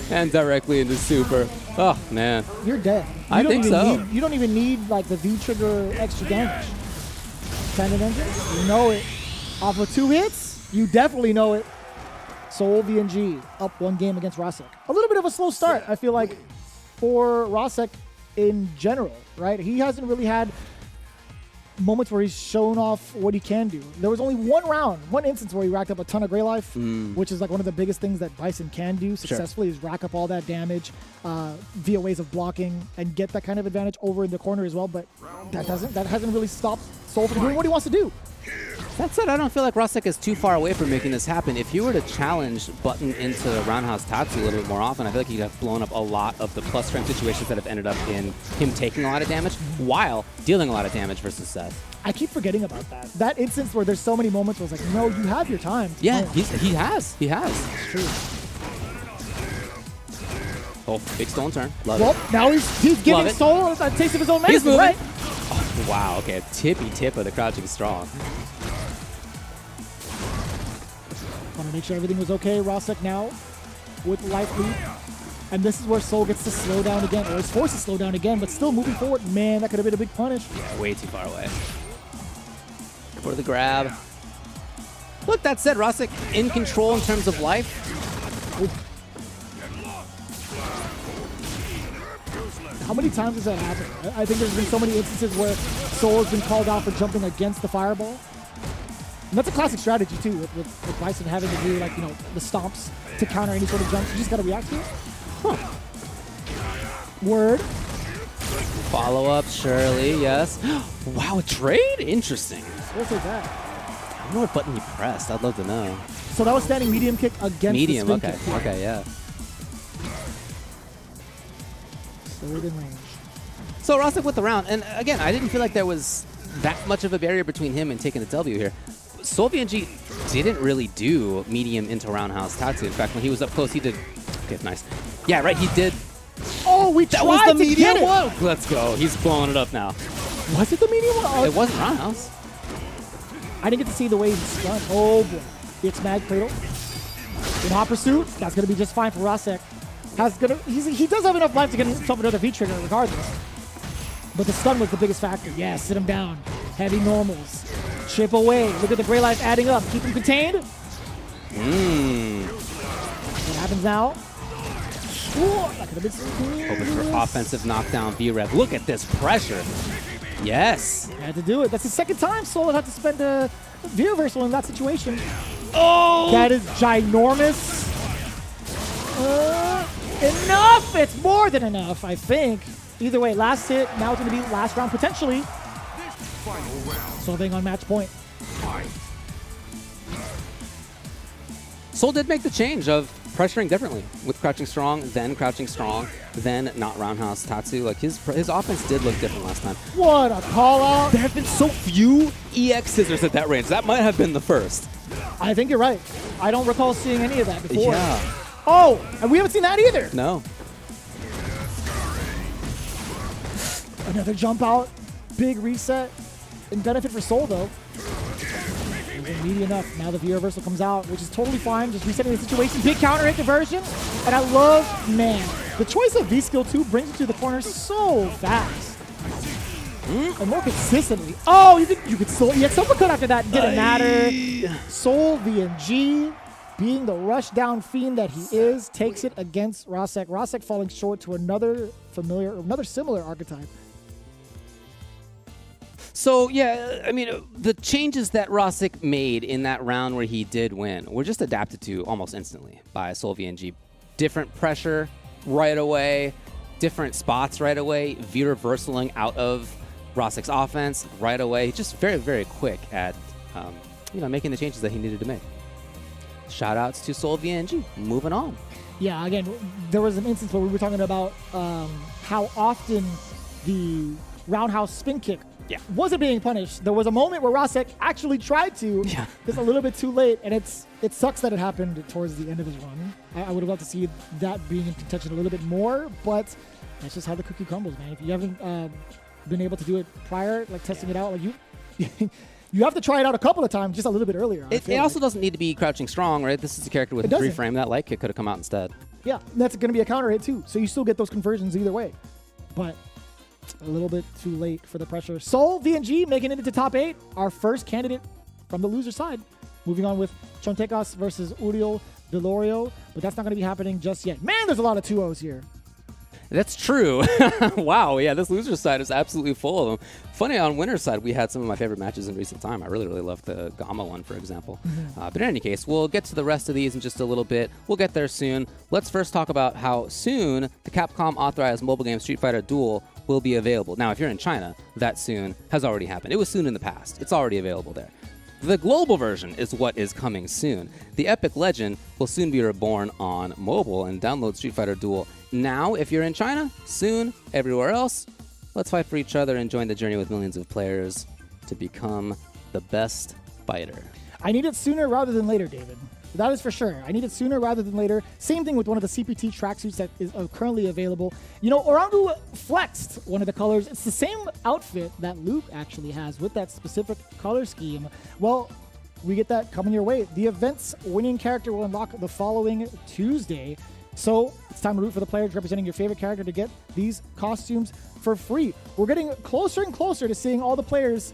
And directly into super. Oh, man. You're dead. I think so. You don't even need like the V trigger extra damage. Tendon engine, you know it. Off of 2 hits, you definitely know it. Soul VNG up 1 game against Rasik. A little bit of a slow start, I feel like, for Rasik in general, right? He hasn't really had moments where he's shown off what he can do. There was only one instance where he racked up a ton of gray life, which is like one of the biggest things that Bison can do successfully is rack up all that damage via ways of blocking and get that kind of advantage over in the corner as well. But that hasn't really stopped Soul from doing what he wants to do. That said, I don't feel like Rasik is too far away from making this happen. If you were to challenge Button into Roundhouse Tatsu a little bit more often, I feel like he'd have blown up a lot of the plus strength situations that have ended up in him taking a lot of damage while dealing a lot of damage versus Seth. I keep forgetting about that. That instance where there's so many moments where it's like, no, you have your time. Yeah, he has. It's true. Oh, big stolen turn. Love Well, it. now he's giving Soul a taste of his own medicine, moving. right? Oh, wow, okay, a tippy tip of the crouching strong. Want to make sure everything was okay. Rasik now with life lead. And this is where Soul gets to slow down again, or is forced to slow down again, but still moving forward. Man, that could have been a big punish. Yeah, way too far away. For the grab. Look, that said, Rasik in control in terms of life. Ooh. How many times has that happened? I think there's been so many instances where Soul has been called out for jumping against the fireball. And that's a classic strategy too, with Bison having to do like, you know, the stomps to counter any sort of jumps. You just gotta react to it. Huh. Word. Follow up, surely, yes. Wow, a trade? Interesting. We'll take that. I wonder what button he pressed. I'd love to know. So that was standing medium kick against medium, the spin okay. kick. Okay, yeah. So within range. So Rasik with the round, and again, I didn't feel like there was that much of a barrier between him and taking the W here. Soul VNG didn't really do medium into roundhouse Tatsu. In fact, when he was up close, he did. Okay, nice. Yeah, right. He did. Oh, That was the medium one. Let's go. He's blowing it up now. Was it the medium one? Oh, It wasn't roundhouse. I didn't get to see the way he spun. Oh boy. It's Mag Cradle. In hot pursuit, that's gonna be just fine for Rasik. He does have enough life to get himself another V trigger regardless. But the stun was the biggest factor. Yeah, sit him down. Heavy normals. Chip away. Look at the gray life adding up. Keep him contained. What happens now? Ooh, that could have been something. Hoping for offensive knockdown V-Rev. Look at this pressure. Yes. Had to do it. That's the second time Soul had to spend a V-reversal in that situation. Oh! That is ginormous. Enough! It's more than enough, I think. Either way, last hit. Now it's going to be last round potentially. Solving on match point. Soul did make the change of pressuring differently with crouching strong, then not roundhouse Tatsu. Like his offense did look different last time. What a call out. There have been so few EX scissors at that range. That might have been the first. I think you're right. I don't recall seeing any of that before. Yeah. Oh, and we haven't seen that either. No. Another jump out. Big reset. And benefit for Soul, though. Meaty enough. Now the V-reversal comes out, which is totally fine. Just resetting the situation. Big counter hit conversion. And I love, man, the choice of V-Skill 2 brings it to the corner so fast. And more consistently. Oh, you could Soul EX uppercut after that. Didn't matter. Soul VNG, being the rush down fiend that he is, takes it against Rasik. Rasik falling short to another similar archetype. So, yeah, I mean, the changes that Rasik made in that round where he did win were just adapted to almost instantly by SeoulVNG. Different pressure right away, different spots right away, V-reversaling out of Rasik's offense right away. Just very, very quick at, making the changes that he needed to make. Shout outs to SeoulVNG. Moving on. Yeah, again, there was an instance where we were talking about how often the roundhouse spin kick wasn't being punished. There was a moment where Rasik actually tried to, just a little bit too late, and it sucks that it happened towards the end of his run. I would have loved to see that being in contention a little bit more, but that's just how the cookie crumbles, man. If you haven't been able to do it prior, like testing it out, like you have to try it out a couple of times, just a little bit earlier. It also doesn't need to be crouching strong, right? This is a character with a 3-frame. That light kick could have come out instead. Yeah, that's going to be a counter hit too, so you still get those conversions either way. But a little bit too late for the pressure. SeoulVNG making it into top 8, our first candidate from the loser side. Moving on with Chontecas versus Uriel Delorio, but that's not going to be happening just yet. Man, there's a lot of 2-0s here. That's true. Wow, yeah, this loser side is absolutely full of them. Funny, on winner's side, we had some of my favorite matches in recent time. I really, really loved the Gamma one, for example. But in any case, we'll get to the rest of these in just a little bit. We'll get there soon. Let's first talk about how soon the Capcom authorized mobile game Street Fighter Duel will be available. Now, if you're in China, that soon has already happened. It was soon in the past. It's already available there. The global version is what is coming soon. The epic legend will soon be reborn on mobile, and download Street Fighter Duel now if you're in China, soon everywhere else. Let's fight for each other and join the journey with millions of players to become the best fighter. I need it sooner rather than later, David. That is for sure. I need it sooner rather than later. Same thing with one of the CPT tracksuits that is currently available. You know, Orangu flexed one of the colors. It's the same outfit that Luke actually has with that specific color scheme. Well, we get that coming your way. The event's winning character will unlock the following Tuesday. So it's time to root for the players representing your favorite character to get these costumes for free. We're getting closer and closer to seeing all the players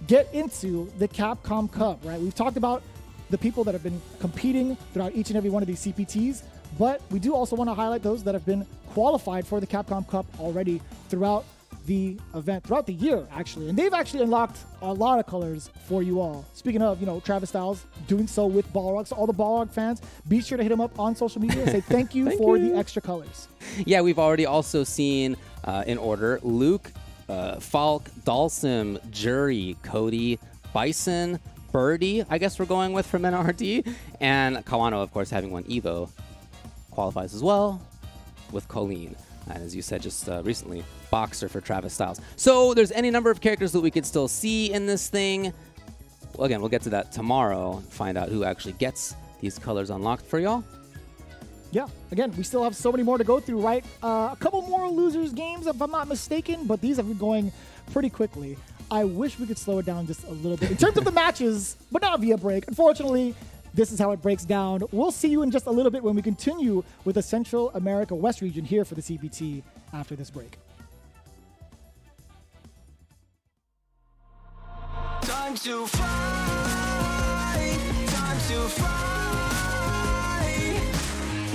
get into the Capcom Cup, right? We've talked about the people that have been competing throughout each and every one of these CPTs, but we do also want to highlight those that have been qualified for the Capcom Cup already throughout the event, throughout the year, actually. And they've actually unlocked a lot of colors for you all. Speaking of, Travis Styles doing so with Balrog. So all the Balrog fans, be sure to hit him up on social media and say thank you for the extra colors. Yeah, we've already also seen, in order, Luke, Falk, Dalsim, Jury, Cody, Bison, Birdie, I guess we're going with for MenaRD, and Kawano, of course, having won Evo, qualifies as well with Colleen. And as you said just recently, Boxer for Travis Styles. So there's any number of characters that we could still see in this thing. Well, again, we'll get to that tomorrow, find out who actually gets these colors unlocked for y'all. Yeah, again, we still have so many more to go through, right? A couple more losers games, if I'm not mistaken, but these have been going pretty quickly. I wish we could slow it down just a little bit in terms of the matches, but not via break. Unfortunately, this is how it breaks down. We'll see you in just a little bit when we continue with the Central America West region here for the CPT after this break. Time to fight, time to fight.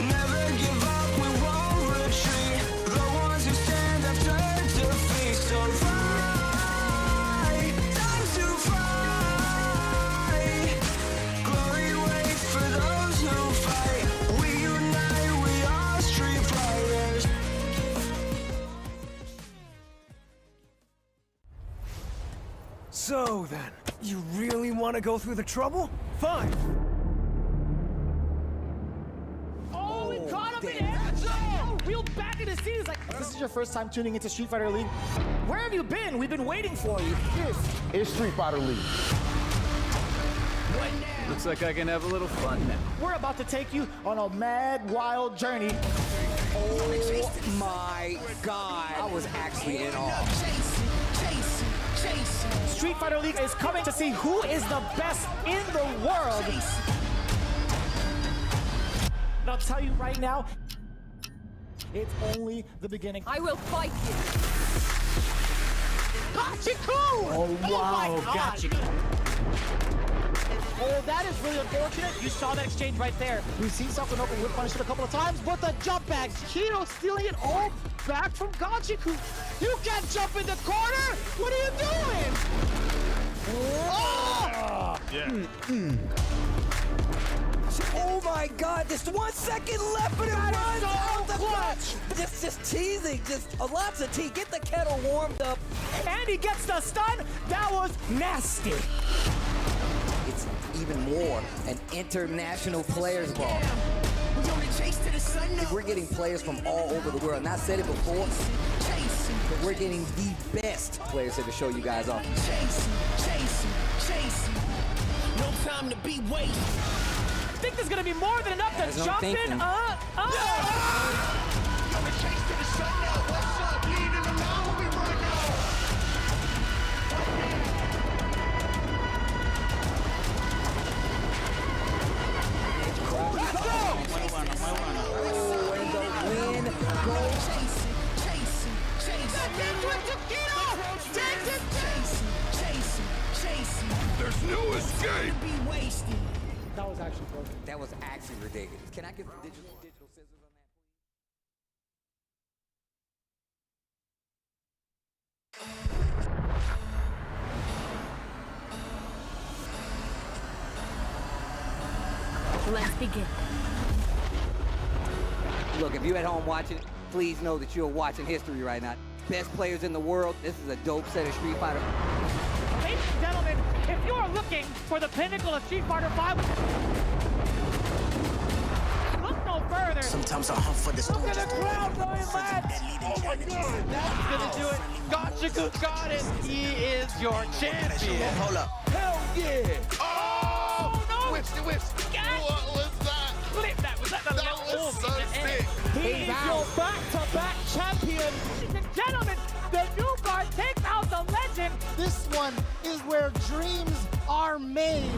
Never give up, we won't retreat. The ones who stand have turned to defeat. So fight, time to fight. Glory waits for those who fight. We unite, we are street fighters. So then, you really want to go through the trouble? Fine. Oh, we caught him in air zone! Real back in the seat is like, if this is your first time tuning into Street Fighter League, where have you been? We've been waiting for you. This is Street Fighter League. Looks like I can have a little fun now. We're about to take you on a mad, wild journey. Oh my God. I was actually in awe. Street Fighter League is coming to see who is the best in the world. And I'll tell you right now, it's only the beginning. I will fight you. Gotcha, cool! Oh, wow, gotcha. Oh, that is really unfortunate. You saw that exchange right there. We've seen Sakonoko whip punish it a couple of times, but the jump bags, Kino stealing it all back from Gachiku. You can't jump in the corner! What are you doing? Oh! Yeah. Oh my God, just 1 second left and it runs out the clutch. Just teasing, just lots of tea. Get the kettle warmed up. And he gets the stun. That was nasty. It's even more an international players ball. We're getting players from all over the world. And I said it before, but we're getting the best players here to show you guys off. No time to be wasted. I think there's gonna be more than enough to jump in. I'm a chase to the sun now. What's up? Leading them out. We run now. Let's go! And the win goes. There's no escape. That was actually broken. That was actually ridiculous. Can I get the digital scissors on that? Let's begin. Look, if you're at home watching, please know that you're watching history right now. Best players in the world. This is a dope set of Street Fighter. Ladies and gentlemen, if you are looking for the pinnacle of Street Fighter V, look no further. Sometimes I hunt for the Look at the crowd going mad. Oh my God. That's gonna do it. Gachiku got it. He is your champion. Hold up. Hell yeah. Oh no! Whips. What was that? Flip that. Was that the That was so sick. He is your back-to-back champion. Ladies and gentlemen, the new guard takes out the legend. This one is where dreams are made.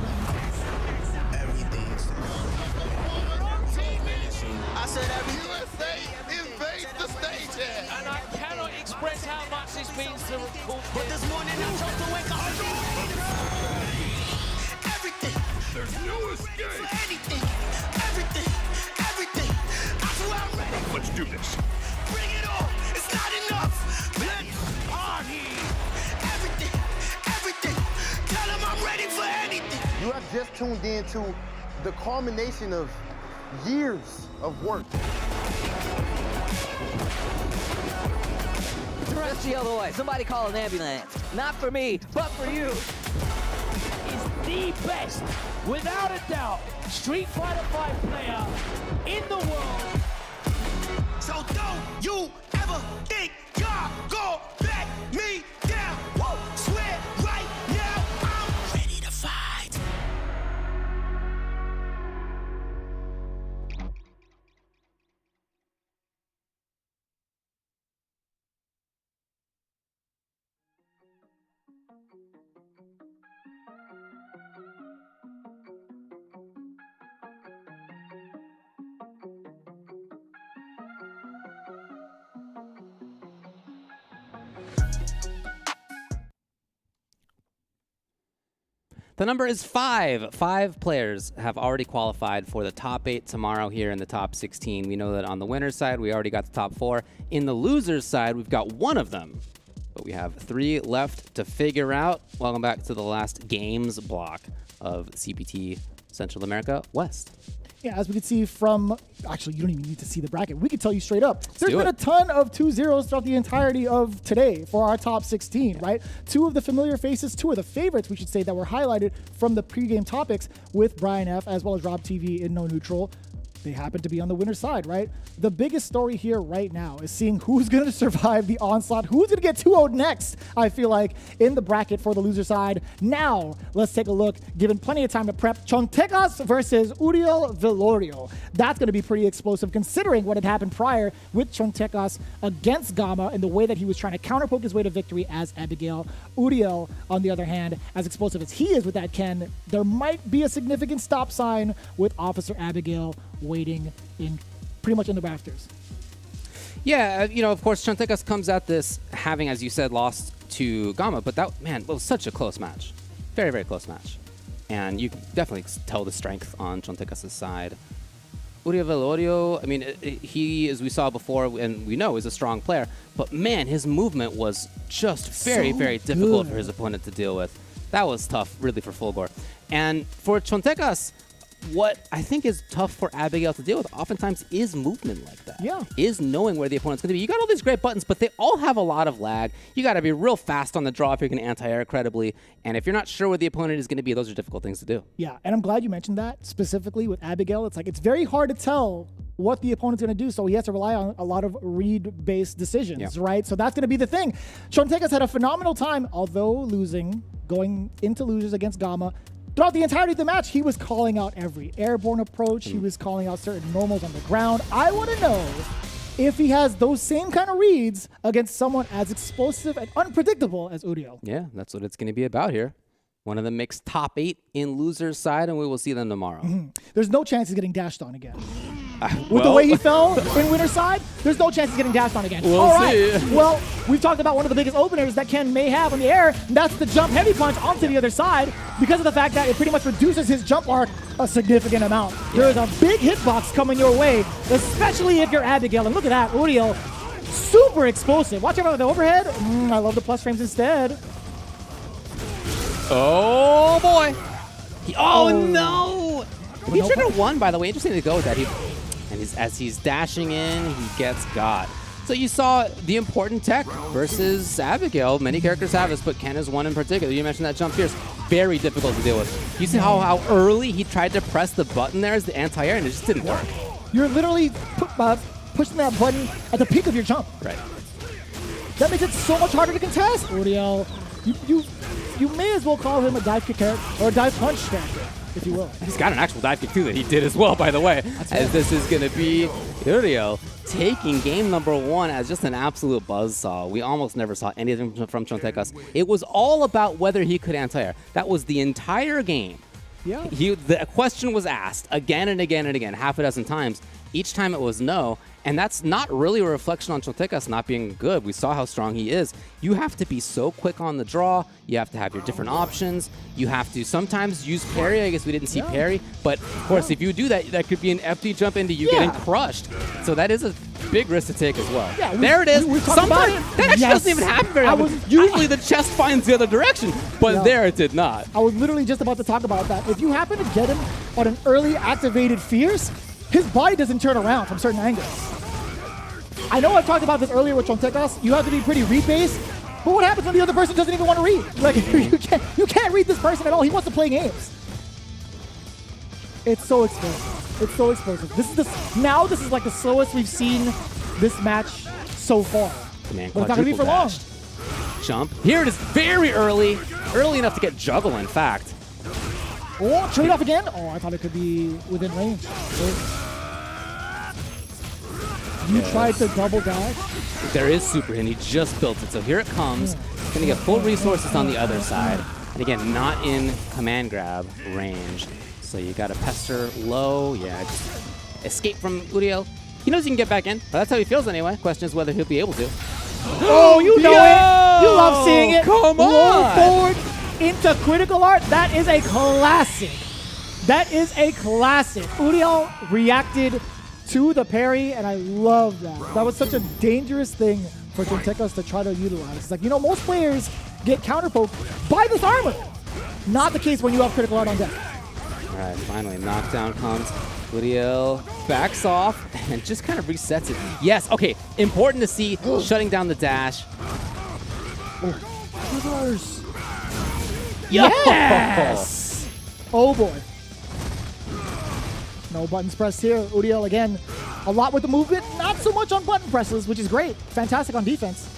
I said every USA invades the stage here. And I cannot express how much this means to Cool. But this morning I chose to wake up. Everything. There's no escape. Anything. Everything. That's why I'm ready. Let's do this. Bring it on. It's not enough. Let's party. Everything. Tell them I'm ready for anything. You have just tuned into the culmination of years of work. Stretch the other way. Somebody call an ambulance. Not for me, but for you. Is the best, without a doubt, Street Fighter V player in the world. So don't you ever think y'all gon' back me down. Whoa, swear right now I'm ready to fight. The number is 5. 5 players have already qualified for the top 8 tomorrow here in the top 16. We know that on the winner's side, we already got the top 4. In the loser's side, we've got one of them. But we have 3 left to figure out. Welcome back to the last games block of CPT Central America West. Yeah, as we can see from, actually, you don't even need to see the bracket. We can tell you straight up. There's do been it. a ton of 2-0s throughout the entirety of today for our top 16, right? 2 of the familiar faces, 2 of the favorites, we should say, that were highlighted from the pregame topics with Brian F. as well as Rob TV in No Neutral. They happen to be on the winner's side, right? The biggest story here right now is seeing who's going to survive the onslaught, who's going to get 2-0 next, I feel like, in the bracket for the loser side. Now, let's take a look, given plenty of time to prep. Chontecas versus Uriel Velorio. That's going to be pretty explosive, considering what had happened prior with Chontecas against Gamma and the way that he was trying to counterpoke his way to victory as Abigail. Uriel, on the other hand, as explosive as he is with that Ken, there might be a significant stop sign with Officer Abigail waiting in pretty much in the rafters. Yeah, you know, of course, Chontecas comes at this having, as you said, lost to Gamma, but that, man, was such a close match. Very, very close match. And you can definitely tell the strength on Chontecas' side. Uriel Velorio, I mean, he, as we saw before, and we know, is a strong player. But man, his movement was just very, very difficult for his opponent to deal with. That was tough, really, for Fulgore. And for Chontecas, what I think is tough for Abigail to deal with oftentimes is movement like that. Yeah. Is knowing where the opponent's going to be. You got all these great buttons, but they all have a lot of lag. You got to be real fast on the draw if you're going to anti-air credibly. And if you're not sure where the opponent is going to be, those are difficult things to do. Yeah, and I'm glad you mentioned that specifically with Abigail. It's like it's very hard to tell what the opponent's going to do, so he has to rely on a lot of read-based decisions, right? So that's going to be the thing. Chontecas had a phenomenal time, although losing, going into losers against Gamma. Throughout the entirety of the match, he was calling out every airborne approach. He was calling out certain normals on the ground. I want to know if he has those same kind of reads against someone as explosive and unpredictable as Uriel. Yeah, that's what it's going to be about here. One of them makes top 8 in loser's side, and we will see them tomorrow. There's no chance he's getting dashed on again. With the way he fell in winner's side, there's no chance he's getting dashed on again. We'll see. Well, we've talked about one of the biggest openers that Ken may have in the air, and that's the jump heavy punch onto the other side because of the fact that it pretty much reduces his jump arc a significant amount. There is a big hitbox coming your way, especially if you're Abigail. And look at that, Uriel, super explosive. Watch out for the overhead. I love the plus frames instead. Oh, boy. Oh, no. He should have won, by the way. Interesting to go with that. As he's dashing in, he gets got. So you saw the important tech versus Abigail. Many characters have this, but Ken is one in particular. You mentioned that jump fierce. Very difficult to deal with. You see how early he tried to press the button there as the anti-air, and it just didn't work. You're literally pushing that button at the peak of your jump. Right. That makes it so much harder to contest. Uriel, you may as well call him a dive kick character or a dive punch character, if you will. He's got an actual dive kick too that he did as well, by the way. As this is going to be Uriel taking game number 1 as just an absolute buzzsaw. We almost never saw anything from Chontecas. It was all about whether he could anti-air. That was the entire game. Yeah. The question was asked again and again and again, half a dozen times. Each time it was no. And that's not really a reflection on Chontecas not being good. We saw how strong he is. You have to be so quick on the draw. You have to have your different options. You have to sometimes use parry. I guess we didn't see parry. But, of course, if you do that, that could be an FD jump into you getting crushed. So that is a big risk to take as well. Yeah, there it is. Sometimes that actually doesn't even happen very often. Usually the chest finds the other direction. But there it did not. I was literally just about to talk about that. If you happen to get him on an early activated fierce, his body doesn't turn around from certain angles. I know I've talked about this earlier with Chontecas. You have to be pretty read-based, but what happens when the other person doesn't even want to read? Like, you can't read this person at all. He wants to play games. It's so explosive. It's so explosive. This is like the slowest we've seen this match so far. Man, but it's not going to be for long. Jump. Here it is very early. Early enough to get juggle, in fact. Oh, trade off again? Oh, I thought it could be within range. You tried to double dash? There is super hit. He just built it. So here it comes. Going to get full resources on the other side. And again, not in command grab range. So you got to pester low. Yeah, just escape from Uriel. He knows he can get back in, but that's how he feels anyway. Question is whether he'll be able to. Oh, you know it. You love seeing it. Come on. Roll forward into critical art. That is a classic. That is a classic. Uriel reacted to the parry, and I love that. That was such a dangerous thing for Chontecas to try to utilize. It's like, you know, most players get counterpoked by this armor. Not the case when you have critical art on deck. All right, finally, knockdown comes. Uriel backs off and just kind of resets it. Yes, okay, important to see shutting down the dash. Reverse. Yes! Oh, boy. No buttons pressed here. Uriel, again, a lot with the movement, not so much on button presses, which is great. Fantastic on defense.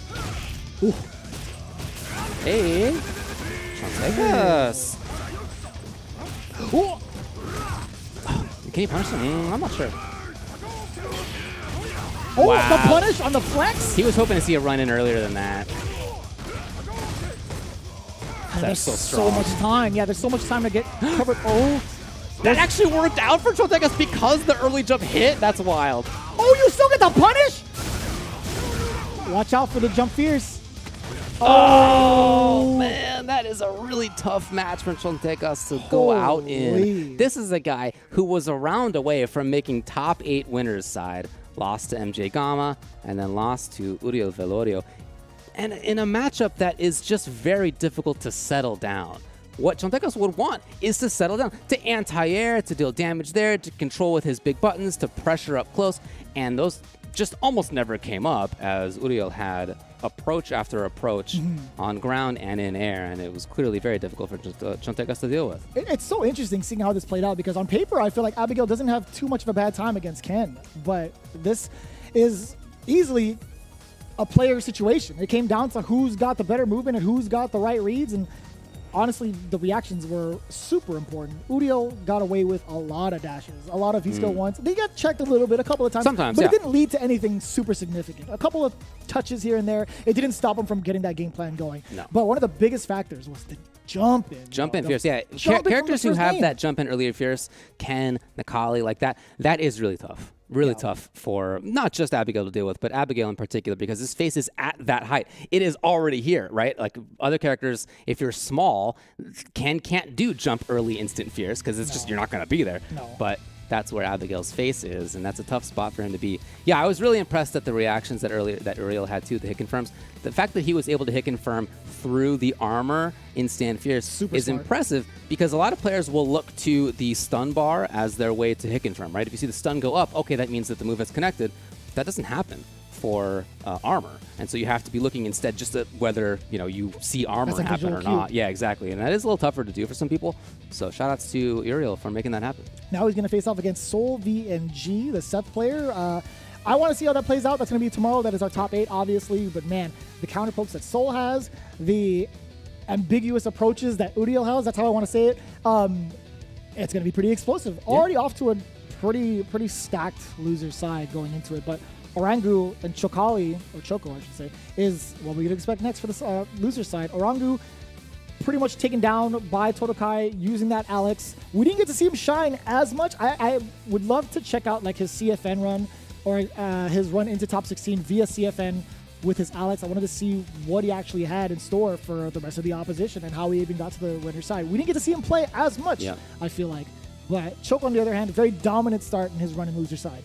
Ooh. Hey, Chontecas. Ooh. Can he punish him? I'm not sure. Oh, wow. The punish on the flex? He was hoping to see a run in earlier than that. There's so much time. Yeah, there's so much time to get covered. Oh. That actually worked out for Chontecas because the early jump hit. That's wild. Oh, you still get the punish? Watch out for the jump fierce. Oh man. man, that is a really tough match for Chontecas to go out in. This is a guy who was a round away from making top 8 winners side. Lost to MJ Gama, and then lost to Uriel Velorio. And in a matchup that is just very difficult to settle down. What Chontecas would want is to settle down, to anti-air, to deal damage there, to control with his big buttons, to pressure up close. And those just almost never came up, as Uriel had approach after approach on ground and in air, and it was clearly very difficult for Chontecas to deal with. It's so interesting seeing how this played out, because on paper I feel like Abigail doesn't have too much of a bad time against Ken, but this is easily a player situation. It came down to who's got the better movement and who's got the right reads, and honestly, the reactions were super important. Uriel got away with a lot of dashes, a lot of V-skill ones. They got checked a little bit, a couple of times. Sometimes, but it didn't lead to anything super significant. A couple of touches here and there. It didn't stop him from getting that game plan going. No. But one of the biggest factors was the jump in. Jump in fierce, yeah. Characters who have that jump in earlier fierce, Ken, Nakali, like that is really tough. Really tough for not just Abigail to deal with, but Abigail in particular, because his face is at that height. It is already here, right? Like other characters, if you're small, can't do jump early instant fierce, because it's just, you're not going to be there. But that's where Abigail's face is, and that's a tough spot for him to be. Yeah, I was really impressed at the reactions that Uriel had too, the hit confirms. The fact that he was able to hit confirm through the armor in Stand Fierce is impressive, because a lot of players will look to the stun bar as their way to hit confirm, right? If you see the stun go up, okay, that means that the movement's connected. That doesn't happen for armor, and so you have to be looking instead just at whether you see armor happen or not. Yeah, exactly, and that is a little tougher to do for some people. So shout outs to Uriel for making that happen. Now he's going to face off against Soul VNG, the Seth player. I want to see how that plays out. That's going to be tomorrow. That is our top 8, obviously. But man, the counter pokes that Soul has, the ambiguous approaches that Uriel has, that's how I want to say it. It's going to be pretty explosive. Yeah. Already off to a pretty stacked loser side going into it. But Orangu and Choco, I should say, is what we'd expect next for the loser side. Orangu pretty much taken down by Todokai using that Alex. We didn't get to see him shine as much. I would love to check out like his CFN run or his run into top 16 via CFN with his Alex. I wanted to see what he actually had in store for the rest of the opposition and how he even got to the winner's side. We didn't get to see him play as much, I feel like. But Choco, on the other hand, a very dominant start in his run and loser side.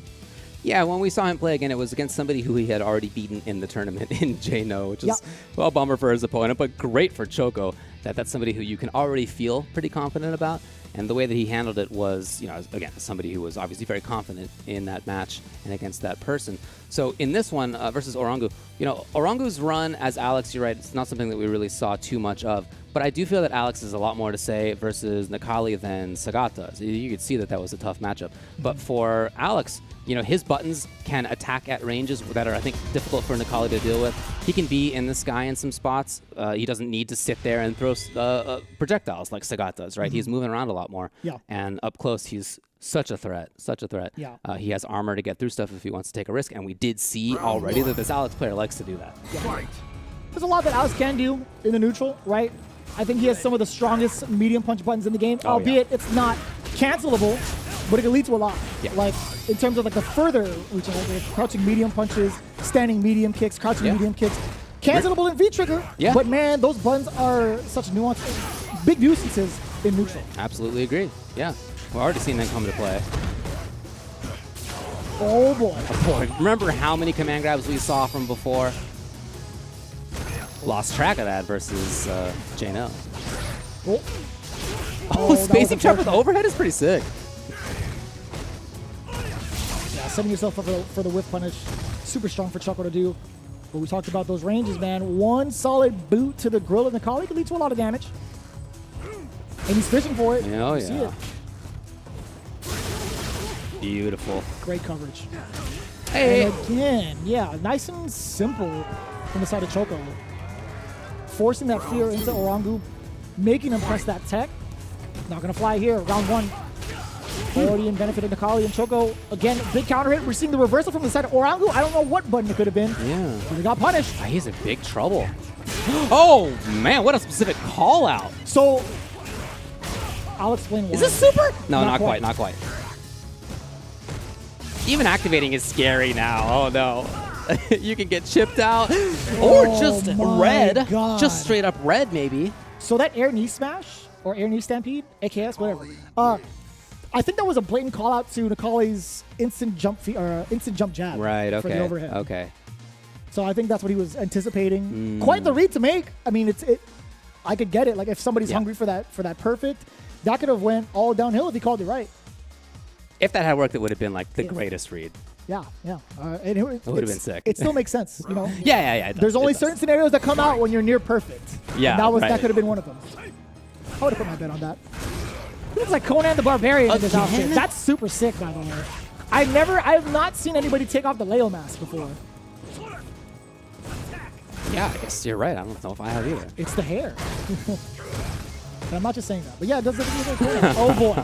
Yeah, when we saw him play again, it was against somebody who he had already beaten in the tournament in Jano, which is, well, a bummer for his opponent, but great for Choco that that's somebody who you can already feel pretty confident about. And the way that he handled it was, again, somebody who was obviously very confident in that match and against that person. So in this one versus Orangu, Orangu's run as Alex, you're right, it's not something that we really saw too much of. But I do feel that Alex has a lot more to say versus Nakali than Sagata. So you could see that was a tough matchup. But for Alex, his buttons can attack at ranges that are, I think, difficult for Nakali to deal with. He can be in the sky in some spots. He doesn't need to sit there and throw projectiles like Sagat does, right? He's moving around a lot more. Yeah. And up close, he's such a threat, such a threat. Yeah. He has armor to get through stuff if he wants to take a risk, and we did see already that this Alex player likes to do that. Yeah. There's a lot that Alex can do in the neutral, right? I think he has some of the strongest medium punch buttons in the game, albeit it's not cancelable, but it can lead to a lot. Yeah. Like, in terms of like the further reaching, like crouching medium punches, standing medium kicks, crouching medium kicks, cancelable in V-trigger, but man, those buttons are such nuanced, big nuisances in neutral. Absolutely agree. Yeah. We've already seen them come to play. Oh boy. Oh boy. Remember how many command grabs we saw from before? Lost track of that versus Jano. Oh, spacing trap with overhead is pretty sick. Yeah, setting yourself up for the whiff punish. Super strong for Choco to do. But we talked about those ranges, man. One solid boot to the grill of Nakali can lead to a lot of damage. And he's fishing for it. Oh, you see it. Beautiful. Great coverage. Hey. And again, yeah, nice and simple from the side of Choco. Forcing that fear into Orangu, making him press that tech. Not going to fly here. Round one. Already in benefit of Nakali and Choco. Again, big counter hit. We're seeing the reversal from the side of Orangu. I don't know what button it could have been. Yeah. But he got punished. He's in big trouble. Oh, man, what a specific call out. So, I'll explain why. Is this super? No, not quite, not quite. Even activating is scary now. Oh, no. You can get chipped out. Or just red. God. Just straight up red, maybe. So that air knee smash or air knee stampede, AKS, whatever. I think that was a blatant call out to Nikali's instant jump jab. Right. For the Okay. overhead. Okay. So I think that's what he was anticipating. Quite the read to make. I mean, I could get it. Like if somebody's hungry for that perfect, that could have went all downhill if he called it right. If that had worked, it would have been like the greatest read. Yeah, yeah. And it would have been sick. It still makes sense, you know. Yeah. There's only certain scenarios that come out when you're near perfect. Yeah, And that could have been one of them. I would have put my bet on that. He looks like Conan the Barbarian in this outfit. That's super sick, by the way. I have not seen anybody take off the Leo mask before. Yeah, I guess you're right. I don't know if I have either. It's the hair. But I'm not just saying that. But yeah, it does look like Conan. Oh boy.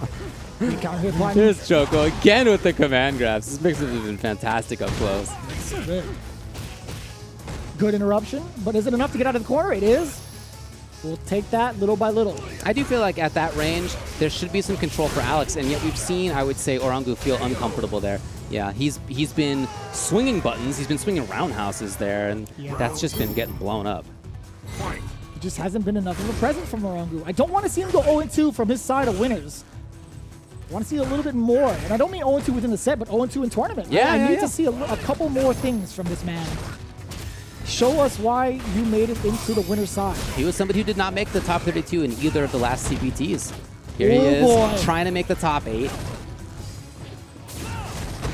Counter hit blind. There's Choco again with the command grabs. This mix has been fantastic up close. So good. Good interruption, but is it enough to get out of the corner? It is. We'll take that little by little. I do feel like at that range, there should be some control for Alex, and yet we've seen, I would say, Orangu feel uncomfortable there. Yeah, he's been swinging buttons, he's been swinging roundhouses there, and that's just been getting blown up. It just hasn't been enough of a presence from Orangu. I don't want to see him go 0-2 from his side of winners. I want to see a little bit more, and I don't mean 0-2 within the set, but 0-2 in tournament. I need to see a couple more things from this man. Show us why you made it into the winner's side. He was somebody who did not make the top 32 in either of the last CPTs. Here he is, trying to make the top 8.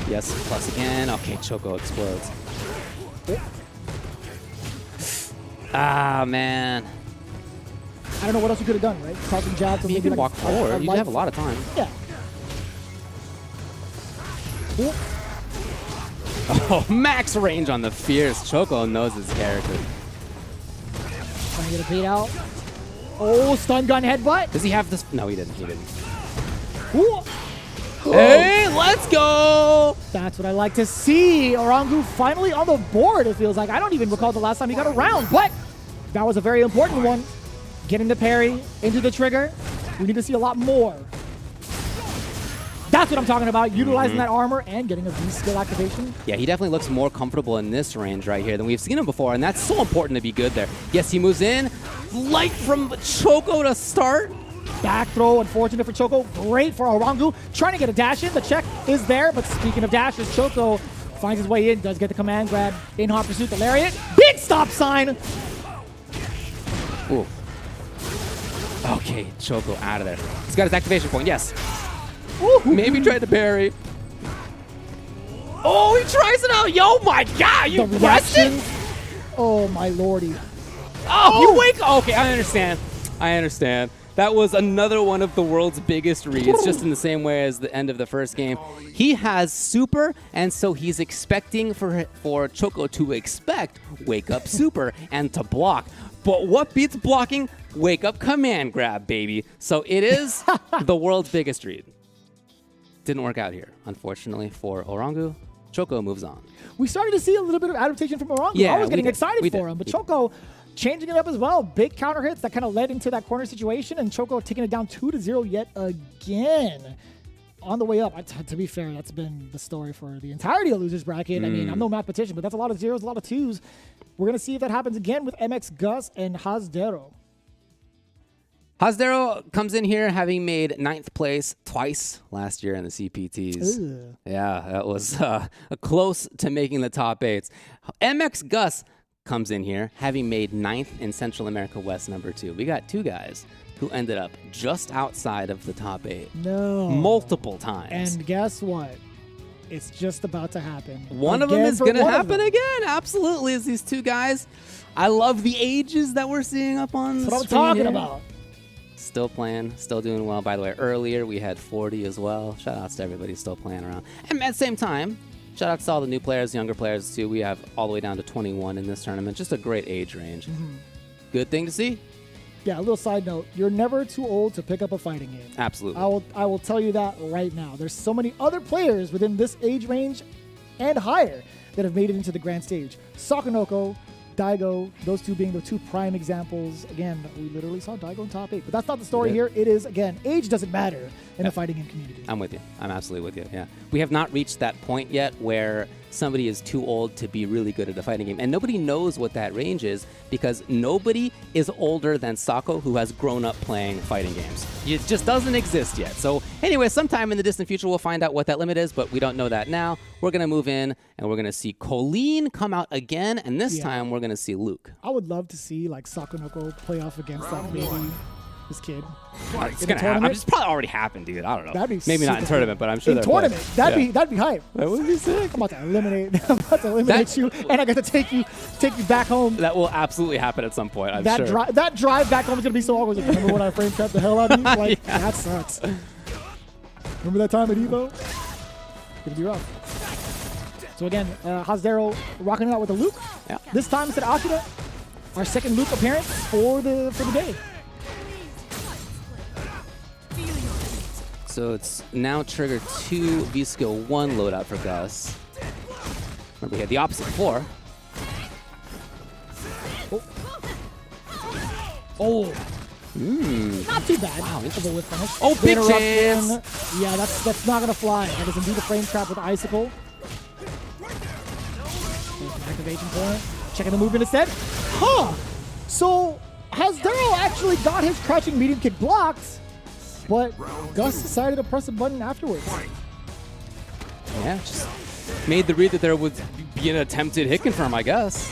Yes, plus again. Okay, Choco explodes. Ah, man. I don't know what else you could have done, right? Crossing jabs. You can walk forward. You have a lot of time. Yeah. Oh, max range on the fierce. Choco knows his character. Trying to get a beat out. Oh, stun gun headbutt. Does he have this? No, he didn't. He didn't. Ooh. Hey, let's go! That's what I like to see. Orangu finally on the board, it feels like. I don't even recall the last time he got a round, but that was a very important one. Getting the parry, into the trigger. We need to see a lot more. That's what I'm talking about, utilizing that armor and getting a V-skill activation. Yeah, he definitely looks more comfortable in this range right here than we've seen him before, and that's so important to be good there. Yes, he moves in. Light from Choco to start. Back throw, unfortunate for Choco. Great for Orangu. Trying to get a dash in. The check is there, but speaking of dashes, Choco finds his way in, does get the command grab. In hot pursuit, the lariat. Big stop sign. Ooh. Okay, Choco out of there. He's got his activation point, yes. Ooh, maybe tried to parry. Oh, he tries it out. Yo, my God, you pressed it? Oh, my lordy. Oh, you wake. Okay, I understand. I understand. That was another one of the world's biggest reads, just in the same way as the end of the first game. He has super, and so he's expecting for Choco to expect wake up super and to block. But what beats blocking? Wake up command grab, baby. So it is the world's biggest read. Didn't work out here, unfortunately, for Orangu. Choco moves on. We started to see a little bit of adaptation from Orangu. Yeah, I was getting excited for him, but Choco changing it up as well. Big counter hits that kind of led into that corner situation, and Choco taking it down 2-0 yet again. On the way up, to be fair, that's been the story for the entirety of Losers Bracket. I mean, I'm no mathematician, but that's a lot of zeros, a lot of twos. We're going to see if that happens again with MX Gus and Yasudero. Yasudero comes in here having made 9th place twice last year in the CPTs. Ugh. Yeah, that was close to making the top 8s. MX Gus comes in here having made 9th in Central America West #2. We got 2 guys who ended up just outside of the top 8. No. Multiple times. And guess what? It's just about to happen. One of them is going to happen again. Absolutely, is these 2 guys. I love the ages that we're seeing up on the screen. That's what I'm talking about. Still playing, still doing well. By the way, earlier we had 40 as well. Shout outs to everybody still playing around. And at the same time, shout outs to all the new players, younger players too. We have all the way down to 21 in this tournament. Just a great age range. Good thing to see. Yeah, a little side note. You're never too old to pick up a fighting game. Absolutely. I will tell you that right now. There's so many other players within this age range and higher that have made it into the grand stage. Sakonoko, Daigo, those 2 being the 2 prime examples. Again, we literally saw Daigo in top 8. But that's not the story here. It is, again, age doesn't matter in the fighting game community. I'm with you. I'm absolutely with you, yeah. We have not reached that point yet where somebody is too old to be really good at a fighting game. And nobody knows what that range is because nobody is older than Sako who has grown up playing fighting games. It just doesn't exist yet. So anyway, sometime in the distant future, we'll find out what that limit is, but we don't know that now. We're going to move in and we're going to see Colleen come out again. And this time we're going to see Luke. I would love to see like Sakonoko play off against like maybe this kid. It's gonna happen. It's probably already happened, dude. I don't know. That'd be maybe not in tournament, but I'm sure in tournament. That'd be hype. That would be sick. I'm about to eliminate you, and I got to take you back home. That will absolutely happen at some point. I'm that sure. That drive back home is gonna be so awkward. Like, remember when I frame trapped the hell out of you? Like that sucks. Remember that time at Evo? It's gonna be rough. So again, Yasudero rocking it out with a Luke. Yeah. This time instead of Akira, our second Luke appearance for the day. So it's now trigger 2 V-Skill 1 loadout for Gus. Remember, we had the opposite before. Oh. Not too bad. Wow, oh, big chance. Yeah, that's not gonna fly. That is indeed a frame trap with Icicle. Activation point. Checking the movement instead. Huh. So Yasudero actually got his crouching medium kick blocked. But Gus decided to press a button afterwards. Yeah, just made the read that there would be an attempted hit confirm, I guess.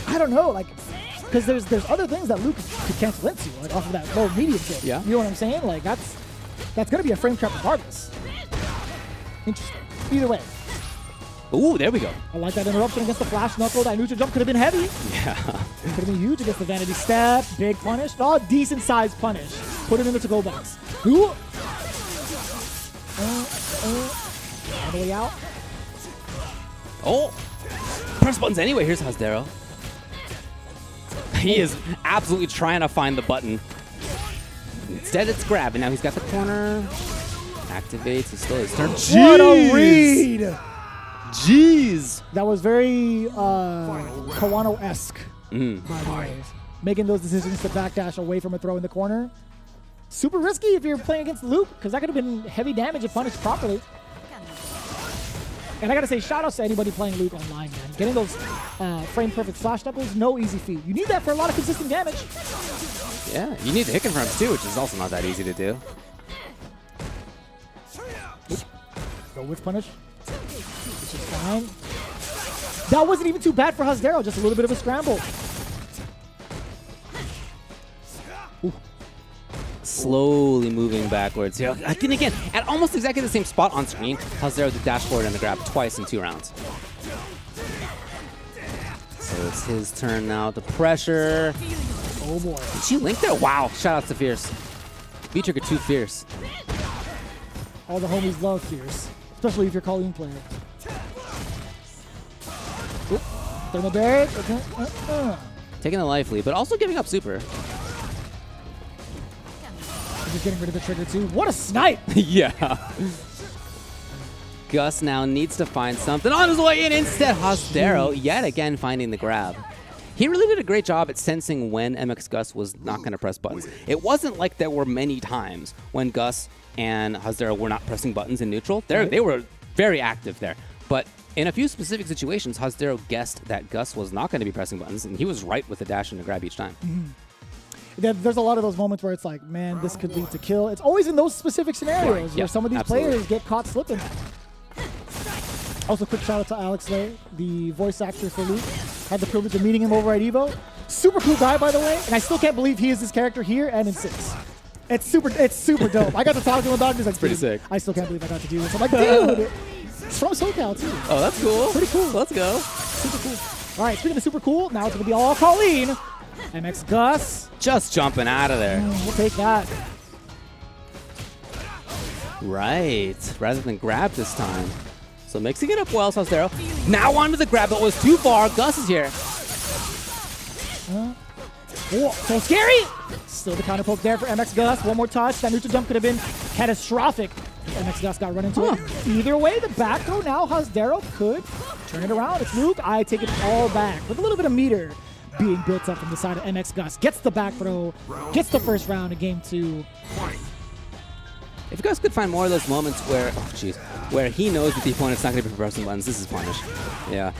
I don't know, like, because there's other things that Luke could cancel into, like off of that low medium kick. Yeah. You know what I'm saying? Like that's gonna be a frame trap regardless. Interesting. Either way. Ooh, there we go. I like that interruption against the flash knuckle. That neutral jump could have been heavy. Yeah. Could have been huge against the vanity step. Big punish. Oh, decent sized punish. Put it in the to-go box. Ooh. All the way out. Oh. Press buttons anyway. Here's Yasudero. He is absolutely trying to find the button. Instead, it's grab, and now he's got the corner. Activates. It's still his turn. What a read! Jeez. That was very Kawano-esque, by the way. Making those decisions to backdash away from a throw in the corner. Super risky if you're playing against Luke, because that could have been heavy damage if punished properly. And I gotta say, shout outs to anybody playing Luke online, man. Getting those frame perfect flash knuckles, no easy feat. You need that for a lot of consistent damage. Yeah, you need the hit confirms too, which is also not that easy to do. Go with punish. Which is fine. That wasn't even too bad for Yasudero, just a little bit of a scramble. Ooh. Slowly moving backwards here. And again, at almost exactly the same spot on screen, Yasudero did dash forward and the grab twice in 2 rounds. So it's his turn now. The pressure. Oh boy. Did she link there? Wow. Shout out to Fierce. V-Trigger 2 Fierce. All the homies love Fierce, especially if you're Colleen player. Thermal barrier. Taking the life lead, but also giving up super. Just getting rid of the trigger too. What a snipe! Yeah. Gus now needs to find something on his way in. Instead, Yasudero yet again finding the grab. He really did a great job at sensing when MX Gus was not going to press buttons. It wasn't like there were many times when Gus and Yasudero were not pressing buttons in neutral. They were very active there. But in a few specific situations, Yasudero guessed that Gus was not going to be pressing buttons, and he was right with the dash and the grab each time. There's a lot of those moments where it's like, man, this could lead to kill. It's always in those specific scenarios where some of these players get caught slipping. Also, quick shout out to Alex Lay, the voice actor for Luke. Had the privilege of meeting him over at Evo. Super cool guy, by the way, and I still can't believe he is this character here and in 6. It's super dope. I got to talk to him about this. That's pretty sick. I still can't believe I got to do this. I'm like, dude, it's from SoCal too. Oh, that's cool. Pretty cool. Let's go. Super cool. All right, speaking of super cool, now it's going to be all Colleen. MX Gus. Just jumping out of there. We'll take that. Right. Rather than grab this time. So mixing it up well, Yasudero. Now onto the grab, but was too far. Gus is here. Oh, so scary. Still the counter poke there for MX Gus. One more touch. That neutral jump could have been catastrophic. MX Gus got run into it. Either way, the back throw now, Yasudero could turn it around. It's Luke. I take it all back with a little bit of meter being built up from the side of MX Gus. Gets the back throw. Gets the first round in game 2. If you guys could find more of those moments where, where he knows that the opponent's not going to be pressing buttons. This is punish. Yeah.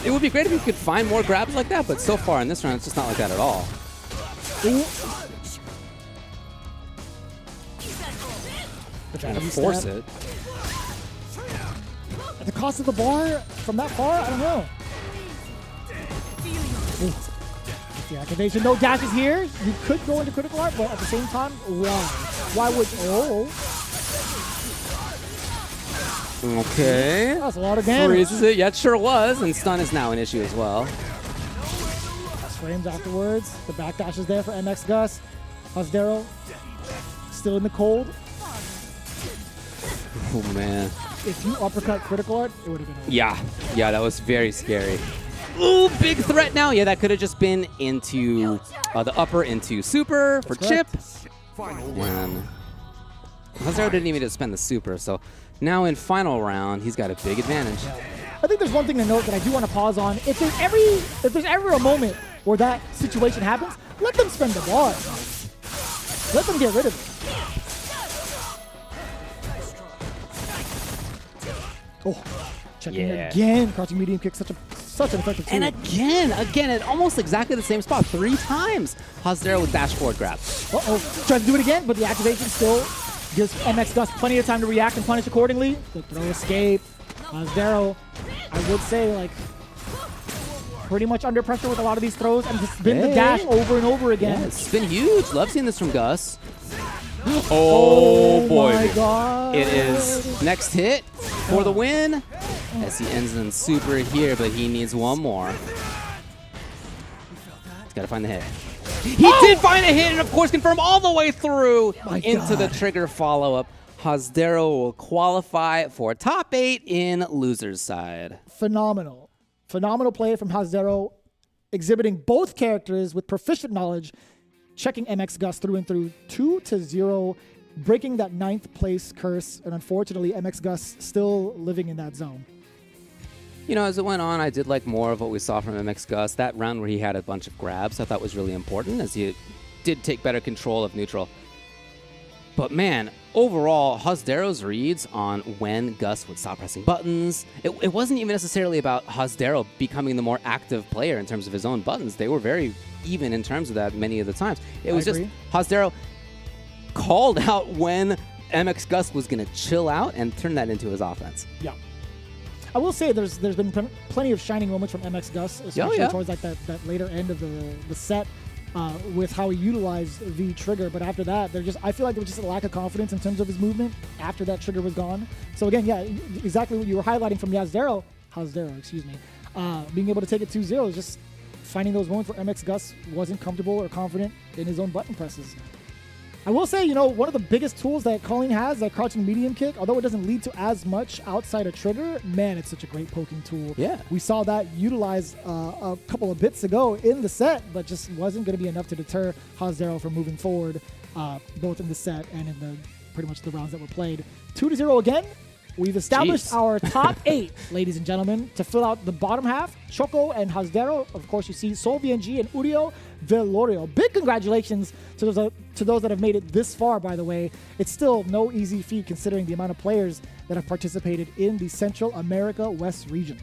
It would be great if we could find more grabs like that, but so far in this round, it's just not like that at all. Ooh. Trying to force it. At the cost of the bar from that far, I don't know. Ooh. The activation, no dashes here. You could go into critical art, but at the same time, why? Why would, Okay. That's a lot of damage. Freezes it. Yeah, it sure was. And stun is now an issue as well. Frames afterwards. The backdash is there for MX Gus. Yasudero still in the cold. Oh, man. If you uppercut critical art, it would have been over. Yeah. Yeah, that was very scary. Ooh, big threat now. Yeah, that could have just been into the upper into super for chip. And Yasudero didn't even spend the super, so now in final round, he's got a big advantage. I think there's one thing to note that I do want to pause on. If there's ever a moment where that situation happens, let them spend the bar. Let them get rid of it. Oh, checking again. Crouching medium kick, such an effective tool. And again, at almost exactly the same spot, 3 times. Yasudero with dash forward grab. Uh-oh, trying to do it again, but the activation still gives MX Gus plenty of time to react and punish accordingly. The throw escape. Yasudero, I would say, like, pretty much under pressure with a lot of these throws, and just spin the dash over and over again. Yeah, it's been huge. Love seeing this from Gus. Oh boy. My God. It is next hit for the win as he ends in super here, but he needs one more. He's got to find the hit. He did find a hit and, of course, confirm all the way through into the trigger follow-up. Yasudero will qualify for top 8 in loser's side. Phenomenal. Phenomenal play from Yasudero, exhibiting both characters with proficient knowledge, checking MX Gus through and through 2-0, breaking that 9th place curse, and unfortunately, MX Gus still living in that zone. You know, as it went on, I did like more of what we saw from MX Gus. That round where he had a bunch of grabs I thought was really important, as he did take better control of neutral. But man, overall, Yasudero's reads on when Gus would stop pressing buttons, it wasn't even necessarily about Yasudero becoming the more active player in terms of his own buttons. They were very even in terms of that many of the times. It was just Yasudero called out when MX Gus was going to chill out and turn that into his offense. Yeah. I will say there's been plenty of shining moments from MX Gus, especially towards like that later end of the set. With how he utilized the trigger, but after that, I feel like there was just a lack of confidence in terms of his movement after that trigger was gone. So again, yeah, exactly what you were highlighting from Yasudero, excuse me, being able to take it 2-0 is just finding those moments where MX Gus wasn't comfortable or confident in his own button presses. I will say, you know, one of the biggest tools that Colleen has, that crouching medium kick, although it doesn't lead to as much outside a trigger, man, it's such a great poking tool. Yeah. We saw that utilized a couple of bits ago in the set, but just wasn't going to be enough to deter Yasudero from moving forward, both in the set and in the pretty much the rounds that were played. 2-0 again. We've established our top 8, ladies and gentlemen, to fill out the bottom half. Choco and Yasudero. Of course, you see SolVNG and Uriel Velorio. Big congratulations to those that have made it this far, by the way. It's still no easy feat considering the amount of players that have participated in the Central America West region.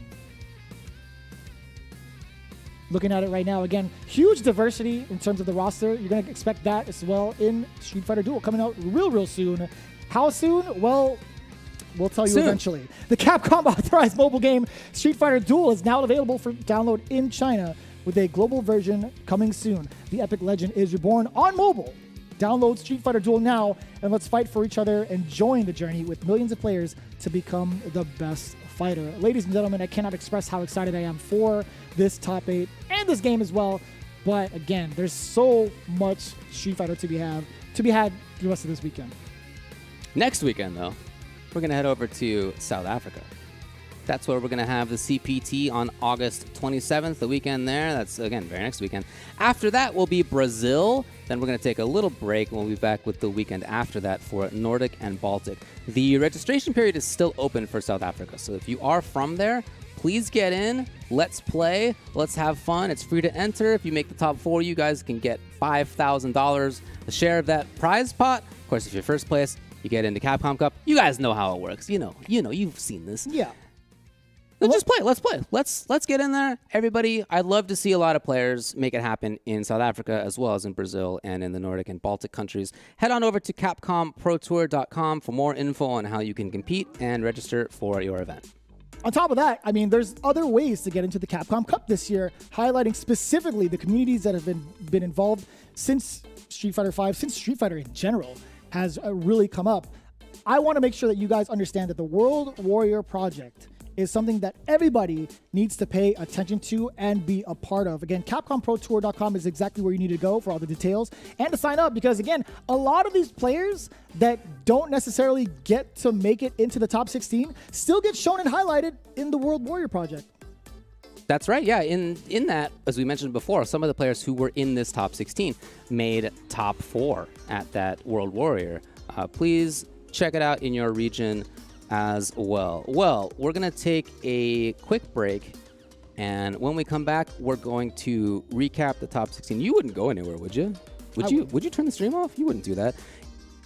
Looking at it right now, again, huge diversity in terms of the roster. You're going to expect that as well in Street Fighter Duel coming out real soon. How soon? Well, we'll tell you eventually. The Capcom authorized mobile game Street Fighter Duel is now available for download in China with a global version coming soon. The epic legend is reborn on mobile. Download Street Fighter Duel now and let's fight for each other and join the journey with millions of players to become the best fighter. Ladies and gentlemen, I cannot express how excited I am for this top 8 and this game as well. But again, there's so much Street Fighter to be had the rest of this weekend. Next weekend, though, we're going to head over to South Africa. That's where we're going to have the CPT on August 27th, the weekend there. That's, again, very next weekend. After that will be Brazil. Then we're going to take a little break, and we'll be back with the weekend after that for Nordic and Baltic. The registration period is still open for South Africa, so if you are from there, please get in. Let's play. Let's have fun. It's free to enter. If you make the top 4, you guys can get $5,000, a share of that prize pot. Of course, if you're first place, You get into Capcom Cup. You guys know how it works. You know, you've seen this. Yeah. Let's just play. Let's play. Let's get in there. Everybody, I'd love to see a lot of players make it happen in South Africa as well as in Brazil and in the Nordic and Baltic countries. Head on over to CapcomProTour.com for more info on how you can compete and register for your event. On top of that, I mean, there's other ways to get into the Capcom Cup this year, highlighting specifically the communities that have been involved since Street Fighter V, since Street Fighter in general has really come up. I want to make sure that you guys understand that the World Warrior Project is something that everybody needs to pay attention to and be a part of. Again, CapcomProTour.com is exactly where you need to go for all the details and to sign up, because again, a lot of these players that don't necessarily get to make it into the top 16 still get shown and highlighted in the World Warrior Project. That's right. Yeah, in that, as we mentioned before, some of the players who were in this top 16 made top 4 at that World Warrior. Please check it out in your region as well. Well, we're going to take a quick break, and when we come back, we're going to recap the top 16. You wouldn't go anywhere, would you? Would you turn the stream off? You wouldn't do that.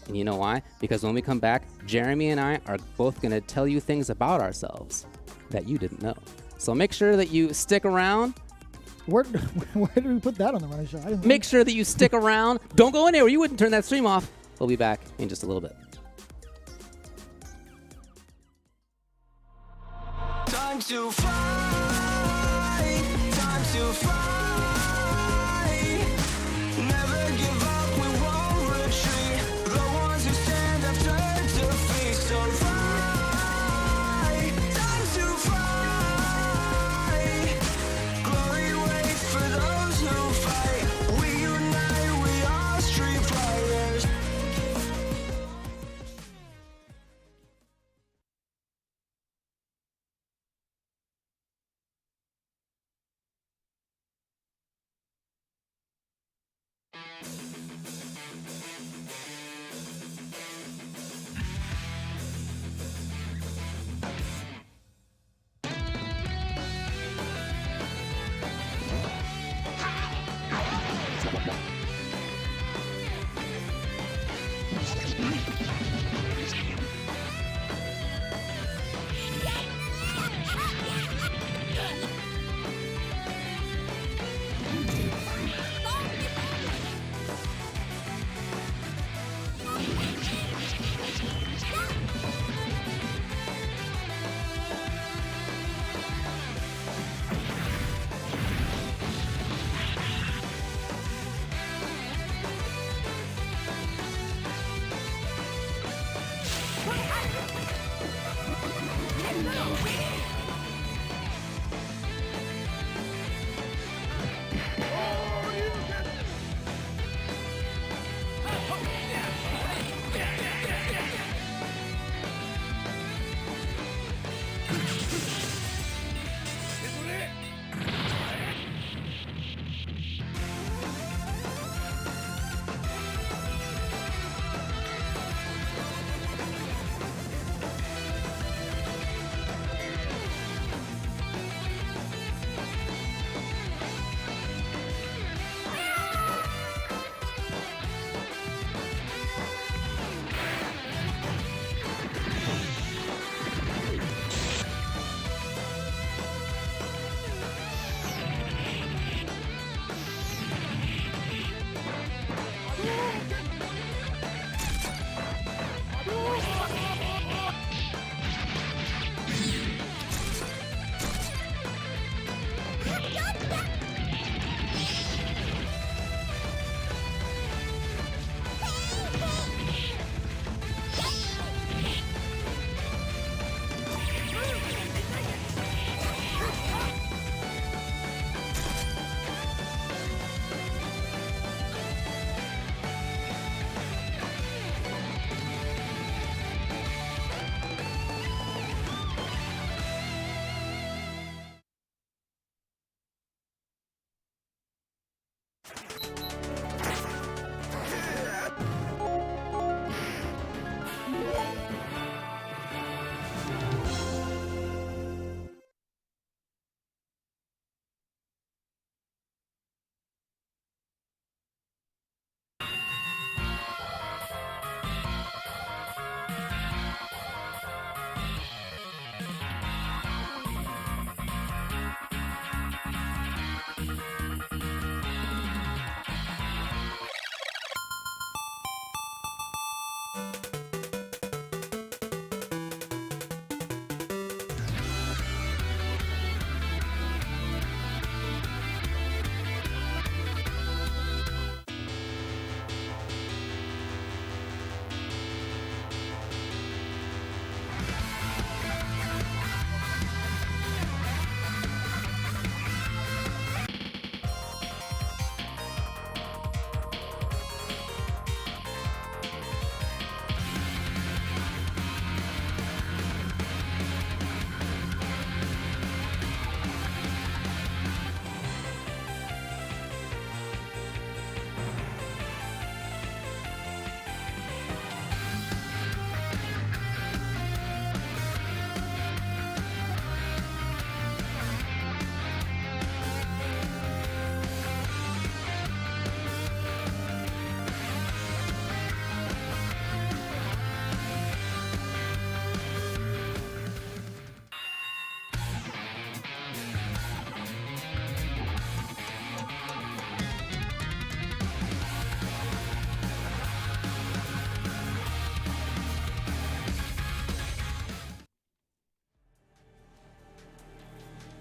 And you know why? Because when we come back, Jeremy and I are both going to tell you things about ourselves that you didn't know. So make sure that you stick around. Where did we put that on the running show? I didn't know. Make sure that you stick around. Don't go anywhere. You wouldn't turn that stream off. We'll be back in just a little bit. Time to fight, time to fight. Never give up, we won't retreat. The ones who stand have turned to feast. So fight, time to fight. Glory waits for those who fight. We unite, we are street fighters.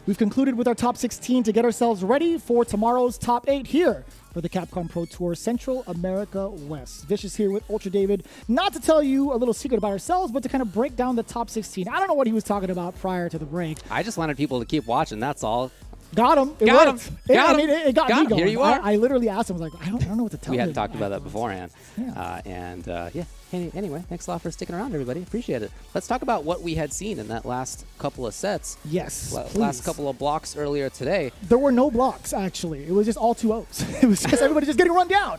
We've concluded with our top 16 to get ourselves ready for tomorrow's top 8 here for the Capcom Pro Tour Central America West. Vicious here with Ultra David. Not to tell you a little secret about ourselves, but to kind of break down the top 16. I don't know what he was talking about prior to the break. I just wanted people to keep watching, that's all. Got him. It got worked. him. It got me going. Here you are. I literally asked him, I was like, I don't know what to tell you. We hadn't talked about that beforehand. Yeah. Yeah. Anyway, thanks a lot for sticking around, everybody. Appreciate it. Let's talk about what we had seen in that last couple of sets. Yes, last couple of blocks earlier today. There were no blocks, actually. It was just all 2-0s. It was just everybody just getting run down.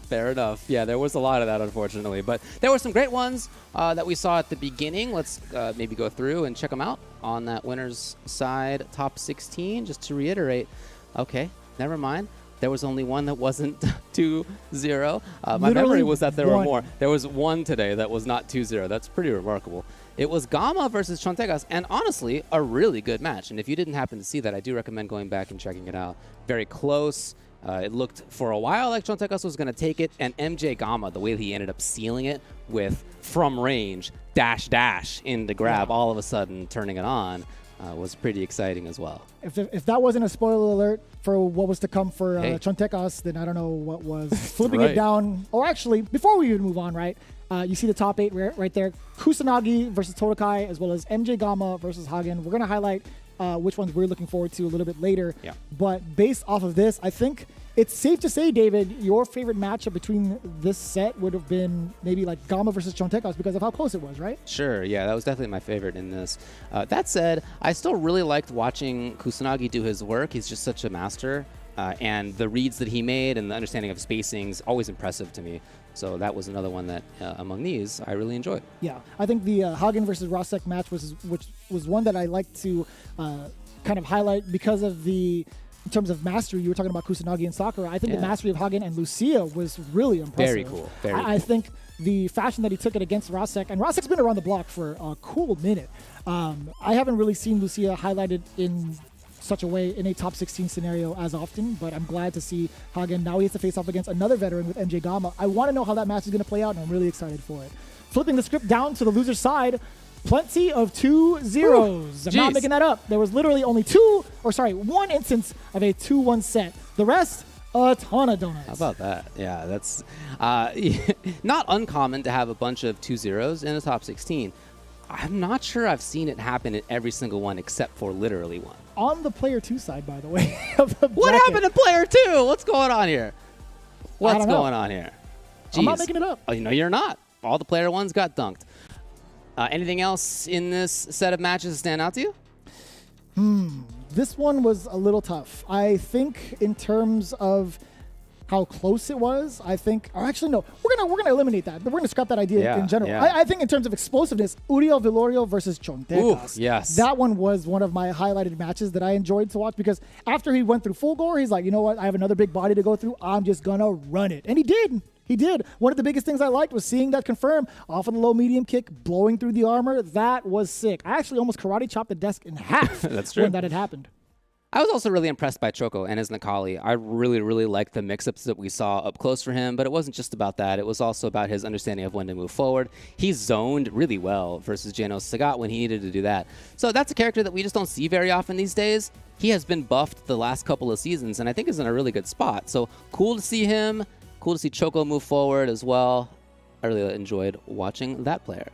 Fair enough. Yeah, there was a lot of that, unfortunately. But there were some great ones that we saw at the beginning. Let's maybe go through and check them out on that winner's side, top 16. Just to reiterate, okay, never mind. There was only one that wasn't 2-0. My memory was that there were more. There was one today that was not 2-0. That's pretty remarkable. It was Gamma versus Chontecas, and honestly, a really good match. And if you didn't happen to see that, I do recommend going back and checking it out. Very close. It looked for a while like Chontecas was going to take it, and MJ Gamma, the way he ended up sealing it with from range, dash into grab, all of a sudden turning it on, was pretty exciting as well. If that wasn't a spoiler alert for what was to come for Chontecas, then I don't know what was. Flipping it down. Or actually, before we even move on, right, you see the top 8 right there. Kusanagi versus Todokai, as well as MJ Gamma versus Hagen. We're going to highlight which ones we're looking forward to a little bit later. Yeah. But based off of this, I think it's safe to say, David, your favorite matchup between this set would have been maybe like Gamma versus Chontecas because of how close it was, right? Sure, yeah, that was definitely my favorite in this. That said, I still really liked watching Kusanagi do his work. He's just such a master, and the reads that he made and the understanding of spacing's always impressive to me. So that was another one that, among these, I really enjoyed. Yeah, I think the Hagen versus Rasik match which was one that I like to kind of highlight because of the. In terms of mastery, you were talking about Kusanagi and Sakura. I think the mastery of Hagen and Lucia was really impressive. Very cool. I think the fashion that he took it against Rasik, and Rasik's been around the block for a cool minute. I haven't really seen Lucia highlighted in such a way in a top 16 scenario as often, but I'm glad to see Hagen. Now he has to face off against another veteran with MJ Gamma. I want to know how that match is going to play out, and I'm really excited for it. Flipping the script down to the loser's side, plenty of 2-0s. I'm not making that up. There was literally only one instance of a 2-1 set. The rest, a ton of donuts. How about that? Yeah, that's not uncommon to have a bunch of 2-0s in the top 16. I'm not sure I've seen it happen in every single one except for literally one. On the player 2 side, by the way. What happened to player 2? What's going on here? What's going on here? Jeez. I'm not making it up. Oh, no, you're not. All the player ones got dunked. Anything else in this set of matches stand out to you? This one was a little tough. I think in terms of how close it was, or actually no, we're gonna eliminate that. We're gonna scrap that idea in general. Yeah. I think in terms of explosiveness, Uriel Vilorio versus Chontecas. Yes. That one was one of my highlighted matches that I enjoyed to watch because after he went through Fulgore, he's like, you know what, I have another big body to go through. I'm just gonna run it. And he did. He did. One of the biggest things I liked was seeing that confirm off of the low medium kick, blowing through the armor. That was sick. I actually almost karate chopped the desk in half That's true. when that had happened. I was also really impressed by Choco and his Nikali. I really, really liked the mix-ups that we saw up close for him, but it wasn't just about that. It was also about his understanding of when to move forward. He zoned really well versus Jano Sagat when he needed to do that. So that's a character that we just don't see very often these days. He has been buffed the last couple of seasons, and I think is in a really good spot. So cool to see him. Cool to see Choco move forward as well. I really enjoyed watching that player.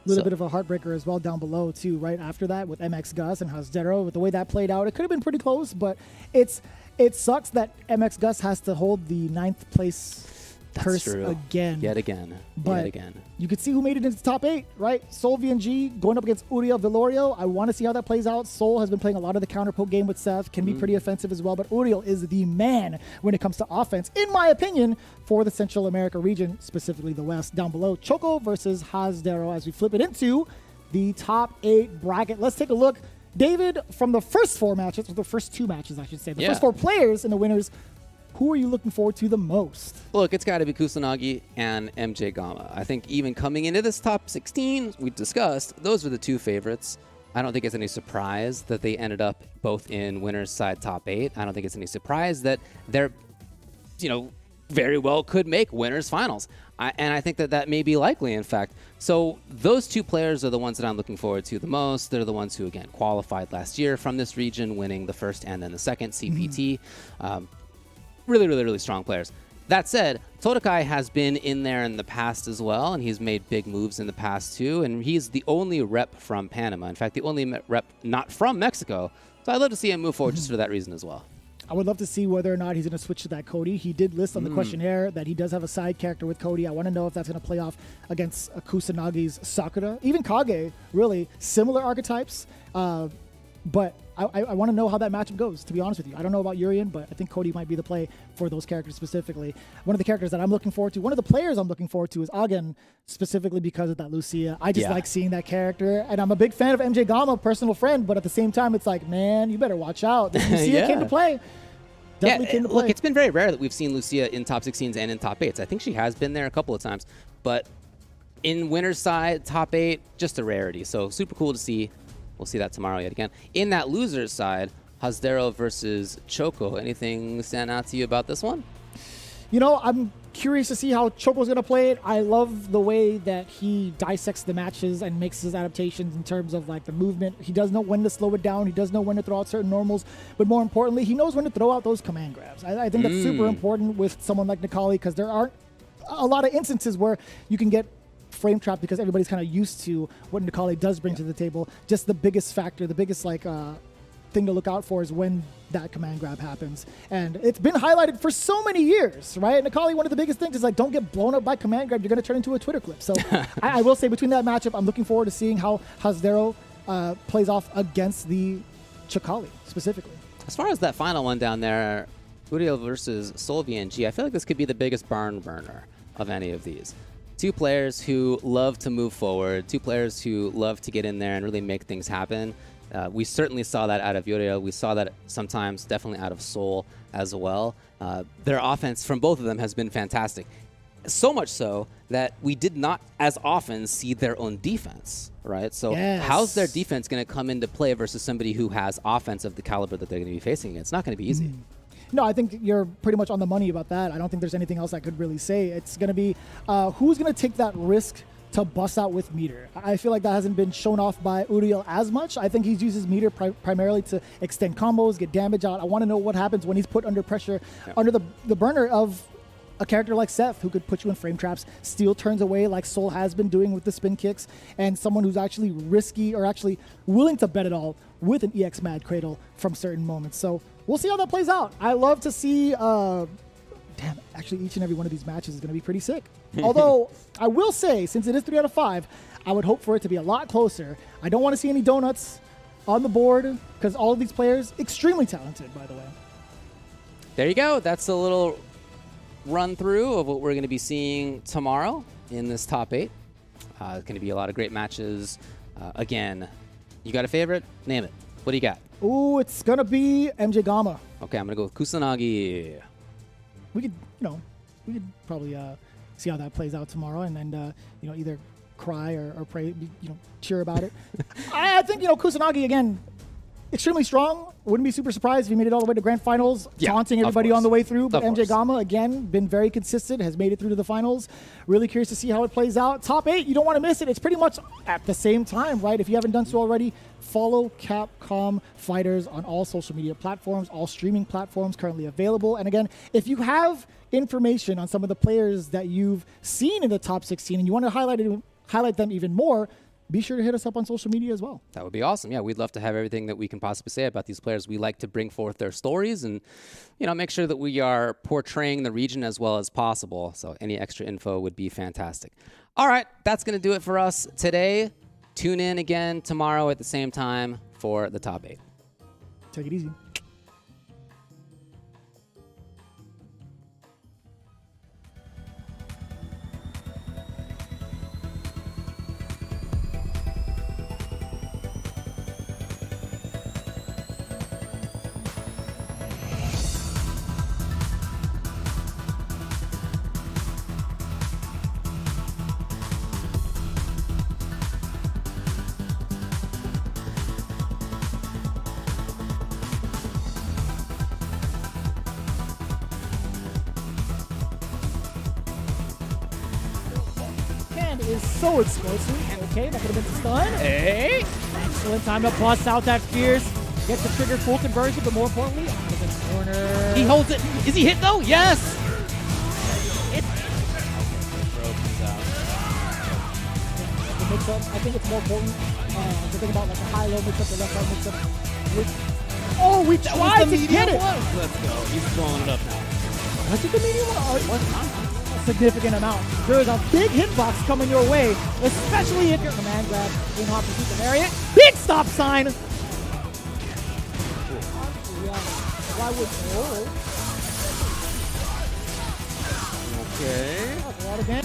A little bit of a heartbreaker as well down below, too, right after that with MX Gus and Yasudero. With the way that played out, it could have been pretty close, but it sucks that MX Gus has to hold the 9th place curse again. Yet again. But Yet again. You could see who made it into the top 8, right? Soul VNG going up against Uriel Vilorio. I want to see how that plays out. Soul has been playing a lot of the counter poke game with Seth, can be pretty offensive as well, but Uriel is the man when it comes to offense, in my opinion, for the Central America region, specifically the West. Down below, Choco versus Yasudero as we flip it into the top 8 bracket. Let's take a look. David, from the first 4 matches, or the first 2 matches, I should say, the first 4 players and the winners, who are you looking forward to the most? Look, it's got to be Kusanagi and MJ Gama. I think even coming into this top 16, we discussed, those are the 2 favorites. I don't think it's any surprise that they ended up both in winners side top 8. I don't think it's any surprise that they're, very well could make winners finals. And I think that may be likely, in fact. So those 2 players are the ones that I'm looking forward to the most. They're the ones who, again, qualified last year from this region, winning the first and then the second CPT. Really, really, really strong players. That said, Todokai has been in there in the past as well, and he's made big moves in the past too, and he's the only rep from Panama. In fact, the only rep not from Mexico. So I'd love to see him move forward just for that reason as well. I would love to see whether or not he's going to switch to that Cody. He did list on the questionnaire that he does have a side character with Cody. I want to know if that's going to play off against Kusanagi's Sakura. Even Kage, really similar archetypes. But I want to know how that matchup goes, to be honest with you. I don't know about Uriel, but I think Cody might be the play for those characters specifically. One of the characters that I'm looking forward to, one of the players I'm looking forward to is Agen, specifically because of that Lucia. I just like seeing that character, and I'm a big fan of MJ Gama, personal friend, but at the same time, it's like, man, you better watch out. This Lucia came to play. Definitely came to play. Look, it's been very rare that we've seen Lucia in top 16s and in top 8s. I think she has been there a couple of times, but in winner's side, top 8, just a rarity. So super cool to see. We'll see that tomorrow yet again. In that loser's side, Yasudero versus Choco. Anything stand out to you about this one? I'm curious to see how Choco's going to play it. I love the way that he dissects the matches and makes his adaptations in terms of like the movement. He does know when to slow it down. He does know when to throw out certain normals. But more importantly, he knows when to throw out those command grabs. I think that's super important with someone like Nikali, because there aren't a lot of instances where you can get frame trap because everybody's kind of used to what Nikali does bring to the table. Just the biggest factor, the biggest thing to look out for is when that command grab happens. And it's been highlighted for so many years, right? Nikali, one of the biggest things is like, don't get blown up by command grab. You're going to turn into a Twitter clip. So I will say between that matchup, I'm looking forward to seeing how Yasudero plays off against the Chakali specifically. As far as that final one down there, Uriel versus Soul VNG, I feel like this could be the biggest barn burner of any of these. 2 players who love to move forward, 2 players who love to get in there and really make things happen. We certainly saw that out of Uriel. We saw that sometimes definitely out of Soul as well. Their offense from both of them has been fantastic. So much so that we did not as often see their own defense, right? So how's their defense going to come into play versus somebody who has offense of the caliber that they're going to be facing against? It's not going to be easy. No, I think you're pretty much on the money about that. I don't think there's anything else I could really say. It's going to be who's going to take that risk to bust out with meter. I feel like that hasn't been shown off by Uriel as much. I think he uses meter primarily to extend combos, get damage out. I want to know what happens when he's put under pressure, under the burner of a character like Seth, who could put you in frame traps, steal turns away like Soul has been doing with the spin kicks, and someone who's actually risky or actually willing to bet it all with an EX Mad Cradle from certain moments. So we'll see how that plays out. I love to see, actually each and every one of these matches is going to be pretty sick. Although I will say, since it is 3 out of 5, I would hope for it to be a lot closer. I don't want to see any donuts on the board because all of these players, extremely talented, by the way. There you go. That's a little run through of what we're going to be seeing tomorrow in this top 8. It's going to be a lot of great matches. Again, you got a favorite? Name it. What do you got? Ooh, it's going to be MJ Gama. Okay, I'm going to go with Kusanagi. We could probably see how that plays out tomorrow and then, either cry or pray, cheer about it. I think, Kusanagi, again, extremely strong. Wouldn't be super surprised if he made it all the way to grand finals, Yeah, taunting of everybody course. on the way through. But Of MJ course. Gama, again, been very consistent, has made it through to the finals. Really curious to see how it plays out. Top 8, you don't want to miss it. It's pretty much at the same time, right? If you haven't done so already, follow Capcom Fighters on all social media platforms, all streaming platforms currently available. And again, if you have information on some of the players that you've seen in the top 16 and you want to highlight them even more, be sure to hit us up on social media as well. That would be awesome. Yeah, we'd love to have everything that we can possibly say about these players. We like to bring forth their stories and, you know, make sure that we are portraying the region as well as possible. So any extra info would be fantastic. All right, that's going to do it for us today. Tune in again tomorrow at the same time for the top 8. Take it easy. Is so explosive. Okay, that could have been a stun. Hey! Excellent time to bust out that fierce. Gets the trigger full conversion, but more importantly, out of the corner. He holds it. Is he hit though? Yes! The mix-up, I think it's more important to think about like a high-low mix-up, the left-right mix-up. We tried to get it! Let's go. He's blowing it up now. Was it the medium one? A significant amount. There is a big hitbox coming your way, especially if you're command grab in Hart to keep the area. Big stop sign! Why would Okay. again?